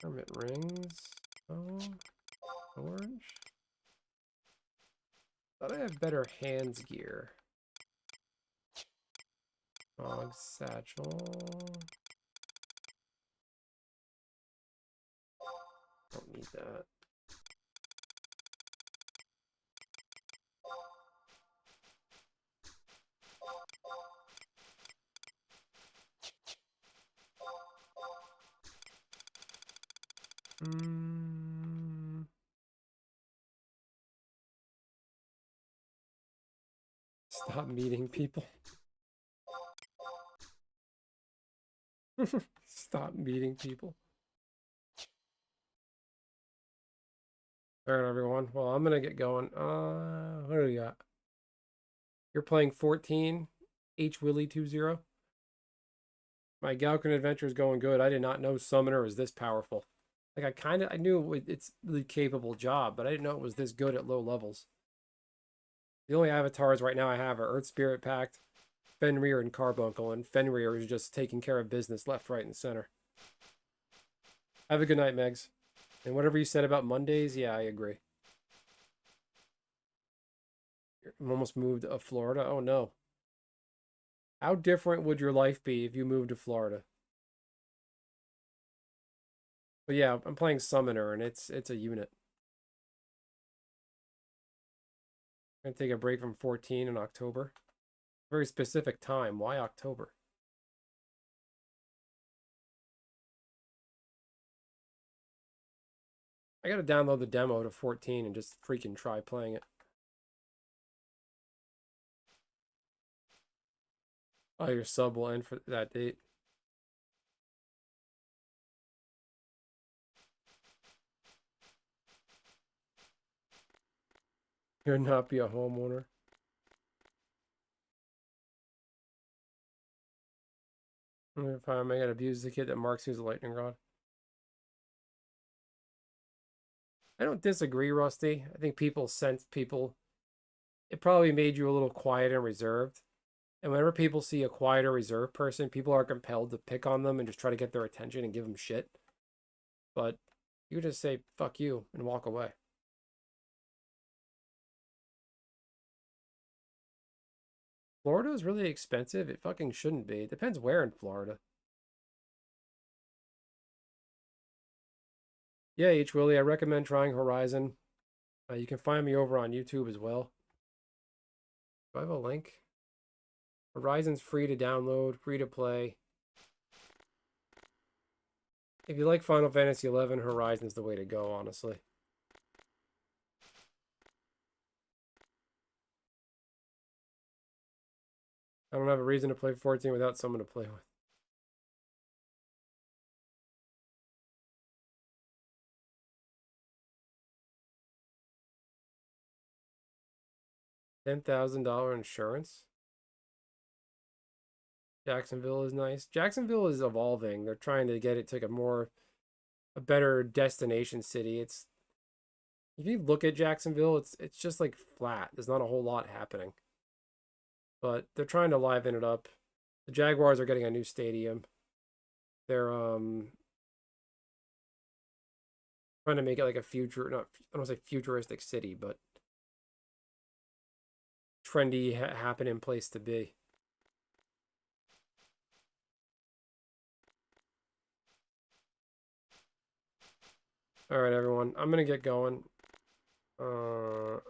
Hermit rings. Oh, orange. Thought I had better hands gear. Fog satchel. Don't need that. Stop meeting people. Stop meeting people. All right, everyone. Well, I'm gonna get going. What do we got? You're playing 14. H Willie 20. My Galcan adventure is going good. I did not know Summoner was this powerful. Like I knew it's a really capable job, but I didn't know it was this good at low levels. The only avatars right now I have are Earth Spirit Pact, Fenrir, and Carbuncle, and Fenrir is just taking care of business left, right, and center. Have a good night, Megs. And whatever you said about Mondays, yeah, I agree. I'm almost moved to Florida. Oh no. How different would your life be if you moved to Florida? But yeah, I'm playing Summoner, and it's a unit. I'm gonna take a break from 14 in October. Very specific time. Why October? I gotta download the demo to 14 and just freaking try playing it. Oh, your sub will end for that date. You'll not be a homeowner. If I gotta abuse the kid that marks you as a lightning rod. I don't disagree, Rusty. I think people sense people. It probably made you a little quiet and reserved. And whenever people see a quiet or reserved person, people are compelled to pick on them and just try to get their attention and give them shit. But you just say, fuck you, and walk away. Florida is really expensive. It fucking shouldn't be. It depends where in Florida. Yeah, H. Willie, I recommend trying Horizon. You can find me over on YouTube as well. Do I have a link? Horizon's free to download, free to play. If you like Final Fantasy XI, Horizon's the way to go, honestly. I don't have a reason to play 14 without someone to play with. $10,000 insurance. Jacksonville is nice. Jacksonville is evolving. They're trying to get it to like a better destination city. It's if you look at Jacksonville, it's just like flat. There's not a whole lot happening. But they're trying to liven it up. The Jaguars are getting a new stadium. They're trying to make it like a future, not I don't say futuristic city, but trendy happening place to be. All right, everyone. I'm gonna get going. Put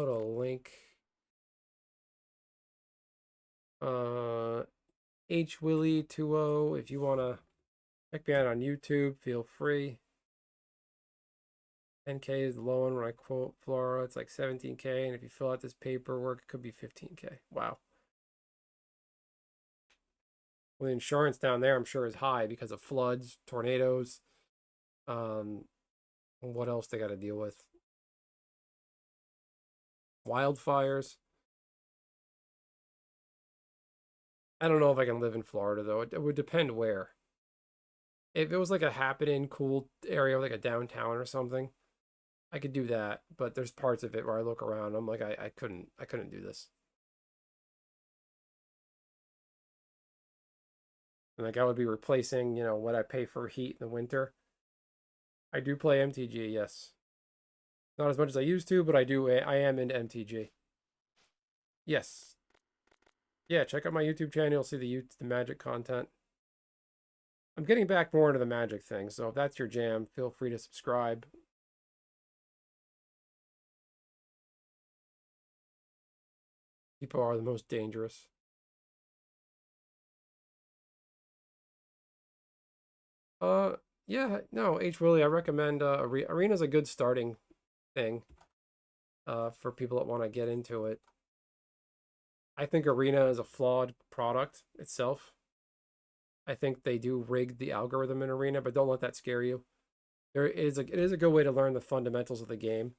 a link. H Willie 20. If you wanna check me out on YouTube, feel free. 10K is the low one when I quote Flora. It's like 17K, and if you fill out this paperwork, it could be 15K. Wow. Well, the insurance down there, I'm sure, is high because of floods, tornadoes. What else they got to deal with? Wildfires. I don't know if I can live in Florida, though. It would depend where. If it was like a happening, cool area, like a downtown or something, I could do that, but there's parts of it where I look around, I'm like, I couldn't do this. And like I would be replacing, what I pay for heat in the winter. I do play MTG, yes. Not as much as I used to, but I am into MTG. Yes. Yeah, check out my YouTube channel. You'll see the Magic content. I'm getting back more into the Magic thing, so if that's your jam, feel free to subscribe. People are the most dangerous. Yeah, no, H. Willie, I recommend Arena's a good starting thing for people that want to get into it. I think Arena is a flawed product itself. I think they do rig the algorithm in Arena, but don't let that scare you. It is a good way to learn the fundamentals of the game,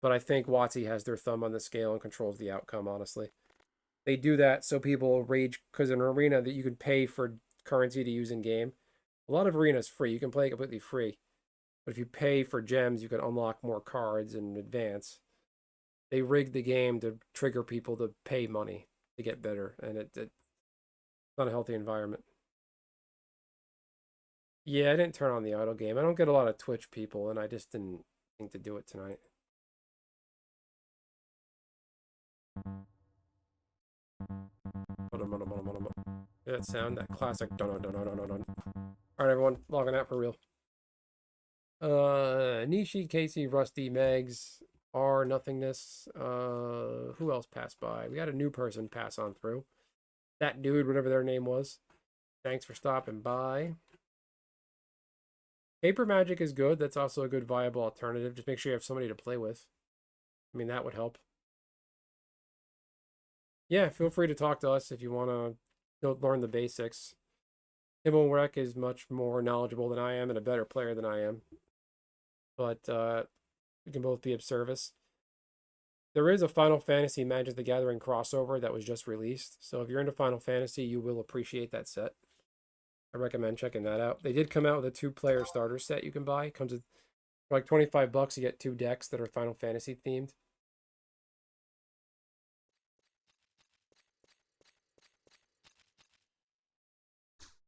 but I think WotC has their thumb on the scale and controls the outcome, honestly. They do that so people rage, because in Arena that you can pay for currency to use in game. A lot of Arena is free. You can play completely free. But if you pay for gems, you can unlock more cards in advance. They rig the game to trigger people to pay money to get better, and it's not a healthy environment. Yeah, I didn't turn on the auto game. I don't get a lot of Twitch people, and I just didn't think to do it tonight. Hear that sound? That classic dun dun dun dun dun dun. Alright, everyone, logging out for real. Nishi, Casey, Rusty, Megs, R, Nothingness. Who else passed by? We had a new person pass on through. That dude, whatever their name was. Thanks for stopping by. Paper Magic is good. That's also a good viable alternative. Just make sure you have somebody to play with. I mean, that would help. Yeah, feel free to talk to us if you want to learn the basics. Himmelwreck is much more knowledgeable than I am and a better player than I am. But we can both be of service. There is a Final Fantasy Magic the Gathering crossover that was just released. So if you're into Final Fantasy, you will appreciate that set. I recommend checking that out. They did come out with a 2-player starter set you can buy. It comes with, for like $25, you get 2 decks that are Final Fantasy themed.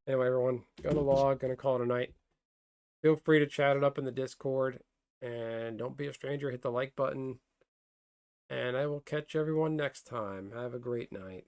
Anyway, everyone, gonna log, gonna call it a night. Feel free to chat it up in the Discord. And don't be a stranger, hit the like button. And I will catch everyone next time. Have a great night.